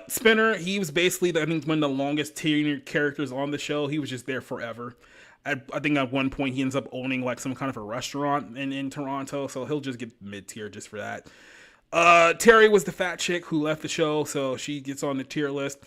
Spinner, he was basically, I think, one of the longest tenured characters on the show. He was just there forever. I think at one point he ends up owning like some kind of a restaurant in Toronto. So he'll just get mid-tier just for that. Terry was the fat chick who left the show, so she gets on the tier list.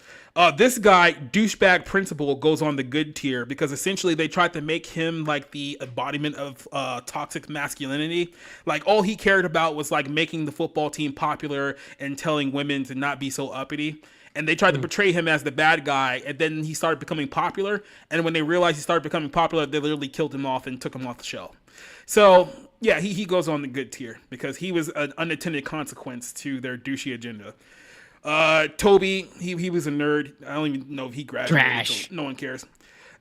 This guy, douchebag principal, goes on the good tier because essentially they tried to make him like the embodiment of toxic masculinity. Like all he cared about was like making the football team popular and telling women to not be so uppity. And they tried to portray him as the bad guy, and then he started becoming popular. And when they realized he started becoming popular, they literally killed him off and took him off the show. So yeah, he goes on the good tier because he was an unintended consequence to their douchey agenda. Toby, he was a nerd. I don't even know if he graduated. Trash. No one cares.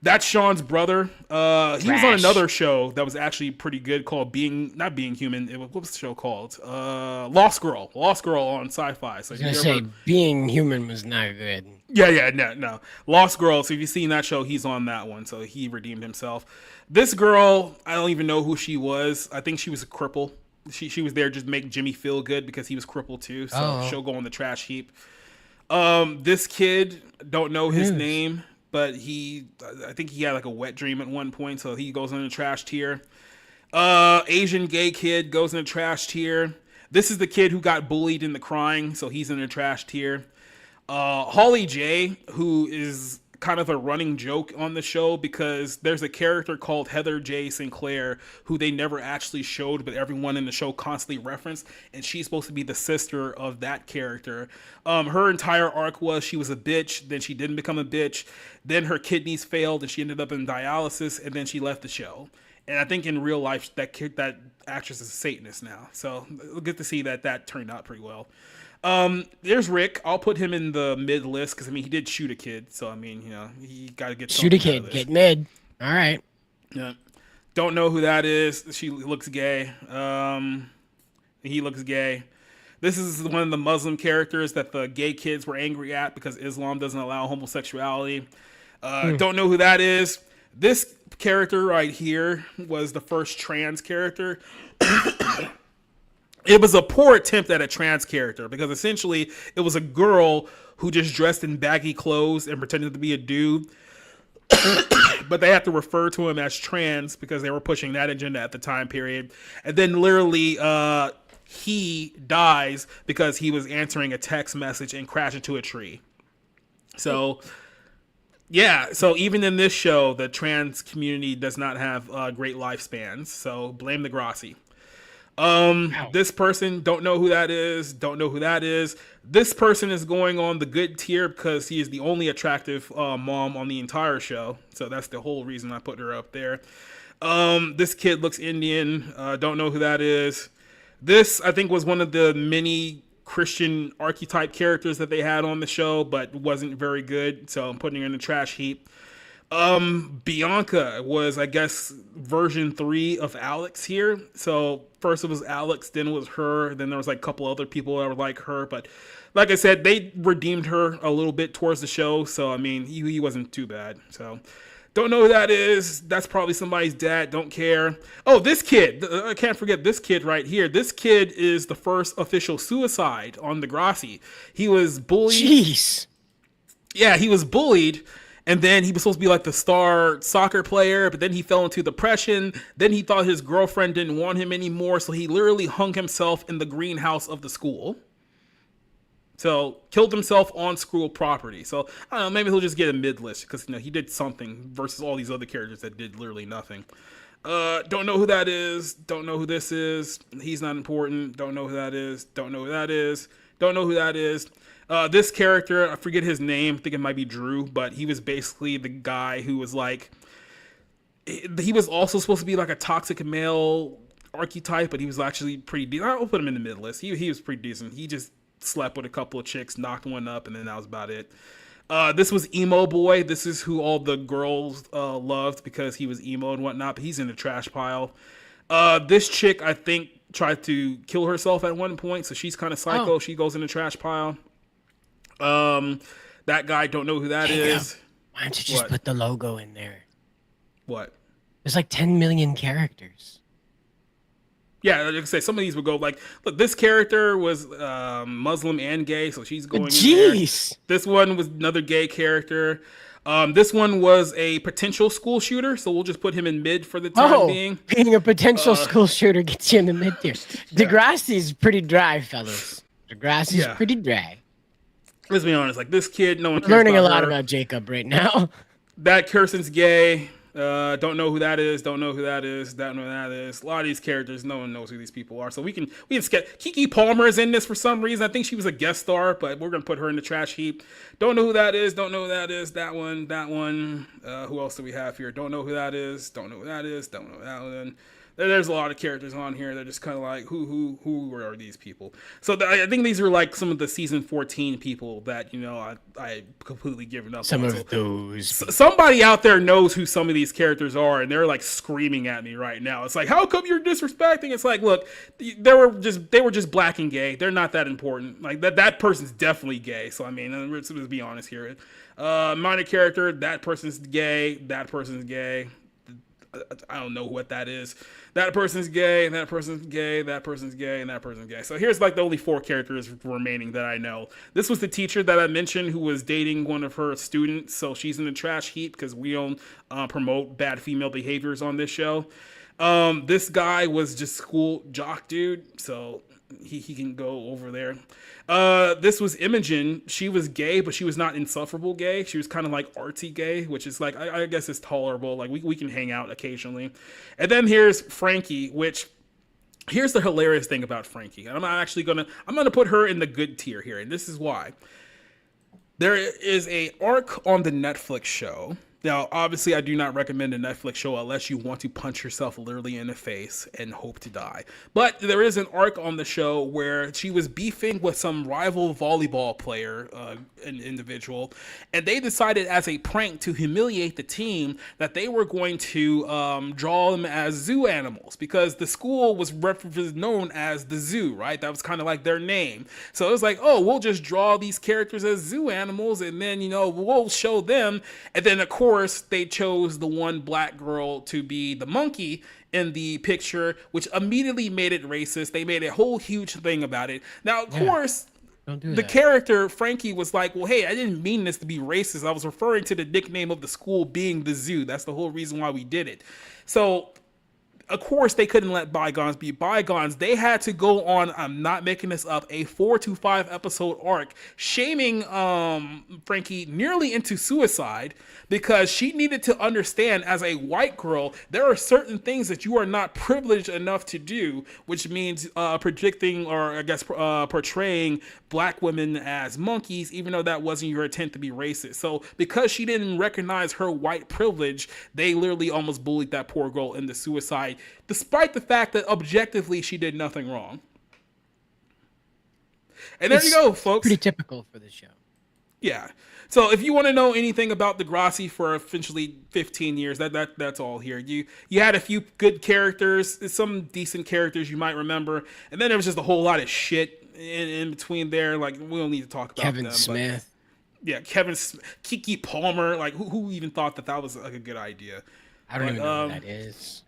That's Sean's brother. He was on another show that was actually pretty good called Not Being Human. What was the show called? Lost Girl. Lost Girl on Sci-Fi. So I was gonna say Being Human was not good. Yeah, no. Lost Girl. So if you've seen that show, he's on that one. So he redeemed himself. This girl, I don't even know who she was. I think she was a cripple. She was there just to make Jimmy feel good because he was crippled too. So she'll go on the trash heap. This kid, don't know his name, but I think he had like a wet dream at one point, so he goes in the trash tier. Asian gay kid goes in the trash tier. This is the kid who got bullied in the crying, so he's in the trash tier. Holly J, who is kind of a running joke on the show because there's a character called Heather J. Sinclair who they never actually showed, but everyone in the show constantly referenced, and she's supposed to be the sister of that character. Her entire arc was she was a bitch, then she didn't become a bitch, then her kidneys failed and she ended up in dialysis, and then she left the show. And I think in real life that actress is a Satanist now, so we'll get to see that turned out pretty well. There's Rick. I'll put him in the mid list because I mean he did shoot a kid, so I mean he got to get shoot a kid, get mid. All right. Yeah. Don't know who that is. She looks gay. He looks gay. This is one of the Muslim characters that the gay kids were angry at because Islam doesn't allow homosexuality. Don't know who that is. This character right here was the first trans character. It was a poor attempt at a trans character because essentially it was a girl who just dressed in baggy clothes and pretended to be a dude. But they had to refer to him as trans because they were pushing that agenda at the time period. And then literally he dies because he was answering a text message and crashed into a tree. So yeah, so even in this show, the trans community does not have great lifespans. So blame Degrassi. This person, don't know who that is. This person is going on the good tier because he is the only attractive mom on the entire show. So that's the whole reason I put her up there. This kid looks Indian. Don't know who that is. This, I think, was one of the many Christian archetype characters that they had on the show, but wasn't very good. So I'm putting her in the trash heap. Bianca was, I guess, version 3 of Alex here. So first it was Alex, then it was her, then there was like a couple other people that were like her. But like I said, they redeemed her a little bit towards the show. So, I mean, he wasn't too bad. So don't know who that is. That's probably somebody's dad. Don't care. Oh, this kid. I can't forget this kid right here. This kid is the first official suicide on Degrassi. He was bullied. Jeez. Yeah, he was bullied. And then he was supposed to be like the star soccer player, but then he fell into depression. Then he thought his girlfriend didn't want him anymore, so he literally hung himself in the greenhouse of the school. So killed himself on school property. So I don't know, maybe he'll just get a mid list because he did something versus all these other characters that did literally nothing. Don't know who that is. Don't know who this is. He's not important. Don't know who that is. Don't know who that is. Don't know who that is. This character, I forget his name. I think it might be Drew, but he was basically the guy who was like, he was also supposed to be like a toxic male archetype, but he was actually pretty decent. I'll put him in the mid list. He was pretty decent. He just slept with a couple of chicks, knocked one up, and then that was about it. This was Emo Boy. This is who all the girls loved because he was emo and whatnot, but he's in the trash pile. This chick, I think, tried to kill herself at one point, so she's kind of psycho. Oh. She goes in the trash pile. That guy, don't know who that is. Why don't you just put the logo in there? What? There's like 10 million characters. Yeah, like I say, some of these would go like, look, this character was Muslim and gay, so she's going in there. This one was another gay character. This one was a potential school shooter, so we'll just put him in mid for the time being. Being a potential school shooter gets you in the mid tier. Degrassi's pretty dry, fellas. Degrassi's pretty dry. Let's be honest, like this kid, no one cares Learning a about lot her. about Jacob right now. That person's gay. Don't know who that is. Don't know who that is. Don't know who that is. A lot of these characters, no one knows who these people are. So we can skip. Kiki Palmer is in this for some reason. I think she was a guest star, but we're gonna put her in the trash heap. Don't know who that is. Don't know who that is. That one. That one. Who else do we have here? Don't know who that is. Don't know who that is. Don't know that one. There's a lot of characters on here. They're just kind of like, who are these people? So I think these are like some of the season 14 people that, you know, I completely given up Some on. of those. Somebody out there knows who some of these characters are, and they're like screaming at me right now. It's like, how come you're disrespecting? It's like, look, they were just black and gay. They're not that important. Like that person's definitely gay. So I mean, let's be honest here. Minor character, that person's gay. That person's gay. I don't know what that is. That person's gay, that person's gay, that person's gay, and that person's gay. So here's like the only 4 characters remaining that I know. This was the teacher that I mentioned who was dating one of her students. So she's in the trash heap because we don't promote bad female behaviors on this show. This guy was just school jock dude. So he can go over there. This was Imogen. She was gay, but she was not insufferable gay. She was kind of like artsy gay, which is like, I guess it's tolerable. Like we can hang out occasionally. And then here's Frankie, which here's the hilarious thing about Frankie. I'm gonna put her in the good tier here. And this is why. There is a arc on the Netflix show. Now, obviously, I do not recommend a Netflix show unless you want to punch yourself literally in the face and hope to die. But there is an arc on the show where she was beefing with some rival volleyball player, an individual, and they decided as a prank to humiliate the team that they were going to draw them as zoo animals because the school was known as the zoo, right? That was kind of like their name. So it was like, oh, we'll just draw these characters as zoo animals and then, you know, we'll show them. And then, of course, they chose the one black girl to be the monkey in the picture, which immediately made it racist. They made a whole huge thing about it. Now, of course, the character, Frankie, was like, well, hey, I didn't mean this to be racist. I was referring to the nickname of the school being the zoo. That's the whole reason why we did it. So, of course, they couldn't let bygones be bygones. They had to go on, I'm not making this up, a 4 to 5 episode arc shaming Frankie nearly into suicide because she needed to understand as a white girl, there are certain things that you are not privileged enough to do, which means predicting or I guess portraying black women as monkeys, even though that wasn't your intent to be racist. So because she didn't recognize her white privilege, they literally almost bullied that poor girl into suicide, despite the fact that objectively she did nothing wrong. And there you go, folks. Pretty typical for the show. Yeah. So if you want to know anything about Degrassi for essentially 15 years, that's all here. You had a few good characters, some decent characters you might remember, and then there was just a whole lot of shit in between there. Like we don't need to talk about Kevin Smith. Yeah, Kiki Palmer. Like who even thought that was like a good idea? I don't even know who that is.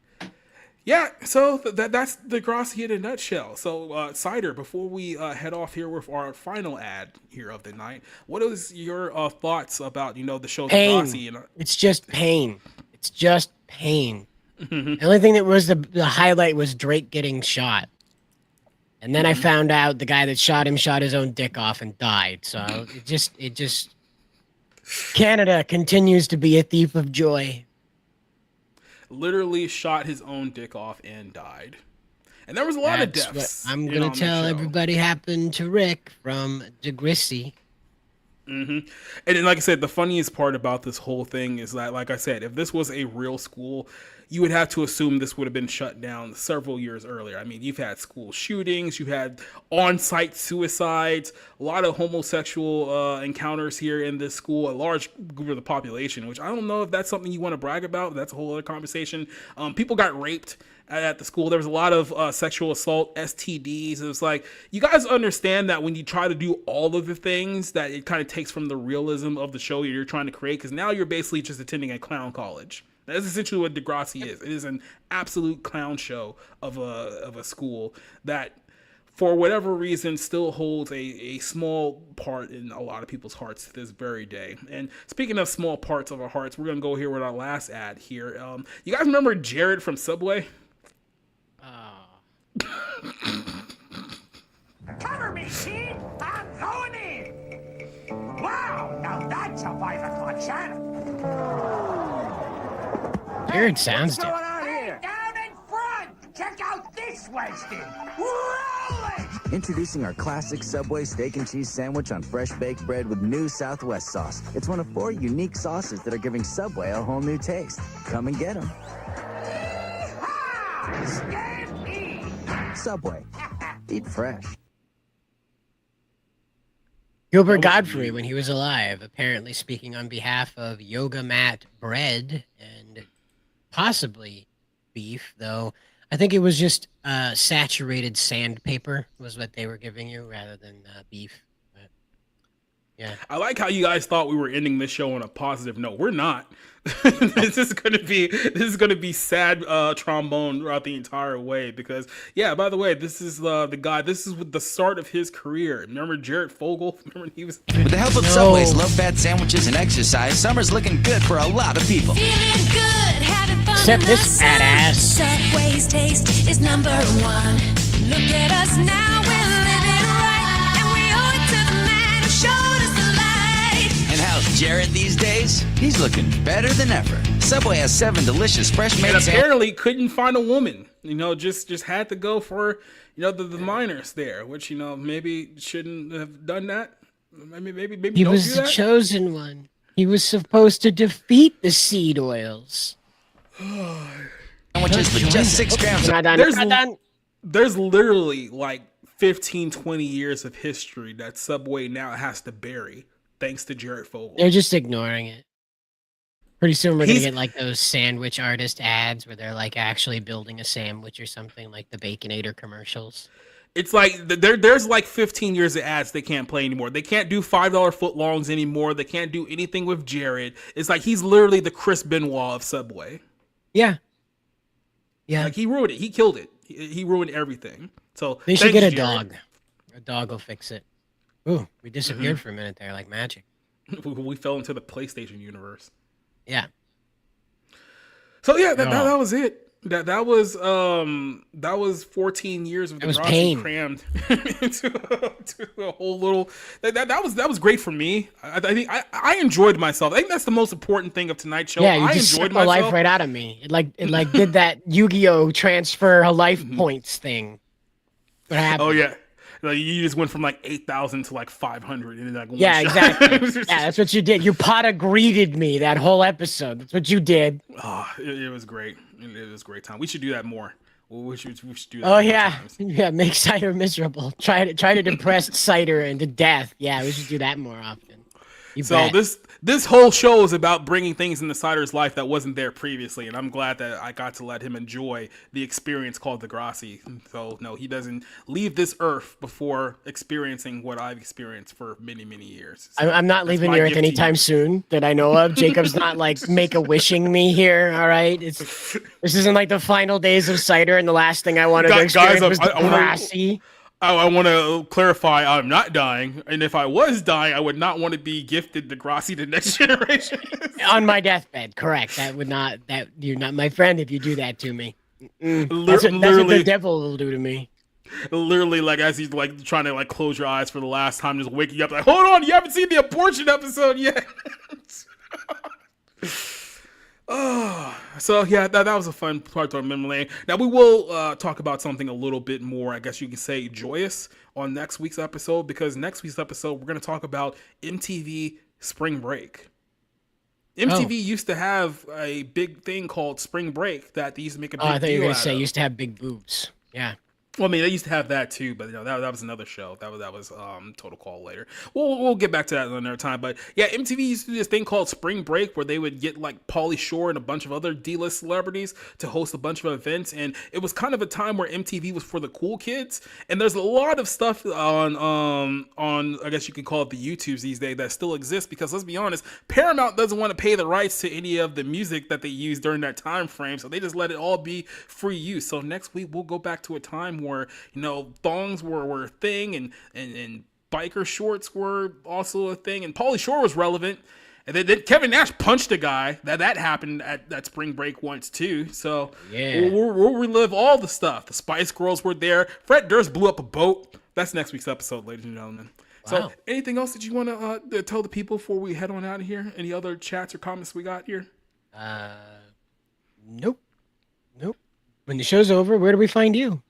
Yeah, so that's Degrassi in a nutshell. So, Cider, before we head off here with our final ad here of the night, what is your thoughts about, you know, the show Degrassi? It's just pain. It's just pain. The only thing that was the highlight was Drake getting shot. And then I found out the guy that shot him shot his own dick off and died. So it just Canada continues to be a thief of joy. Literally shot his own dick off and died. And there was a lot of deaths. What I'm going to tell everybody happened to Rick from Degrassi. And then, like I said, the funniest part about this whole thing is that, like I said, if this was a real school, you would have to assume this would have been shut down several years earlier. I mean, you've had school shootings, you had on-site suicides, a lot of homosexual encounters here in this school, a large group of the population, which I don't know if that's something you want to brag about. That's a whole other conversation. People got raped at the school. There was a lot of sexual assault, STDs. It was like, you guys understand that when you try to do all of the things, that it kind of takes from the realism of the show you're trying to create, because now you're basically just attending a clown college. That's essentially what Degrassi is. It is an absolute clown show of a school that, for whatever reason, still holds a small part in a lot of people's hearts to this very day. And speaking of small parts of our hearts, we're gonna go here with our last ad here. You guys remember Jared from Subway? Cover me, kid! I'm going in! Wow, now that's a 5 o'clock shadow. Jared sounds What's going different. on here? Down in front! Check out this Weston! Roll it! Introducing our classic Subway steak and cheese sandwich on fresh baked bread with new Southwest sauce. It's one of 4 unique sauces that are giving Subway a whole new taste. Come and get them. Subway. Eat fresh. Gilbert Godfrey, when he was alive, apparently speaking on behalf of Yoga Mat Bread and possibly beef, though I think it was just saturated sandpaper was what they were giving you rather than beef. But, yeah, I like how you guys thought we were ending this show on a positive note. We're not. This is gonna be sad trombone throughout the entire way because, yeah, by the way, this is the guy. This is with the start of his career. Remember Jared Fogle? Remember when he was With the help of Subway's low-fat sandwiches and exercise, summer's looking good for a lot of people. Feeling good, having fun. Except this fat ass. Subway's taste is number 1. Look at us now, we're living right, and we owe it to the man who showed us the light. And how's Jared these days? He's looking better than ever. Subway has 7 delicious fresh-made and sandwiches. apparently couldn't find a woman. Just had to go for the minors there, which maybe shouldn't have done that. Maybe he don't was do the that. chosen one. He was supposed to defeat the seed oils. Sandwiches with just 6 grams of... There's literally like 15, 20 years of history that Subway now has to bury thanks to Jared Fogle. They're just ignoring it. Pretty soon we're gonna get like those sandwich artist ads where they're like actually building a sandwich or something, like the Baconator commercials. It's like there's like 15 years of ads they can't play anymore. They can't do $5 footlongs anymore. They can't do anything with Jared. It's like he's literally the Chris Benoit of Subway. Yeah. Yeah. Like he ruined it. He killed it. He ruined everything. So They should thanks, get a Jared. dog. A dog will fix it. Ooh, we disappeared for a minute there like magic. We fell into the PlayStation universe. Yeah. So yeah, that was it. That was 14 years of Degrassi pain. crammed into a whole little. That was great for me. I think I enjoyed myself. I think that's the most important thing of tonight's show. Yeah, you I just enjoyed sucked my myself. life right out of me. It like did that Yu-Gi-Oh transfer life points thing. What happened? Oh yeah. Like, you just went from like 8,000 to like 500 in like one Yeah, shot. exactly. Yeah, that's what you did. You pot greeted me that whole episode. That's what you did. Oh, it was great. It was a great time. We should do that more. We should do that. Oh more yeah, times. yeah. Make Cider miserable. Try to depress Cider into death. Yeah, we should do that more often. You So bet. this whole show is about bringing things into Cider's life that wasn't there previously, and I'm glad that I got to let him enjoy the experience called Degrassi. So no, he doesn't leave this earth before experiencing what I've experienced for many, many years. So I'm not that's leaving my the earth gift to you. anytime soon that I know of. Jacob's not like make-a-wishing me here. All right, this isn't like the final days of Cider, and the last thing I wanted to experience was Degrassi. I want to clarify, I'm not dying, and if I was dying, I would not want to be gifted Degrassi to next generation. On my deathbed, correct. That you're not my friend if you do that to me. That's what the devil will do to me. Literally, like as he's like trying to like close your eyes for the last time, just waking up like, hold on, you haven't seen the abortion episode yet. Oh, so yeah, that was a fun part to our memory lane. Now we will talk about something a little bit more, I guess you can say, joyous on next week's episode, because next week's episode we're going to talk about MTV Spring Break. MTV used to have a big thing called Spring Break that they used to make a big I thought you deal were gonna out say of. used to have big boobs. Yeah. Well, I mean, they used to have that too, but that was another show. That was Total Call later. We'll get back to that another time. But yeah, MTV used to do this thing called Spring Break where they would get like Pauly Shore and a bunch of other D-list celebrities to host a bunch of events, and it was kind of a time where MTV was for the cool kids. And there's a lot of stuff on I guess you could call it the YouTubes these days that still exists because let's be honest, Paramount doesn't want to pay the rights to any of the music that they used during that time frame, so they just let it all be free use. So next week we'll go back to a time where thongs were a thing and biker shorts were also a thing, and Pauly Shore was relevant, and then Kevin Nash punched a guy. That happened at that Spring Break once too. So yeah, we'll relive all the stuff. The Spice Girls were there. Fred Durst blew up a boat. That's next week's episode, ladies and gentlemen. Wow. So anything else that you want to tell the people before we head on out of here? Any other chats or comments we got here? Nope. When the show's over, where do we find you?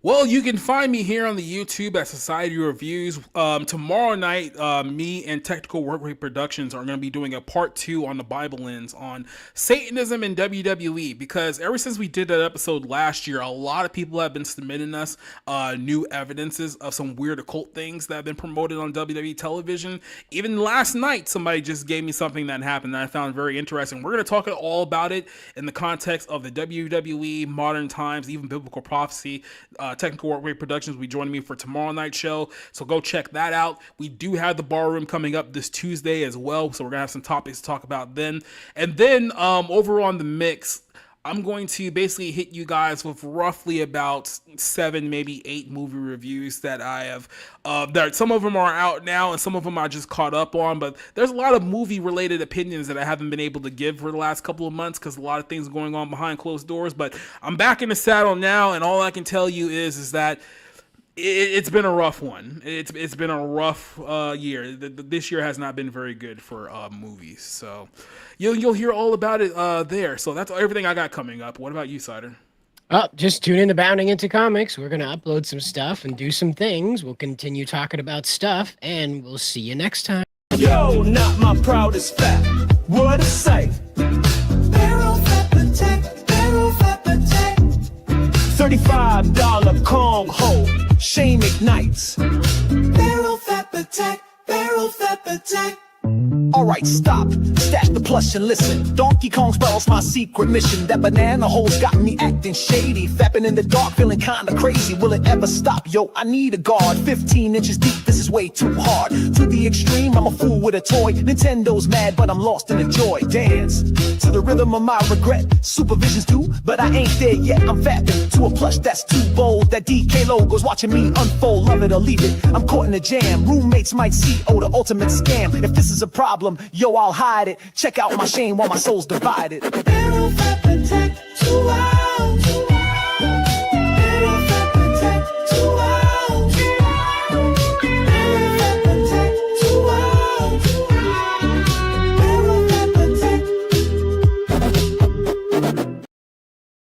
Well, you can find me here on the YouTube at Society Reviews. Tomorrow night, me and Technical Work Rate Productions are going to be doing a part 2 on the Bible Lens on Satanism and WWE, because ever since we did that episode last year, a lot of people have been submitting us new evidences of some weird occult things that have been promoted on WWE television. Even last night, somebody just gave me something that happened that I found very interesting. We're going to talk all about it in the context of the WWE, modern times, even biblical prophecy. Technical Work Rate Productions will be joining me for tomorrow night's show, so go check that out. We do have the Ballroom coming up this Tuesday as well, so we're gonna have some topics to talk about then. And then over on the Mix, I'm going to basically hit you guys with roughly about 7, maybe 8 movie reviews that I have. That some of them are out now and some of them I just caught up on, but there's a lot of movie related opinions that I haven't been able to give for the last couple of months because a lot of things are going on behind closed doors. But I'm back in the saddle now, and all I can tell you is that it's been a rough one. It's been a rough year. This year has not been very good for movies. So you'll hear all about it there. So that's everything I got coming up. What about you, Cider? Just tune in to Bounding Into Comics. We're going to upload some stuff and do some things. We'll continue talking about stuff, and we'll see you next time. Yo, not my proudest fact. What a sight. Barrel Fat Protect, Barrel Fat Protect. $35 Kong Ho, shame ignites. Barrel Fat Protect, Barrel Fat Protect. Alright, stop, stash the plush and listen. Donkey Kong spells my secret mission. That banana hole's got me acting shady, fapping in the dark, feeling kinda crazy. Will it ever stop? Yo, I need a guard. 15 inches deep, this is way too hard. To the extreme, I'm a fool with a toy. Nintendo's mad, but I'm lost in the joy. Dance to the rhythm of my regret. Supervisions do, but I ain't there yet. I'm fapping to a plush that's too bold. That DK logo's watching me unfold. Love it or leave it, I'm caught in a jam. Roommates might see, oh, the ultimate scam. If this is a problem, yo, I'll hide it. Check out my shame while my soul's divided. Barrel Fat Protect, 2 hours.